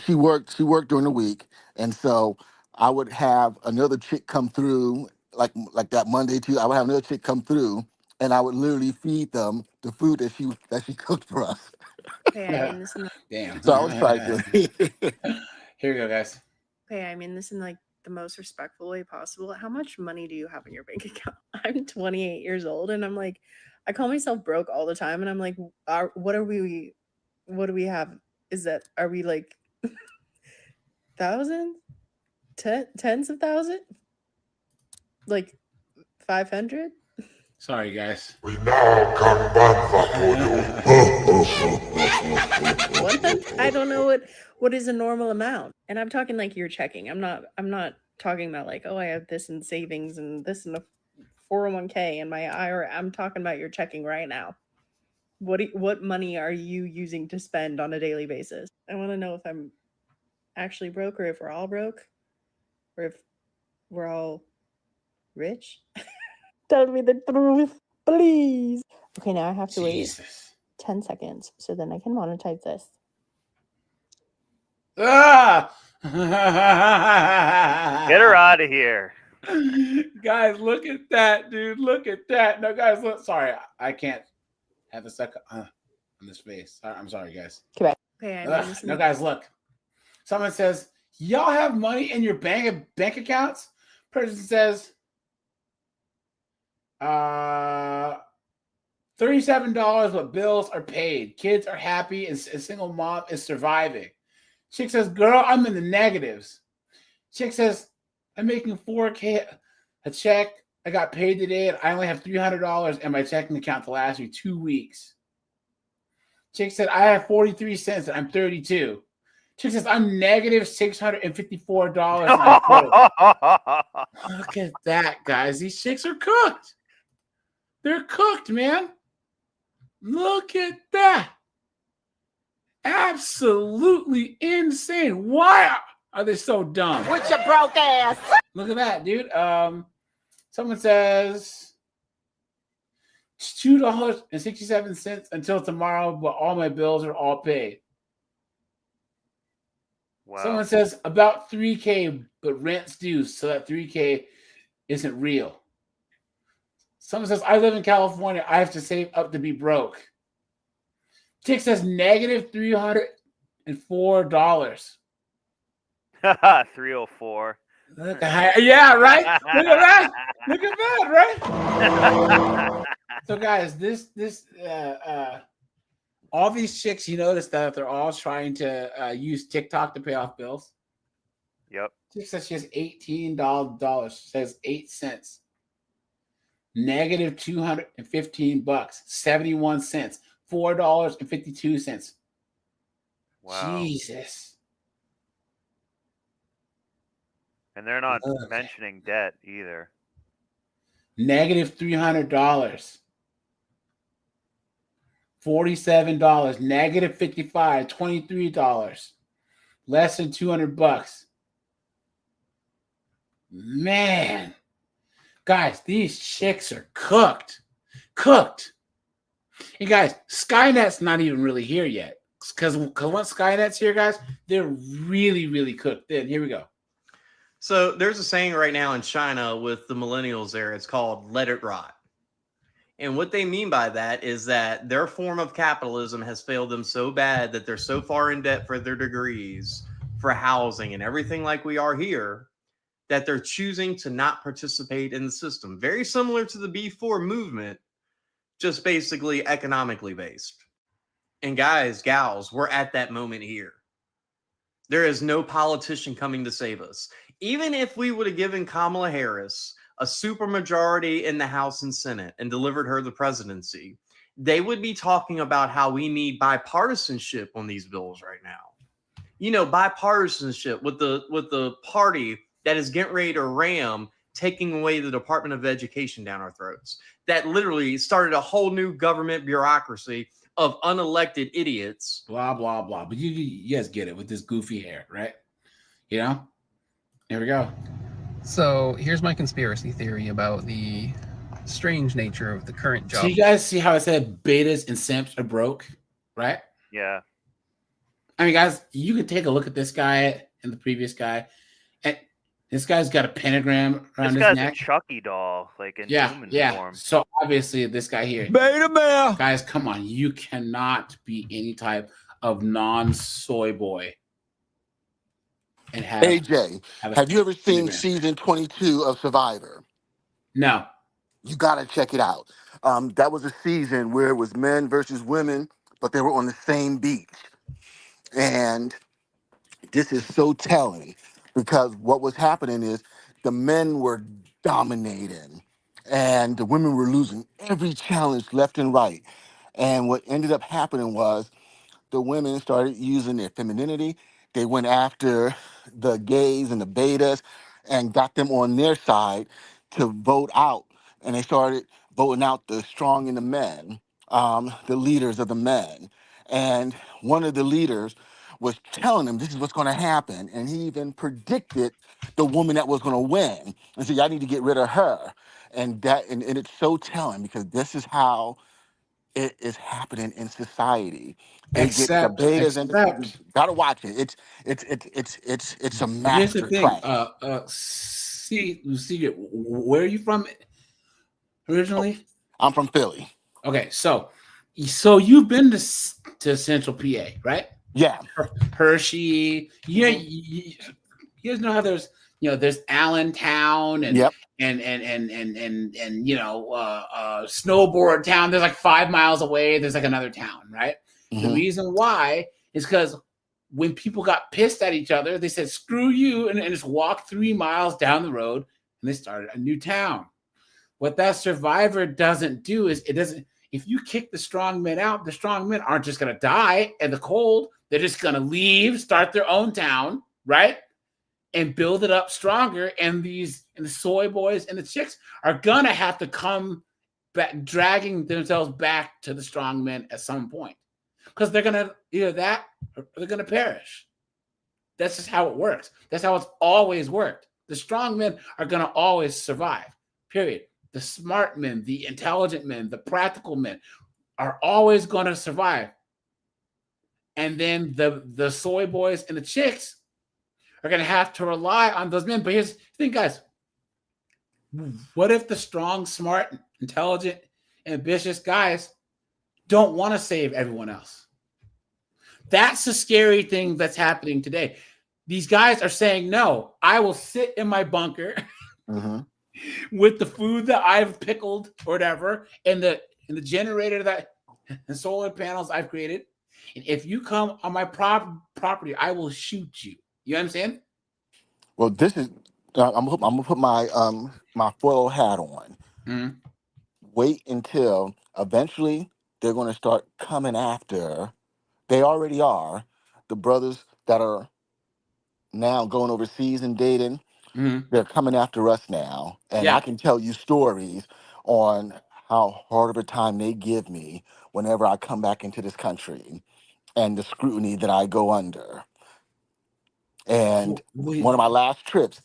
she worked during the week, and so I would have another chick come through, like that Monday, Tuesday. I would have another chick come through, and I would literally feed them the food that she cooked for us. Okay, I mean this in Damn. So I was trying to. Here we go, guys. okay, I mean this in like the most respectful way possible. How much money do you have in your bank account? I'm 28 years old, and I'm like, I call myself broke all the time, and I'm like, what do we have? Are we like thousands, tens of thousands, like 500? Sorry, guys. I don't know what is a normal amount. And I'm talking like you're checking. I'm not talking about like, oh, I have this in savings and this in a 401k and my IRA. I'm talking about your checking right now. What money are you using to spend on a daily basis? I want to know if I'm actually broke or if we're all broke or if we're all rich. Tell me the truth, please. Okay, now I have to wait 10 seconds so then I can monetize this. Ah! Get her out of here. Guys, look at that, dude. Look at that. No, guys, look. Sorry, I can't have a second on this face. I'm sorry, guys. Okay, I No, guys, look. Someone says, y'all have money in your bank accounts? Person says, $37, but bills are paid. Kids are happy, and a single mom is surviving. Chick says, girl, I'm in the negatives. Chick says, I'm making $4K a check. I got paid today, and I only have $300 in my checking account to last me 2 weeks. Chick said, I have 43 cents, and I'm 32. Chick says, I'm negative $654. Look at that, guys. These chicks are cooked. They're cooked, man. Look at that. Absolutely insane. Why are they so dumb? With your broke ass. Look at that, dude. Someone says it's $2.67 until tomorrow, but all my bills are all paid. Wow. Someone says about $3K, but rent's due, so that $3K isn't real. Someone says, I live in California. I have to save up to be broke. Chick says negative $304. 304. Look at, yeah, right? Look at that. Look at that, right? So, guys, all these chicks, you notice that they're all trying to use TikTok to pay off bills. Yep. Chick says she has $18. Says 8 cents. Negative $215. 71 cents. $4.52. Wow. Jesus. And they're not mentioning debt either. Negative $300. $47. Negative $55. $23. Less than $200. Man. Guys, these chicks are cooked. Cooked. Hey, guys, Skynet's not even really here yet. Because once Skynet's here, guys, they're really, really cooked. Then here we go. So there's a saying right now in China with the millennials there. It's called let it rot. And what they mean by that is that their form of capitalism has failed them so bad that they're so far in debt for their degrees, for housing and everything like we are here, that they're choosing to not participate in the system. Very similar to the B4 movement, just basically economically based. And guys, gals, we're at that moment here. There is no politician coming to save us. Even if we would have given Kamala Harris a supermajority in the House and Senate and delivered her the presidency, they would be talking about how we need bipartisanship on these bills right now. You know, bipartisanship with the party that is getting ready to ram taking away the Department of Education down our throats. That literally started a whole new government bureaucracy of unelected idiots. Blah, blah, blah. But you guys get it with this goofy hair, right? You know? Here we go. So here's my conspiracy theory about the strange nature of the current job. So you guys see how I said betas and simps are broke, right? Yeah. I mean, guys, you could take a look at this guy and the previous guy. And this guy's got a pentagram around his neck. This guy's a Chucky doll, like in human form. So obviously this guy here. Beta male. Guys, come on. You cannot be any type of non-soy boy. And AJ, have you ever seen season 22 of Survivor? No. You got to check it out. That was a season where it was men versus women, but they were on the same beach. And this is so telling because what was happening is the men were dominating and the women were losing every challenge left and right. And what ended up happening was the women started using their femininity. They went after the gays and the betas and got them on their side to vote out. And they started voting out the strong in the men, the leaders of the men. And one of the leaders was telling them this is what's going to happen. And he even predicted the woman that was going to win. And said, y'all need to get rid of her. And it's so telling because this is how it is happening in society. They get the Except, betas and except. gotta watch it. It's a But here's the master thing. class. Secret. Where are you from originally? I'm from Philly. Okay, so you've been to Central PA, right? Yeah. Hershey. Yeah, you guys know how there's Allentown and Yep. and Snowboard Town. There's like 5 miles away. There's like another town, right? The reason why is because when people got pissed at each other, they said "screw you" and just walked 3 miles down the road and they started a new town. What that survivor doesn't do is it doesn't. If you kick the strong men out, the strong men aren't just going to die in the cold. They're just going to leave, start their own town, right? And build it up stronger. And the soy boys and the chicks are going to have to come back, dragging themselves back to the strong men at some point. Because they're going to either that or they're going to perish. That's just how it works. That's how it's always worked. The strong men are going to always survive, period. The smart men, the intelligent men, the practical men are always going to survive. And then the soy boys and the chicks are going to have to rely on those men. But here's the thing, guys. What if the strong, smart, intelligent, ambitious guys don't want to save everyone else? That's the scary thing that's happening today. These guys are saying, no, I will sit in my bunker with the food that I've pickled or whatever, and the generator and solar panels I've created. And if you come on my property, I will shoot you. You know what I'm saying? Well, this is I'm gonna put my my foil hat on. Wait until eventually they're going to start coming after. They already are the brothers that are now going overseas and dating. They're coming after us now, and I can tell you stories on how hard of a time they give me whenever I come back into this country and the scrutiny that I go under. And one of my last trips,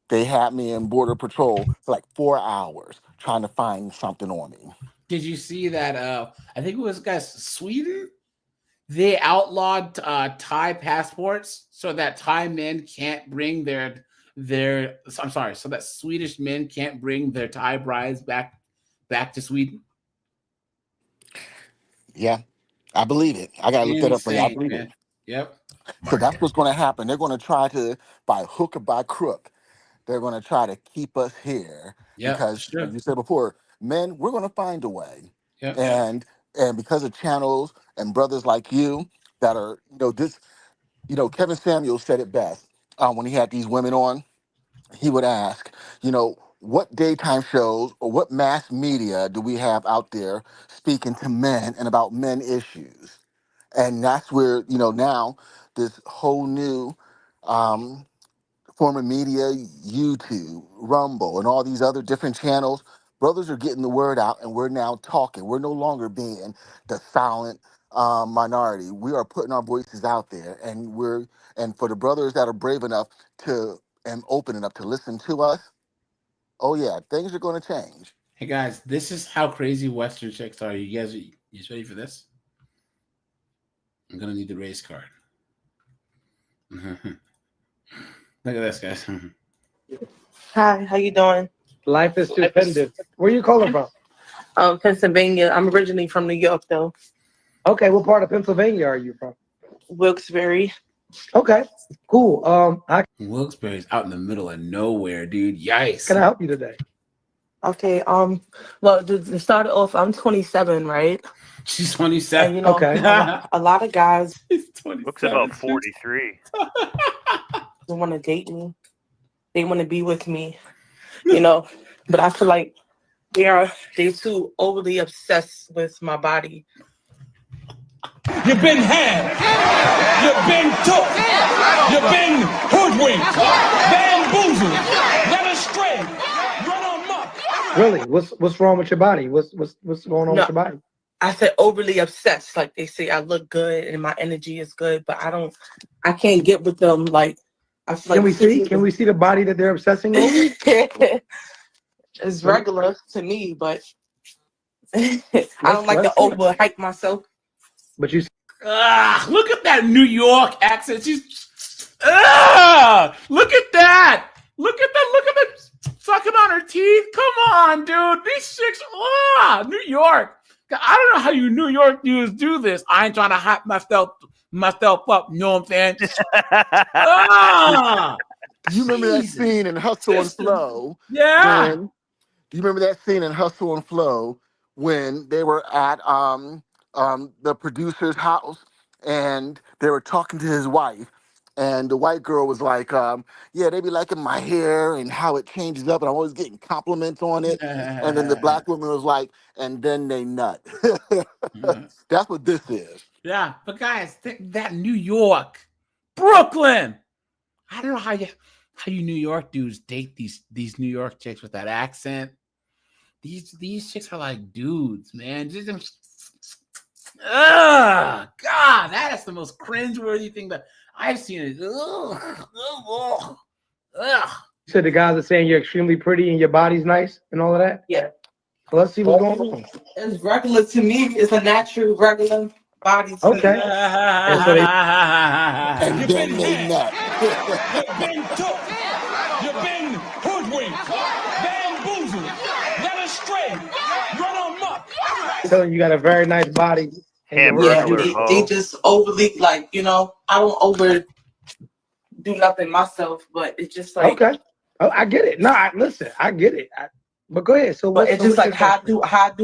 they had me in Border Patrol for like 4 hours trying to find something on me. Did you see that? I think it was Sweden. They outlawed Thai passports so that Thai men can't bring their. I'm sorry, so that Swedish men can't bring their Thai brides back to Sweden. Yeah, I believe it. I gotta look that up, but I believe it. Yep. So that's what's going to happen. They're going to try to, by hook or by crook, they're going to try to keep us here because, as you said before, men, we're going to find a way. And because of channels and brothers like you that are, Kevin Samuels said it best when he had these women on. He would ask, what daytime shows or what mass media do we have out there speaking to men and about men issues? And that's where, now this whole new form of media, YouTube, Rumble, and all these other different channels, brothers are getting the word out and we're now talking. We're no longer being the silent minority. We are putting our voices out there, and for the brothers that are brave enough to and open enough to listen to us, oh yeah, things are going to change. Hey guys, this is how crazy Western chicks are. You guys ready for this? I'm gonna need the race card. Look at this, guys. Hi, how you doing? Life is stupendous. Where you calling from? Pennsylvania. I'm originally from New York, though. Okay, what part of Pennsylvania are you from? Wilkes-Barre. Okay, cool. Wilkes-Barre's out in the middle of nowhere, dude. Yikes. Can I help you today? Okay. Well, to start off, I'm 27, right? She's 27. And, okay. A lot of guys. Looks about 43. They want to date me. They want to be with me, But I feel like They're too overly obsessed with my body. You've been had. You've been took. You've been hoodwinked, bamboozled, led astray, run amok. Really? What's wrong with your body? What's going on No. with your body? I said overly obsessed. Like they say I look good and my energy is good, but I can't get with them. Like I feel Can like we see the body that they're obsessing over? it's regular to me, but I don't like to overhype myself. But you Look at that New York accent. She's look at that. Look at that sucking on her teeth. Come on, dude. These chicks, New York. I don't know how you New York dudes do this. I ain't trying to hype myself up. You know what I'm saying? You remember that scene in Hustle and Flow? Yeah. Do you remember that scene in Hustle and Flow when they were at the producer's house and they were talking to his wife, and the white girl was like, yeah, they be liking my hair and how it changes up, and I'm always getting compliments on it. And then the black woman was like, and then they nut. That's what this is. Yeah, but guys, that New York, Brooklyn. I don't know how you New York dudes date these New York chicks with that accent. These chicks are like dudes, man. God, that is the most cringeworthy thing that I've seen. You said the guys are saying you're extremely pretty and your body's nice and all of that? Yeah. Well, let's see what's going on. It's regular to me. It's a natural, regular body. Okay. And then they nut. You've been took. You've been hoodwinked, bamboozled, led astray, run amok. Telling you got a very nice body. They just overly, like, I don't over do nothing myself, but it's just like okay. Oh, I get it. No, listen, I get it. But go ahead. So, but it's just like how do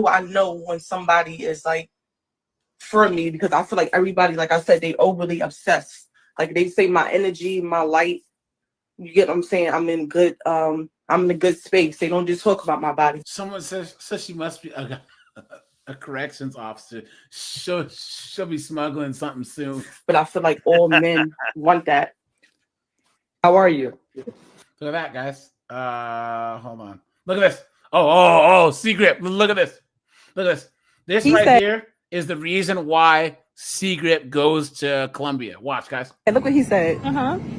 I know when somebody is like for me? Because I feel like everybody, like I said, they overly obsessed. Like they say my energy, my light. You get what I'm saying? I'm in a good space. They don't just talk about my body. Someone says she must be a corrections officer. She'll be smuggling something soon. But I feel like all men want that. How are you? Look at that, guys. Hold on. Look at this. Oh, Secret. Look at this. Look at this. This right here is the reason why Secret goes to Colombia. Watch, guys. Hey, look what he said.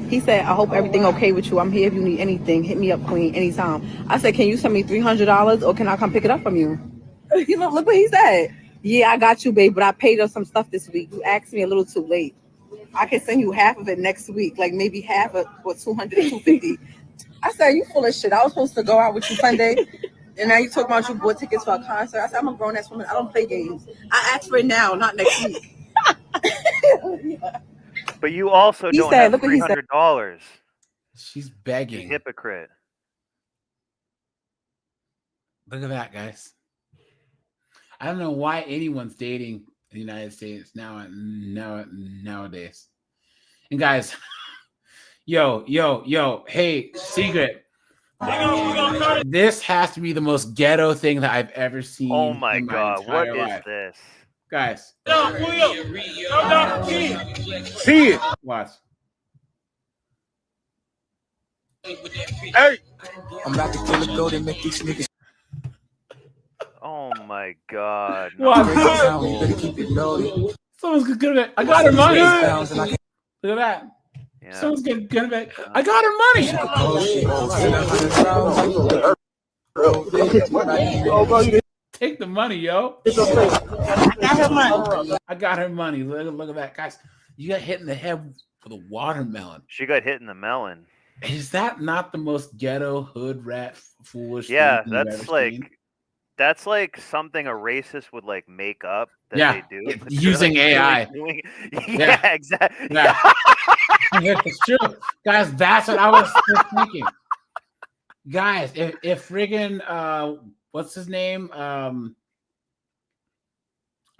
He said, I hope everything okay with you. I'm here if you need anything. Hit me up, Queen, anytime. I said, can you send me $300 or can I come pick it up from you? Look what he said. Yeah, I got you, babe, but I paid us some stuff this week. You asked me a little too late. I can send you half of it next week, like maybe half of what, 200 or 250. I said, you full of shit. I was supposed to go out with you Sunday, and now you talking about you bought tickets for a concert. I said, I'm a grown-ass woman. I don't play games. I asked for it now, not next week. But you also don't have $300. She's begging. You hypocrite. Look at that, guys. I don't know why anyone's dating in the United States nowadays. And guys, yo, hey, Secret. This has to be the most ghetto thing that I've ever seen. Oh my God, what is this? Guys. See it. Watch. Hey. I'm about to kill a goat and make these niggas. Oh my God. Someone's good at it. I got her money. Look at that. Yeah. Someone's good at it. I got her money. Take the money, yo. I got her money. Look at that, guys. You got hit in the head with a watermelon. She got hit in the melon. Is that not the most ghetto hood rat foolish? Yeah, thing that's like seen? That's like something a racist would like make up that Yeah, they do using like AI. Really yeah, exactly. Yeah. It's true, guys. That's what I was just thinking, guys. If friggin' what's his name? I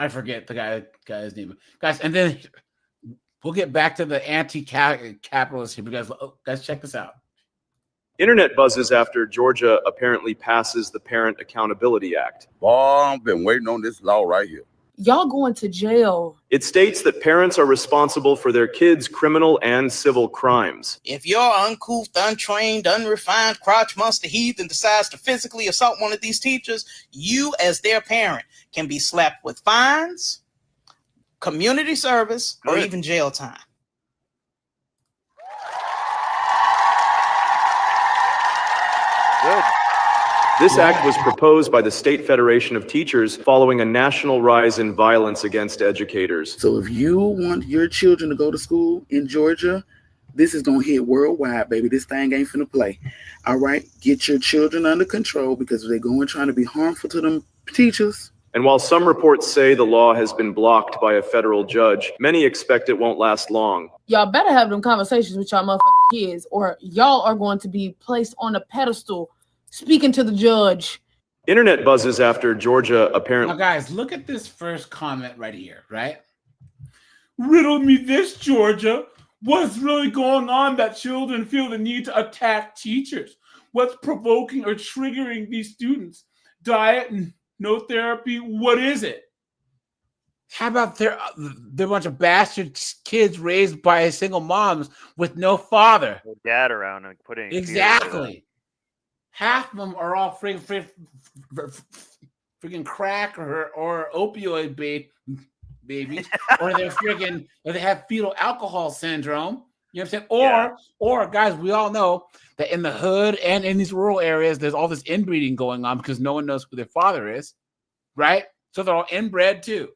forget the guy's name, guys. And then we'll get back to the anti-capitalist here, because guys, check this out. Internet buzzes after Georgia apparently passes the Parent Accountability Act. Boy, I've been waiting on this law right here. Y'all going to jail. It states that parents are responsible for their kids' criminal and civil crimes. If your uncouth, untrained, unrefined, crotch monster heathen decides to physically assault one of these teachers, you as their parent can be slapped with fines, community service, or even jail time. Good. This act was proposed by the State Federation of Teachers following a national rise in violence against educators. So if you want your children to go to school in Georgia, this is going to hit worldwide, baby. This thing ain't finna play. All right? Get your children under control, because if they're going trying to be harmful to them teachers. And while some reports say the law has been blocked by a federal judge, many expect it won't last long. Y'all better have them conversations with y'all motherfucking kids, or y'all are going to be placed on a pedestal speaking to the judge. Internet buzzes after Georgia apparently... Now, guys, look at this first comment right here, right? Riddle me this, Georgia. What's really going on that children feel the need to attack teachers? What's provoking or triggering these students? Diet and no therapy? What is it? How about they're a bunch of bastard kids raised by single moms with no father? No dad around and putting Exactly. Half of them are all freaking crack or opioid babies, or they have fetal alcohol syndrome. You know what I'm saying? Or guys, we all know that in the hood and in these rural areas, there's all this inbreeding going on because no one knows who their father is, right? So they're all inbred too.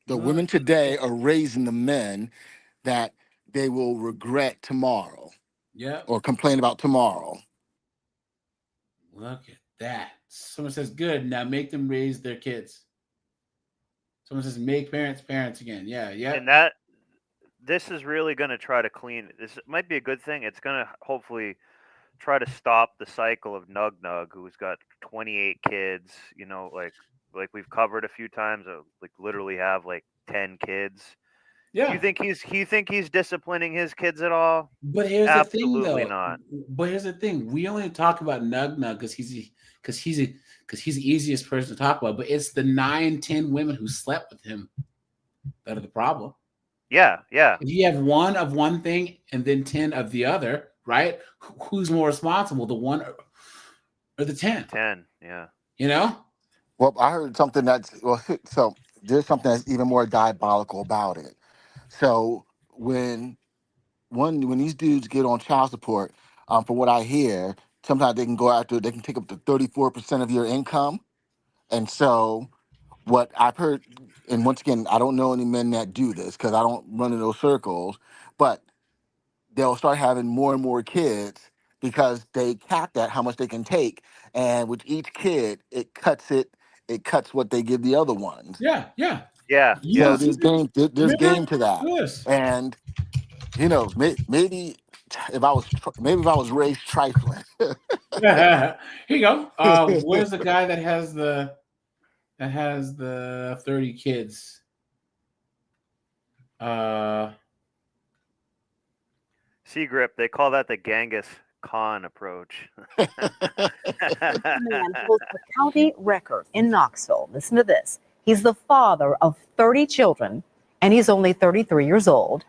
The women today are raising the men that they will regret tomorrow. Yeah. Or complain about tomorrow. Look at that. Someone says, good, now make them raise their kids. Someone says, make parents again. Yeah. And this is really going to try to clean. This might be a good thing. It's going to hopefully try to stop the cycle of Nug Nug, who's got 28 kids, you know, like we've covered a few times, like literally have like 10 kids. Yeah. You think he's disciplining his kids at all? But here's Absolutely the thing, though. not. But here's the thing: we only talk about Nug Nug because he's the easiest person to talk about. But it's the 9-10 women who slept with him that are the problem. Yeah. If you have one of one thing and then 10 of the other, right? Who's more responsible, the one or the 10? 10, yeah. You know. Well, I heard something so there's something that's even more diabolical about it. So when these dudes get on child support, from what I hear, sometimes they can take up to 34% of your income. And so what I've heard, and once again, I don't know any men that do this because I don't run in those circles, but they'll start having more and more kids because they cap that how much they can take. And with each kid, it cuts what they give the other ones. Yeah. So there's game to that. Yes. And you know, maybe if I was raised trifling. Here you go. Where's the guy that has the 30 kids? C-Grip, they call that the Genghis Khan approach. Man holds a county record in Knoxville. Listen to this. He's the father of 30 children, and he's only 33 years old.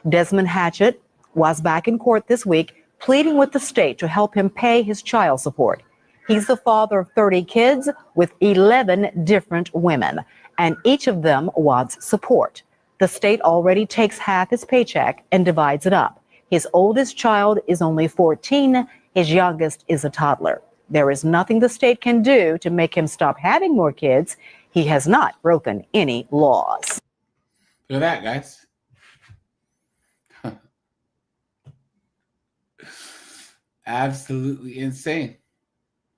Desmond Hatchett was back in court this week pleading with the state to help him pay his child support. He's the father of 30 kids with 11 different women, and each of them wants support. The state already takes half his paycheck and divides it up. His oldest child is only 14. His youngest is a toddler. There is nothing the state can do to make him stop having more kids. He has not broken any laws. Look at that, guys. Absolutely insane.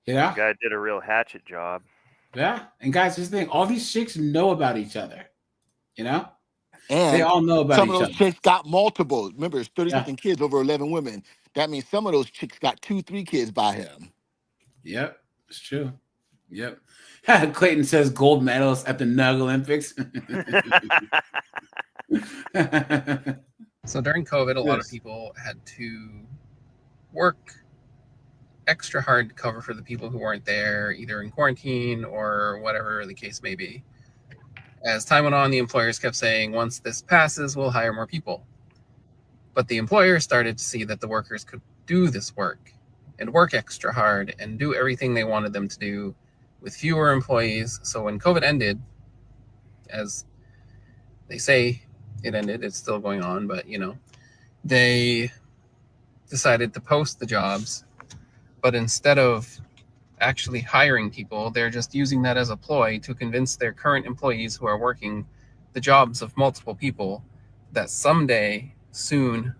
You know? The guy did a real hatchet job. Yeah. And guys, here's the thing. All these chicks know about each other. You know? And they all know about some each of those other. chicks got multiple. Remember, it's 30-something kids over 11 women. That means some of those chicks got 2-3 kids by him. Yep, it's true. Yep. Clayton says gold medals at the Nug Olympics. So during COVID, a lot of people had to work extra hard to cover for the people who weren't there, either in quarantine or whatever the case may be. As time went on, the employers kept saying, once this passes, we'll hire more people. But the employers started to see that the workers could do this work and work extra hard and do everything they wanted them to do with fewer employees. So when COVID ended, as they say it ended, it's still going on, but they decided to post the jobs, but instead of actually hiring people, they're just using that as a ploy to convince their current employees who are working the jobs of multiple people that someday, soon,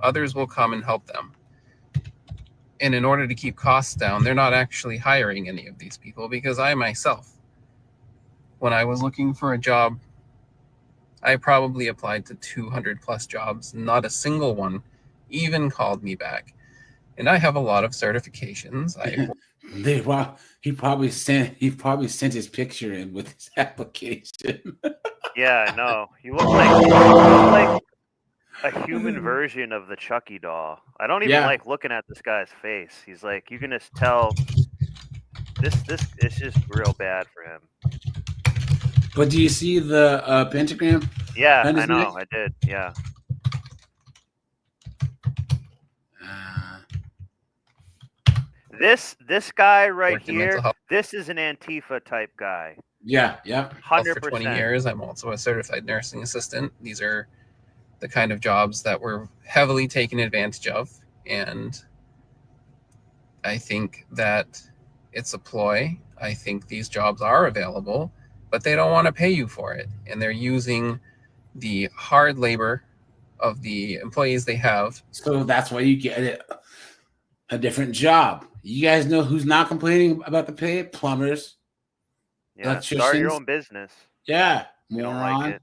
others will come and help them. And in order to keep costs down, they're not actually hiring any of these people, because I myself, when I was looking for a job, I probably applied to 200 plus jobs. Not a single one even called me back. And I have a lot of certifications. He probably sent his picture in with his application. Yeah, I know. You look like a human version of the Chucky doll. I don't even like looking at this guy's face. He's like, you can just tell this is just real bad for him. But do you see the pentagram? Yeah, I know. I did. Yeah. This guy right here, this is an Antifa type guy. Yeah. 100%. For 20 years, I'm also a certified nursing assistant. These are the kind of jobs that were heavily taken advantage of. And I think that it's a ploy. I think these jobs are available, but they don't want to pay you for it. And they're using the hard labor of the employees they have. So that's why you get a different job. You guys know who's not complaining about the pay? Plumbers. Yeah, start your own business. Yeah, you don't like it.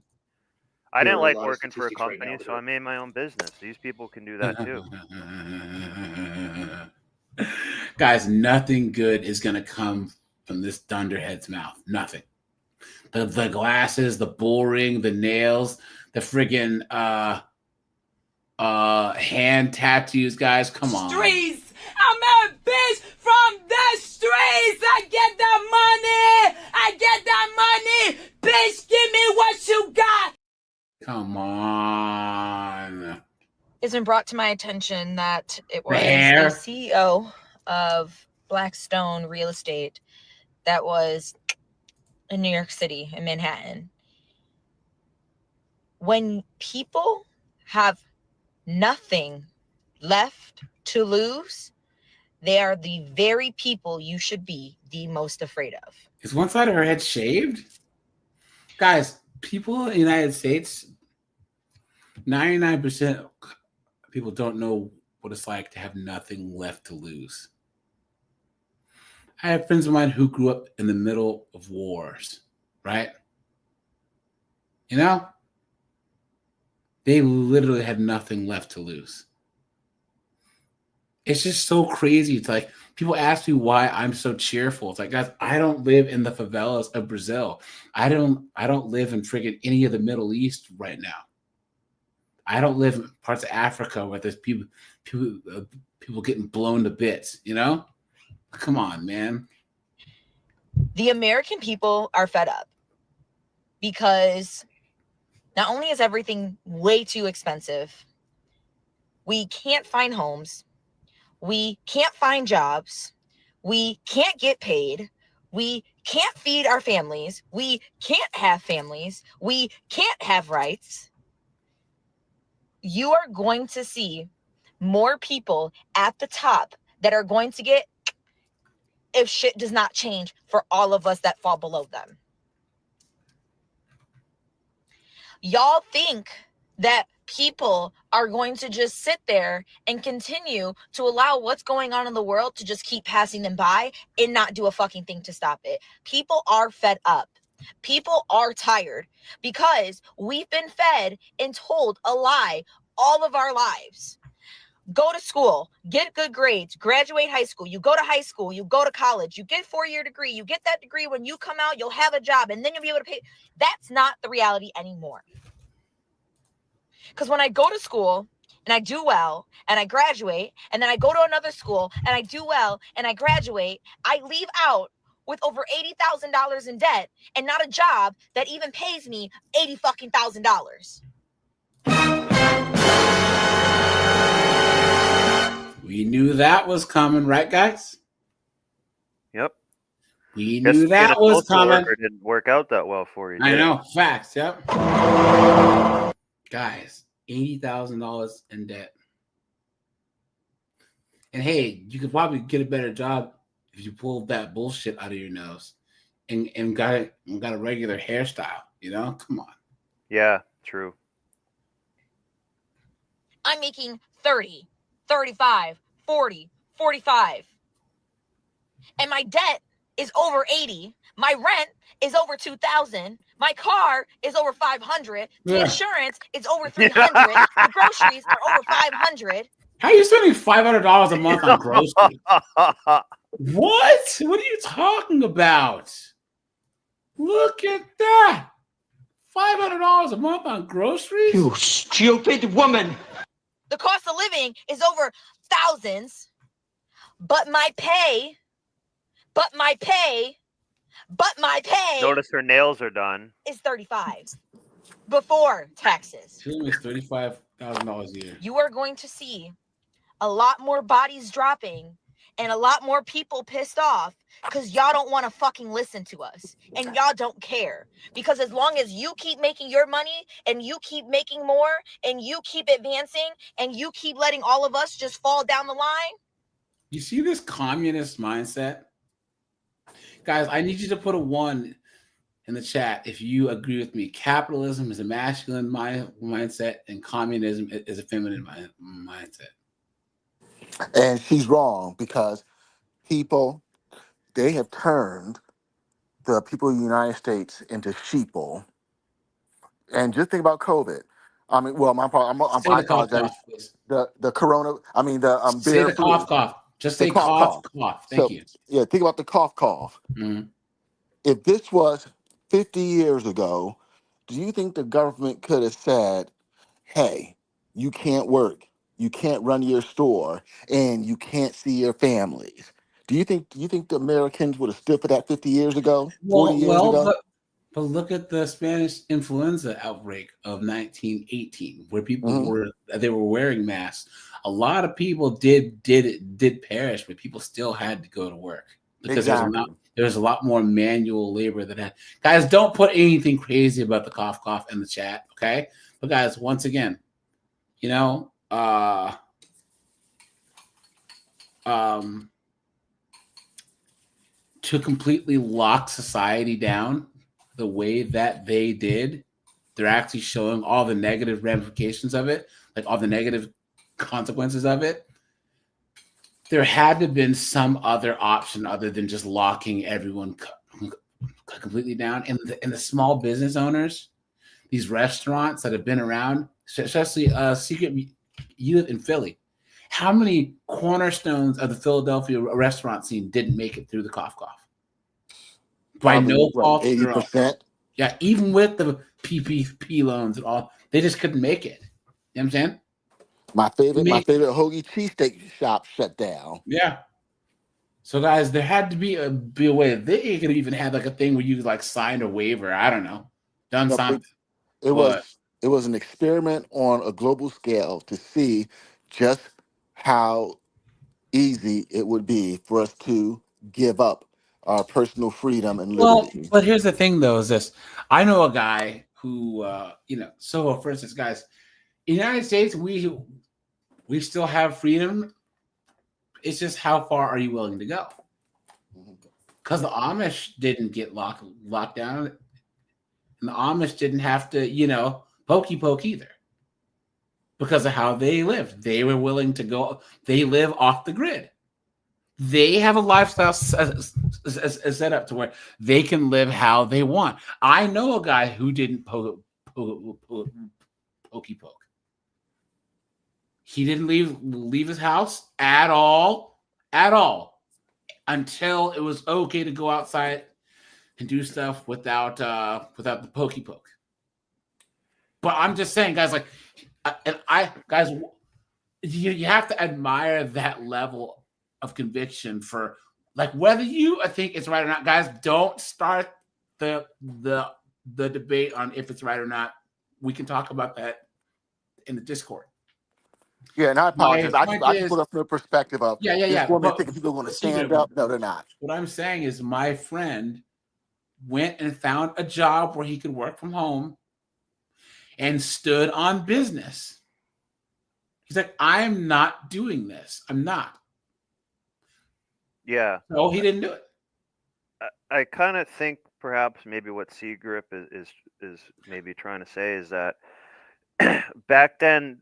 I didn't like working for a company, so I made my own business. These people can do that too. Guys, nothing good is going to come from this dunderhead's mouth. Nothing. The glasses, the bull ring, the nails, the friggin' hand tattoos, guys. Come on. Streets. I'm a bitch from the streets. I get that money. I get that money. Bitch, give me what you got. Come on. It's been brought to my attention that it was Where? a CEO of Blackstone Real Estate that was in New York City, in Manhattan. When people have nothing left to lose, they are the very people you should be the most afraid of. Is one side of her head shaved? Guys, people in the United States, 99% of people don't know what it's like to have nothing left to lose. I have friends of mine who grew up in the middle of wars, right? You know? They literally had nothing left to lose. It's just so crazy. It's like people ask me why I'm so cheerful. It's like, guys, I don't live in the favelas of Brazil. I don't live in friggin' any of the Middle East right now. I don't live in parts of Africa where there's people getting blown to bits, you know? Come on, man. The American people are fed up because not only is everything way too expensive, we can't find homes, we can't find jobs, we can't get paid, we can't feed our families, we can't have families, we can't have rights. You are going to see more people at the top that are going to get if shit does not change for all of us that fall below them. Y'all think that people are going to just sit there and continue to allow what's going on in the world to just keep passing them by and not do a fucking thing to stop it. People are fed up. People are tired because we've been fed and told a lie all of our lives. Go to school, get good grades, graduate high school, you go to high school, you go to college, you get a 4-year degree, you get that degree, when you come out, you'll have a job and then you'll be able to pay. That's not the reality anymore. Because when I go to school and I do well and I graduate, and then I go to another school and I do well and I graduate, I leave out with over $80,000 in debt and not a job that even pays me $80,000. We knew that was coming, right, guys? Yep. We Guess knew being a that was social coming. worker didn't work out that well for you. I did it? know, facts. Yep. Guys, $80,000 in debt. And hey, you could probably get a better job if you pulled that bullshit out of your nose and got a regular hairstyle. You know, come on. Yeah, true. I'm making 30, 35, 40, 45. And my debt is over 80. My rent is over 2,000. My car is over 500. The Yeah. insurance is over 300. The groceries are over 500. How are you spending $500 a month on groceries? What? What are you talking about? Look at that. $500 a month on groceries? You stupid woman. The cost of living is over thousands. But my pay. Notice her nails are done. Is 35 before taxes. She makes $35,000 a year. You are going to see a lot more bodies dropping and a lot more people pissed off because y'all don't want to fucking listen to us and y'all don't care. Because as long as you keep making your money and you keep making more and you keep advancing and you keep letting all of us just fall down the line. You see this communist mindset? Guys, I need you to put a 1 in the chat if you agree with me. Capitalism is a masculine mindset and communism is a feminine mindset. And she's wrong because people, they have turned the people in the United States into sheeple. And just think about COVID. I mean, well, I apologize. The corona. I mean, the say the flu. cough. Just say cough. Thank you. Yeah, think about the cough. Mm-hmm. If this was 50 years ago, do you think the government could have said, "Hey, you can't work, you can't run your store, and you can't see your families"? Do you think the Americans would have stood for that 50 years ago, 40 years ago? But look at the Spanish influenza outbreak of 1918, where people were wearing masks. A lot of people did perish, but people still had to go to work because there's a lot more manual labor that had. Guys, don't put anything crazy about the cough in the chat, okay? But guys, once again, you know, to completely lock society down the way that they did, they're actually showing all the negative ramifications of it, like all the negative consequences of it. There had to have been some other option other than just locking everyone completely down. And the small business owners, these restaurants that have been around, especially Secret Youth in Philly, how many cornerstones of the Philadelphia restaurant scene didn't make it through the cough? By no fault, 80%. Yeah, even with the PPP loans and all, they just couldn't make it. You know what I'm saying? My favorite hoagie cheesesteak shop shut down. Yeah. So guys, there had to be a way. They could have even had like a thing where you like signed a waiver. I don't know, done something. It was an experiment on a global scale to see just how easy it would be for us to give up our personal freedom and liberty. Well, but here's the thing, though, is this. I know a guy who, so for instance, guys, in the United States, we still have freedom. It's just how far are you willing to go? Because the Amish didn't get locked down. And the Amish didn't have to, pokey poke either. Because of how they lived. They were willing to go. They live off the grid. They have a lifestyle set up to where they can live how they want. I know a guy who didn't pokey poke. He didn't leave his house at all, until it was okay to go outside and do stuff without the pokey poke. But I'm just saying, guys, like guys, you have to admire that level of conviction for like whether you think it's right or not. Guys, don't start the debate on if it's right or not. We can talk about that in the Discord. Yeah, and I apologize. My I point just is, put up from the perspective of this woman But thinking people are going to stand up. No, they're not. what I'm saying is my friend went and found a job where he could work from home and stood on business. He's like, I'm not doing this. I'm not. Yeah. No, he didn't do it. I kind of think perhaps maybe what Seagrip is maybe trying to say is that back then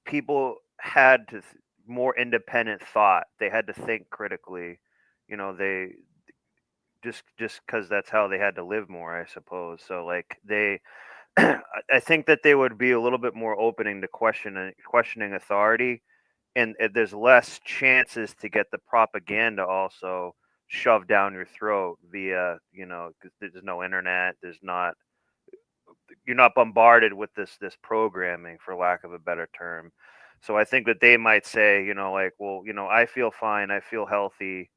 people had to more independent thought. They had to think critically. You know, they just because that's how they had to live more, I suppose. So like they, I think that they would be a little bit more opening to questioning authority, and there's less chances to get the propaganda also shoved down your throat via, you know, because there's no internet, you're not bombarded with this programming, for lack of a better term. So I think that they might say, you know, like, well, you know, I feel fine, I feel healthy.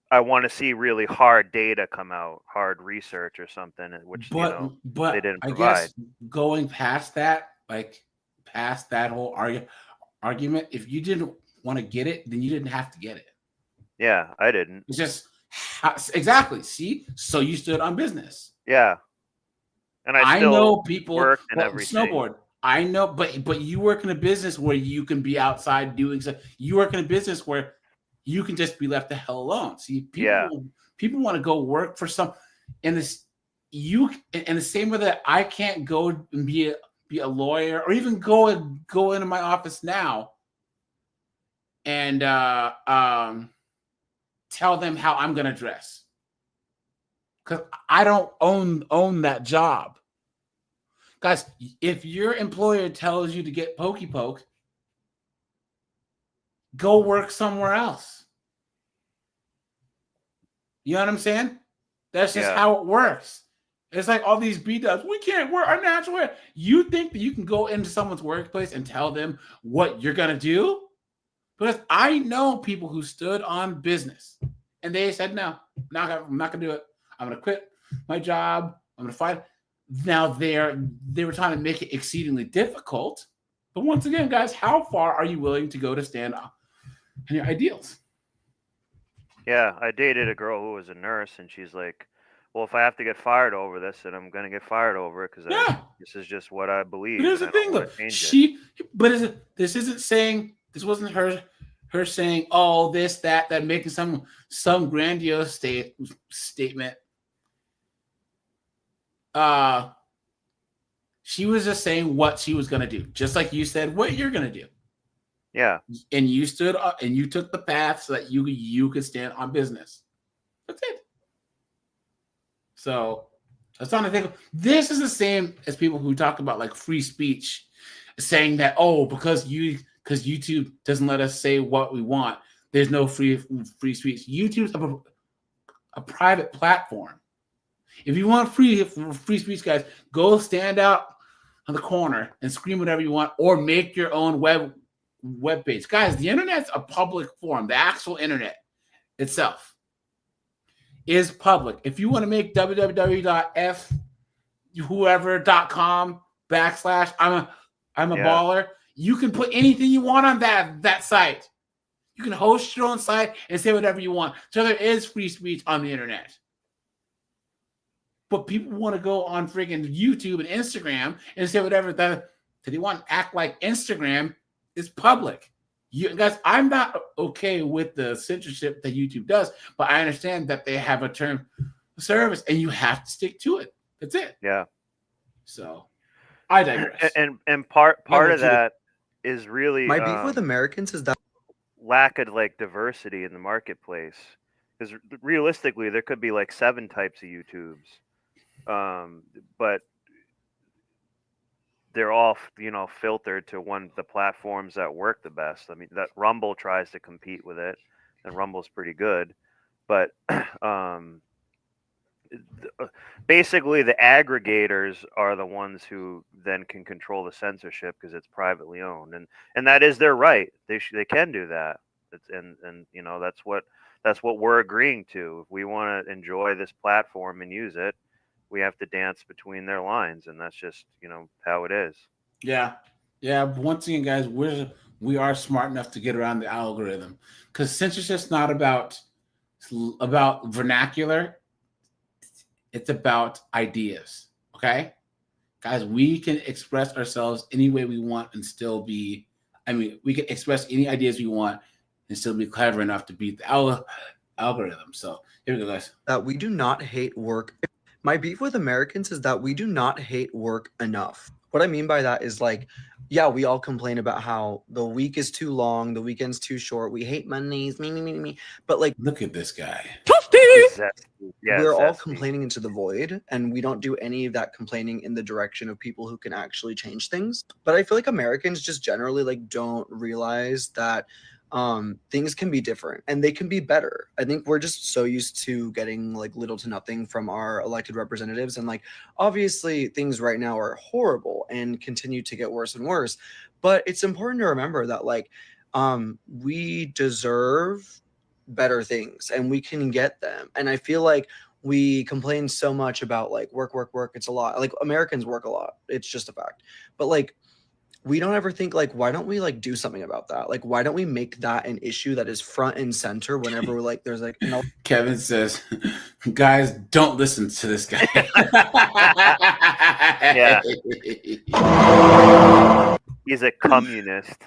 I want to see really hard data come out, hard research or something, which you know they didn't I provide. guess going past that, like past that whole argument, if you didn't want to get it, then you didn't have to get it. Yeah, I didn't. It's just exactly. See, so you stood on business. Yeah, and I still know people worked and everything. Snowboard. I know, but you work in a business where you can be outside doing stuff. You work in a business where you can just be left the hell alone. See, people want to go work for some, and this and the same way that I can't go and be a lawyer or even go into my office now and tell them how I'm gonna dress because I don't own that job. Guys, if your employer tells you to get pokey poke, go work somewhere else. You know what I'm saying? That's just how it works. It's like all these B-dubs. We can't wear our natural hair. You think that you can go into someone's workplace and tell them what you're going to do? Because I know people who stood on business and they said, no, I'm not going to do it. I'm going to quit my job. I'm going to fight. Now they were trying to make it exceedingly difficult. But once again, guys, how far are you willing to go to stand on your ideals? Yeah, I dated a girl who was a nurse, and she's like, well, if I have to get fired over this, then I'm going to get fired over it because this is just what I believe. But here's the thing, though. This isn't saying, this wasn't her saying, oh, this, that, making some grandiose statement. She was just saying what she was going to do, just like you said what you're going to do. Yeah. And you stood up and you took the path so that you could stand on business. That's it. So I was trying to think. This is the same as people who talk about like free speech, saying that, oh, because YouTube doesn't let us say what we want, there's no free speech. YouTube's a private platform. If you want free speech, guys, go stand out on the corner and scream whatever you want, or make your own web page. Guys, the internet's a public forum. The actual internet itself is public. If you want to make www.fwhoever.com /I'm a baller, you can put anything you want on that site. You can host your own site and say whatever you want. So there is free speech on the internet. But people want to go on freaking YouTube and Instagram and say whatever that they want to act like Instagram is public. You guys, I'm not okay with the censorship that YouTube does, but I understand that they have a term of service and you have to stick to it. That's it. Yeah. So I digress. And part of that is really my beef with Americans is that lack of like diversity in the marketplace. Because realistically, there could be like 7 types of YouTubes, but they're all, you know, filtered to the platforms that work the best. I mean, that Rumble tries to compete with it, and Rumble's pretty good, but basically the aggregators are the ones who then can control the censorship because it's privately owned, and that is their right. They can do that. And you know that's what we're agreeing to. If we want to enjoy this platform and use it, we have to dance between their lines, and that's just how it is. Yeah. But once again, guys, we are smart enough to get around the algorithm because censorship's not about vernacular. It's about ideas. Okay, guys, we can express ourselves any way we want and still be. I mean, we can express any ideas we want and still be clever enough to beat the algorithm. So here we go, guys. That we do not hate work. My beef with Americans is that we do not hate work enough. What I mean by that is like, yeah, we all complain about how the week is too long, the weekend's too short. We hate Mondays, me. But like, look at this guy. We're all complaining into the void, and we don't do any of that complaining in the direction of people who can actually change things. But I feel like Americans just generally like don't realize that things can be different and they can be better. I think we're just so used to getting like little to nothing from our elected representatives, and like obviously things right now are horrible and continue to get worse and worse, but it's important to remember that like we deserve better things and we can get them. And I feel like we complain so much about like work. It's a lot. Like Americans work a lot. It's just a fact. But like we don't ever think like, why don't we like do something about that? Like, why don't we make that an issue that is front and center whenever like there's like Kevin says, guys, don't listen to this guy. Yeah. He's a communist.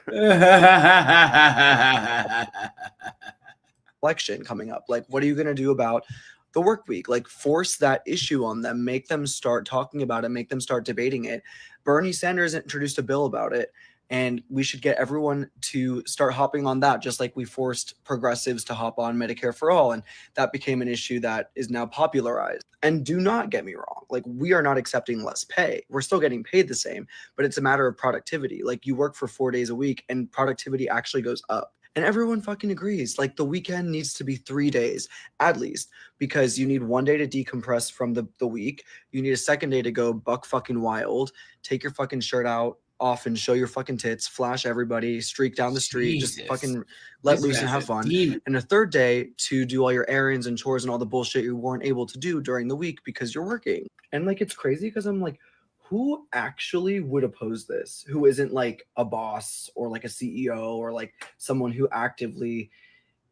election coming up. Like, what are you going to do about the work week? Like, force that issue on them, make them start talking about it, make them start debating it. Bernie Sanders introduced a bill about it, and we should get everyone to start hopping on that, just like we forced progressives to hop on Medicare for all. And that became an issue that is now popularized. And do not get me wrong. Like, we are not accepting less pay. We're still getting paid the same, but it's a matter of productivity. Like, you work for 4 days a week and productivity actually goes up. And everyone fucking agrees. Like, the weekend needs to be 3 days at least, because you need 1 day to decompress from the week. You need a second day to go buck fucking wild, take your fucking shirt out off and show your fucking tits, flash everybody, streak down the street, just fucking let loose and have fun. And a third day to do all your errands and chores and all the bullshit you weren't able to do during the week because you're working. And like, it's crazy because I'm like, who actually would oppose this? Who isn't like a boss or like a CEO or like someone who actively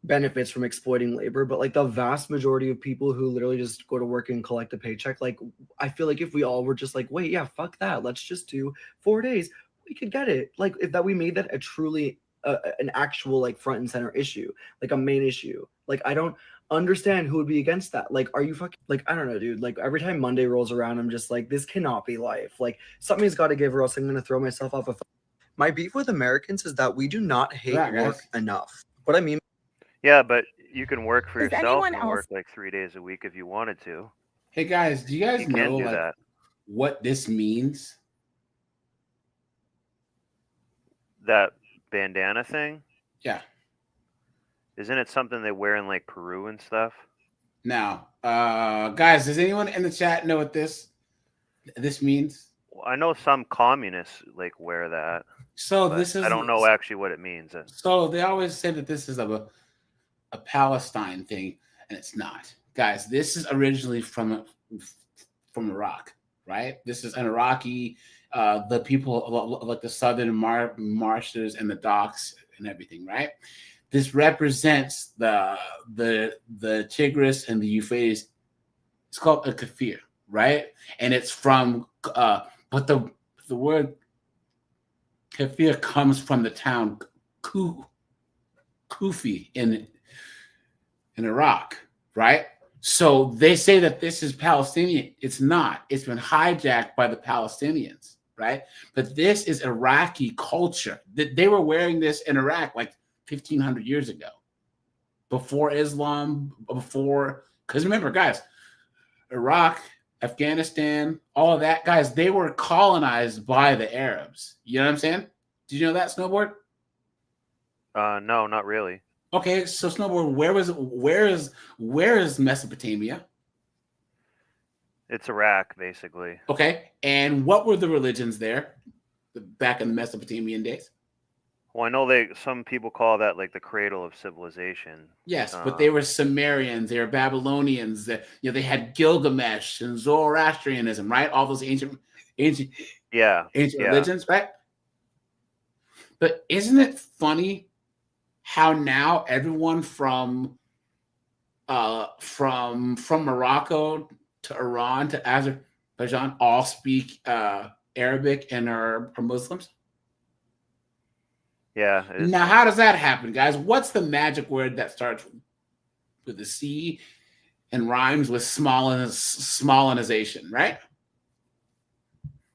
benefits from exploiting labor? But like the vast majority of people who literally just go to work and collect a paycheck, like I feel like if we all were just like, wait, yeah, fuck that, let's just do 4 days, we could get it. Like if that we made that a truly an actual like front and center issue, like a main issue. Like I don't understand who would be against that. Like, are you fucking like, I don't know, dude. Like every time Monday rolls around, I'm just like, this cannot be life. Like something's got to give, or else I'm gonna throw myself off a. My beef with Americans is that we do not hate work enough. What I mean. Yeah, but you can work for Does yourself anyone and else- work like 3 days a week if you wanted to. Hey guys, do you guys You can know do like that. what this means? That bandana thing? Yeah. Isn't it something they wear in like Peru and stuff? Now, guys, does anyone in the chat know what this means? Well, I know some communists like wear that. So but this is. I don't know actually what it means. So they always say that this is a Palestine thing, and it's not. Guys, this is originally from Iraq, right? This is an Iraqi. The people like the southern marshes and the docks and everything, right? This represents the Tigris and the Euphrates. It's called a kafir, right? And it's from but the word kafir comes from the town Kufi in Iraq, right? So they say that this is Palestinian. It's not. It's been hijacked by the Palestinians, right? But this is Iraqi culture. They were wearing this in Iraq like 1,500 years ago, before Islam, because remember, guys, Iraq, Afghanistan, all of that, guys, they were colonized by the Arabs. You know what I'm saying? Did you know that, Snowboard? No, not really. Okay, so Snowboard, where is Mesopotamia? It's Iraq, basically. Okay. And what were the religions there back in the Mesopotamian days? Well, I know some people call that like the cradle of civilization. Yes, but they were Sumerians, they were Babylonians. They had Gilgamesh and Zoroastrianism, right? All those ancient religions, right? But isn't it funny how now everyone from Morocco to Iran to Azerbaijan all speak Arabic and are Muslims? Yeah. Now, how does that happen, guys? What's the magic word that starts with a C and rhymes with smollenization, right?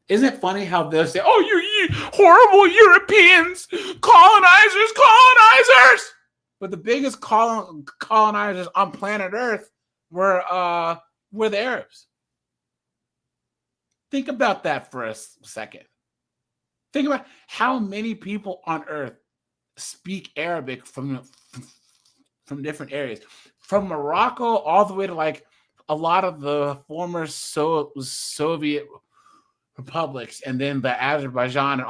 Isn't it funny how they'll say, "Oh, you horrible Europeans, colonizers!" But the biggest colonizers on planet Earth were the Arabs. Think about that for a second. Think about how many people on Earth speak Arabic from different areas, from Morocco all the way to like a lot of the former Soviet republics, and then the Azerbaijan and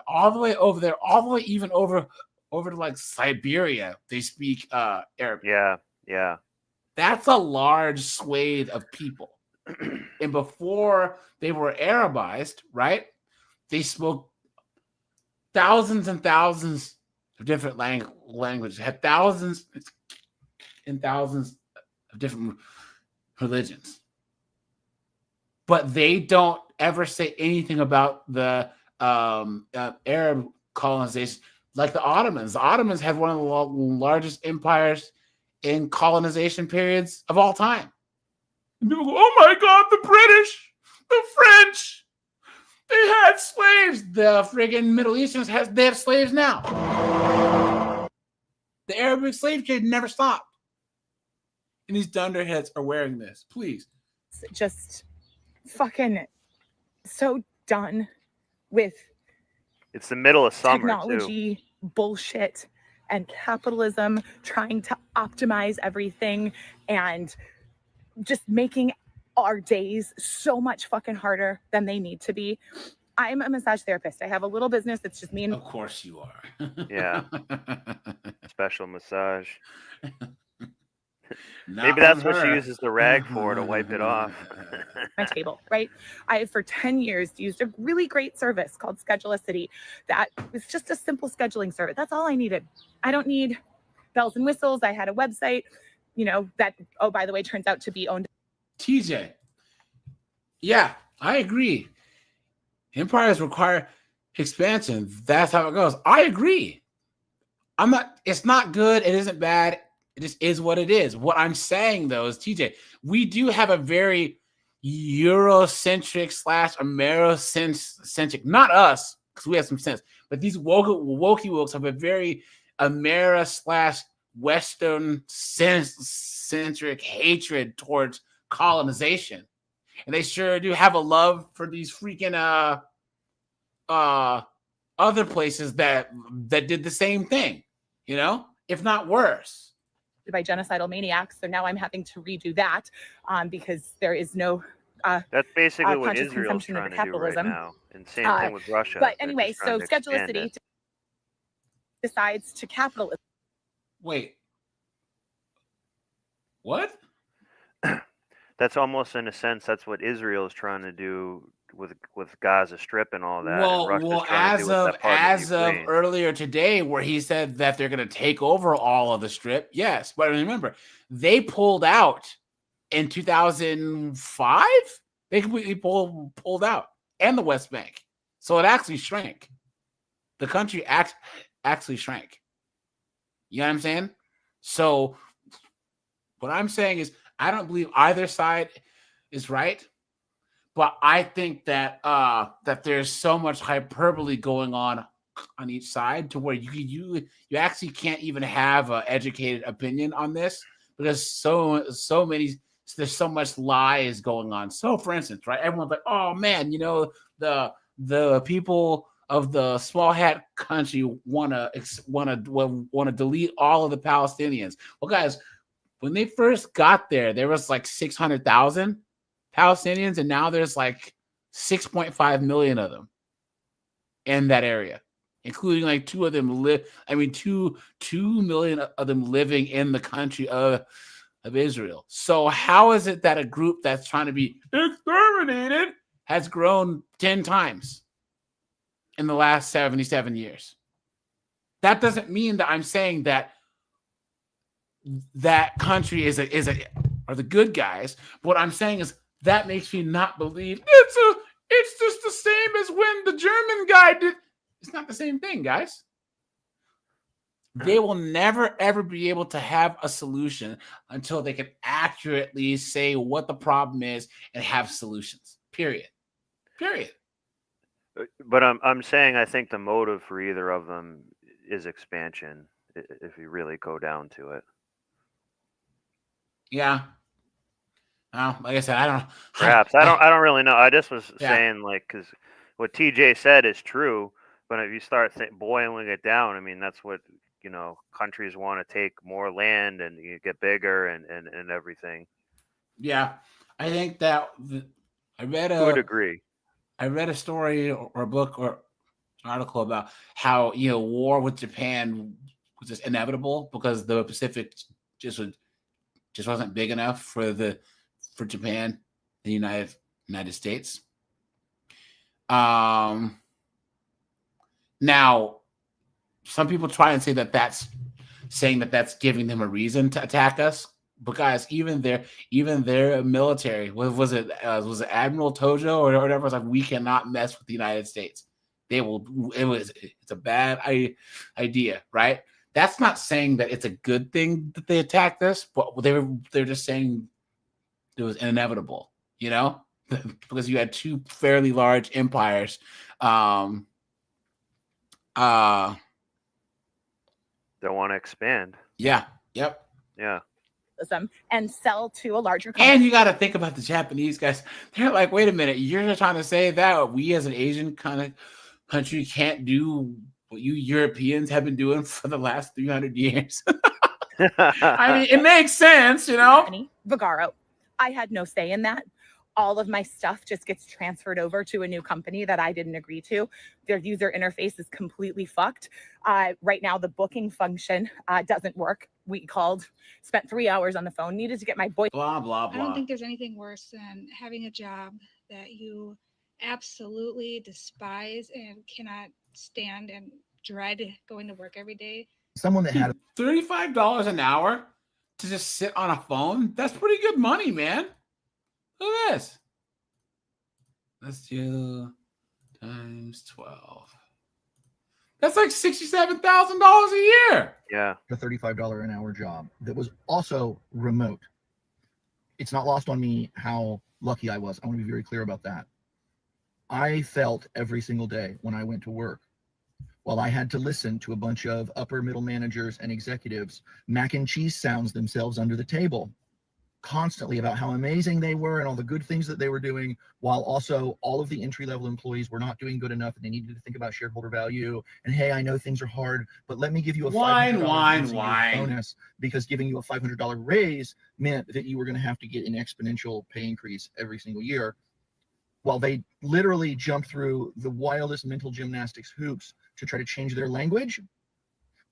all the way over there, all the way even over to like Siberia. They speak Arabic. Yeah. That's a large swathe of people. And before they were Arabized, right? They spoke thousands and thousands of different languages, had thousands and thousands of different religions. But they don't ever say anything about the Arab colonization like the Ottomans. The Ottomans had one of the largest empires in colonization periods of all time. And people go, "Oh my God, the British, the French, they had slaves." The friggin' Middle Easterns they have slaves now. The Arabic slave trade never stopped. And these dunderheads are wearing this. Please. Just fucking so done with it's the middle of summer technology bullshit and capitalism trying to optimize everything and just making our days so much fucking harder than they need to be. I'm a massage therapist. I have a little business. It's just me and... Of course you are. Yeah. Special massage. Maybe that's what she uses the rag for, to wipe it off. My table, right? I have for 10 years used a really great service called Schedulicity. That was just a simple scheduling service. That's all I needed. I don't need bells and whistles. I had a website, that, oh, by the way, turns out to be owned. TJ. Yeah, I agree. Empires require expansion. That's how it goes. I agree. It's not good. It isn't bad. It just is what it is. What I'm saying, though, is, TJ, we do have a very Eurocentric / Americentric, not us, because we have some sense, but these wokey wokes have a very Amera / Western centric hatred towards colonization. And they sure do have a love for these freaking other places that did the same thing, if not worse. By genocidal maniacs. So now I'm having to redo that because there is no that's basically what conscious Israel's consumption trying of to do right capitalism. now. And same thing with Russia. But anyway, so Schedulicity decides to capitalism. Wait. What? That's almost, in a sense, that's what Israel is trying to do with Gaza Strip and all that. Well, as of earlier today, where he said that they're going to take over all of the Strip, yes. But remember, they pulled out in 2005. They completely pulled out, and the West Bank. So it actually shrank. The country actually shrank. You know what I'm saying? So what I'm saying is, I don't believe either side is right. But I think that that there's so much hyperbole going on each side to where you actually can't even have an educated opinion on this, because there's so much lies going on. So, for instance, right, everyone's like, "Oh man, the people of the small hat country want to delete all of the Palestinians." Well, guys, when they first got there was like 600,000 Palestinians, and now there's like 6.5 million of them in that area, including like 2 million of them living in the country of Israel. So how is it that a group that's trying to be exterminated has grown 10 times in the last 77 years? That doesn't mean that I'm saying that that country are the good guys. What I'm saying is that makes me not believe it's just the same as when the German guy did. It's not the same thing, guys. They will never, ever be able to have a solution until they can accurately say what the problem is and have solutions. Period. But I'm saying I think the motive for either of them is expansion, if you really go down to it. Yeah. Well, like I said, I don't. Perhaps I don't really know. I just was saying, like, because what TJ said is true, but if you start boiling it down, I mean, that's what countries want to take more land and you get bigger and everything. Yeah, I think that I read to a degree. I read a story or a book or an article about how war with Japan was just inevitable because the Pacific just wasn't big enough for Japan, the United States. Now, some people try and say that that's giving them a reason to attack us. But guys, even their military, was it Admiral Tojo or whatever, was like, we cannot mess with the United States. It's a bad idea, right? That's not saying that it's a good thing that they attacked us, but they're just saying it was inevitable, because you had 2 fairly large empires. Don't want to expand. Yeah. Yep. Yeah. And sell to a larger company. And you got to think about the Japanese guys. They're like, wait a minute, you're trying to say that we as an Asian kind of country can't do what you Europeans have been doing for the last 300 years? I mean, it makes sense, Vigaro. I had no say in that. All of my stuff just gets transferred over to a new company that I didn't agree to. Their user interface is completely fucked. Right now, the booking function doesn't work. We called, spent 3 hours on the phone, needed to get my boy. Blah, blah, blah. I don't think there's anything worse than having a job that you absolutely despise and cannot stand and dread going to work every day. Someone that had $35 an hour to just sit on a phone, that's pretty good money, man. Look at this. Let's do times 12. That's like $67,000 a year. Yeah. A $35 an hour job that was also remote. It's not lost on me how lucky I was. I want to be very clear about that. I felt every single day when I went to work, while I had to listen to a bunch of upper middle managers and executives mac and cheese sounds themselves under the table constantly about how amazing they were and all the good things that they were doing, while also all of the entry-level employees were not doing good enough and they needed to think about shareholder value. And hey, I know things are hard, but let me give you a $500 bonus, because giving you a $500 raise meant that you were going to have to get an exponential pay increase every single year. While they literally jumped through the wildest mental gymnastics hoops to try to change their language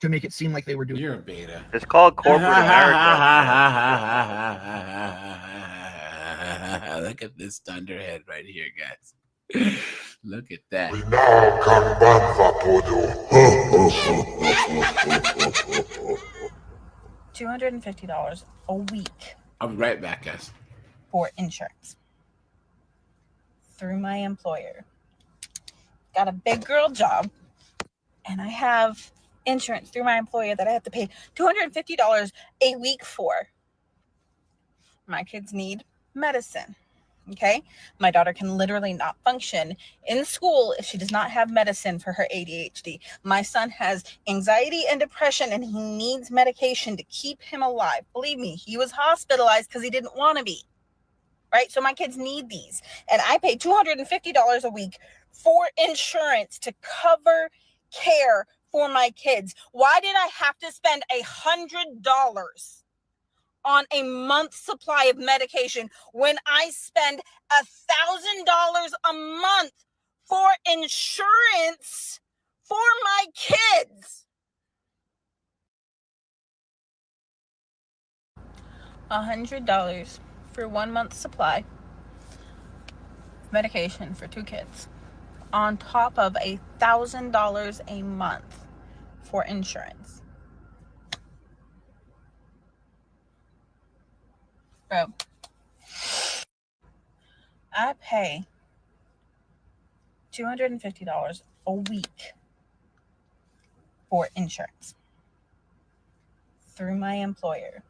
to make it seem like they were doing. You're a beta. It's called corporate America. Look at this thunderhead right here, guys. Look at that. $250 a week. I'll be right back, guys. For insurance through my employer. Got a big girl job, and I have insurance through my employer that I have to pay $250 a week for. My kids need medicine. Okay. My daughter can literally not function in school if she does not have medicine for her ADHD. My son has anxiety and depression, and he needs medication to keep him alive. Believe me, he was hospitalized because he didn't want to be. Right. So my kids need these, and I pay $250 a week for insurance to cover care for my kids. Why did I have to spend $100 on a month's supply of medication when I spend $1,000 a month for insurance for my kids? $100 for 1 month's supply of medication for 2 kids, on top of $1,000 a month for insurance. Bro, I pay $250 a week for insurance through my employer.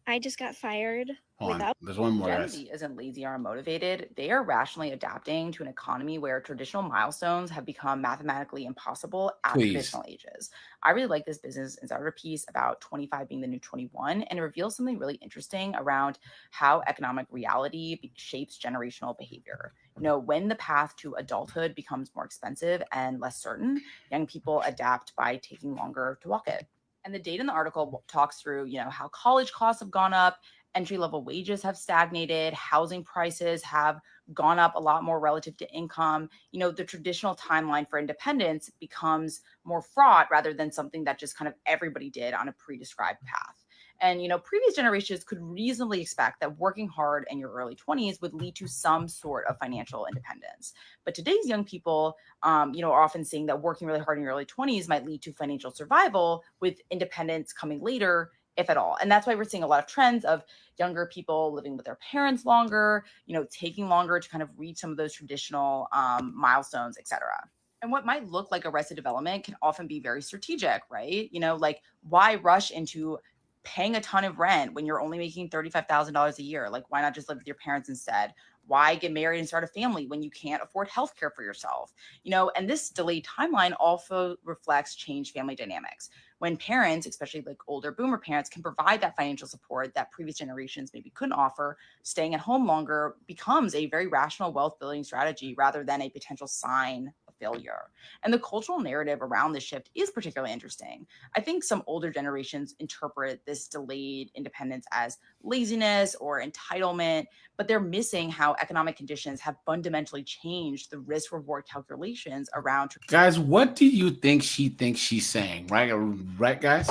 I just got fired Hold on. without. There's one more, Gen guys. Z isn't lazy or unmotivated. They are rationally adapting to an economy where traditional milestones have become mathematically impossible at Please. traditional ages. I really like this Business Insider piece about 25 being the new 21, and it reveals something really interesting around how economic reality shapes generational behavior. You know, when the path to adulthood becomes more expensive and less certain, young people adapt by taking longer to walk it. And the data in the article talks through, you know, how college costs have gone up, entry-level wages have stagnated, housing prices have gone up a lot more relative to income. You know, the traditional timeline for independence becomes more fraught rather than something that just kind of everybody did on a pre-described path. And, you know, previous generations could reasonably expect that working hard in your early 20s would lead to some sort of financial independence. But today's young people, you know, are often saying that working really hard in your early 20s might lead to financial survival, with independence coming later, if at all. And that's why we're seeing a lot of trends of younger people living with their parents longer, you know, taking longer to kind of reach some of those traditional milestones, et cetera. And what might look like arrested development can often be very strategic, right? You know, like, why rush into paying a ton of rent when you're only making $35,000 a year? Like, why not just live with your parents instead? Why get married and start a family when you can't afford healthcare for yourself? You know, and this delayed timeline also reflects changed family dynamics. When parents, especially like older boomer parents, can provide that financial support that previous generations maybe couldn't offer, staying at home longer becomes a very rational wealth building strategy rather than a potential sign of failure. And the cultural narrative around this shift is particularly interesting. I think some older generations interpret this delayed independence as laziness or entitlement, but they're missing how economic conditions have fundamentally changed the risk reward calculations around. Guys, what do you think she thinks she's saying? Right, guys?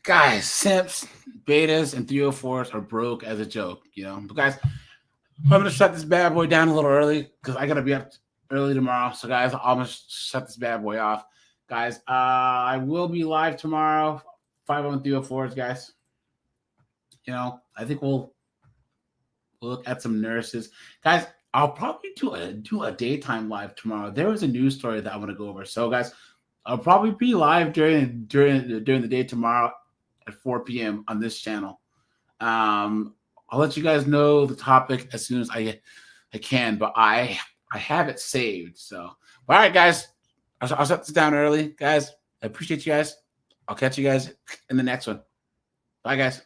Guys, simps, betas, and 304s are broke as a joke, you know? But guys, I'm going to shut this bad boy down a little early because I got to be up early tomorrow. So, guys, I'm going to shut this bad boy off. Guys, I will be live tomorrow, 51304s, guys. You know, I think we'll look at some nurses. Guys, I'll probably do a daytime live tomorrow. There was a news story that I want to go over. So, guys, I'll probably be live during the day tomorrow at 4 p.m. on this channel. I'll let you guys know the topic as soon as I can, but I have it saved. So, all right, guys, I'll shut this down early. Guys, I appreciate you guys. I'll catch you guys in the next one. Bye, guys.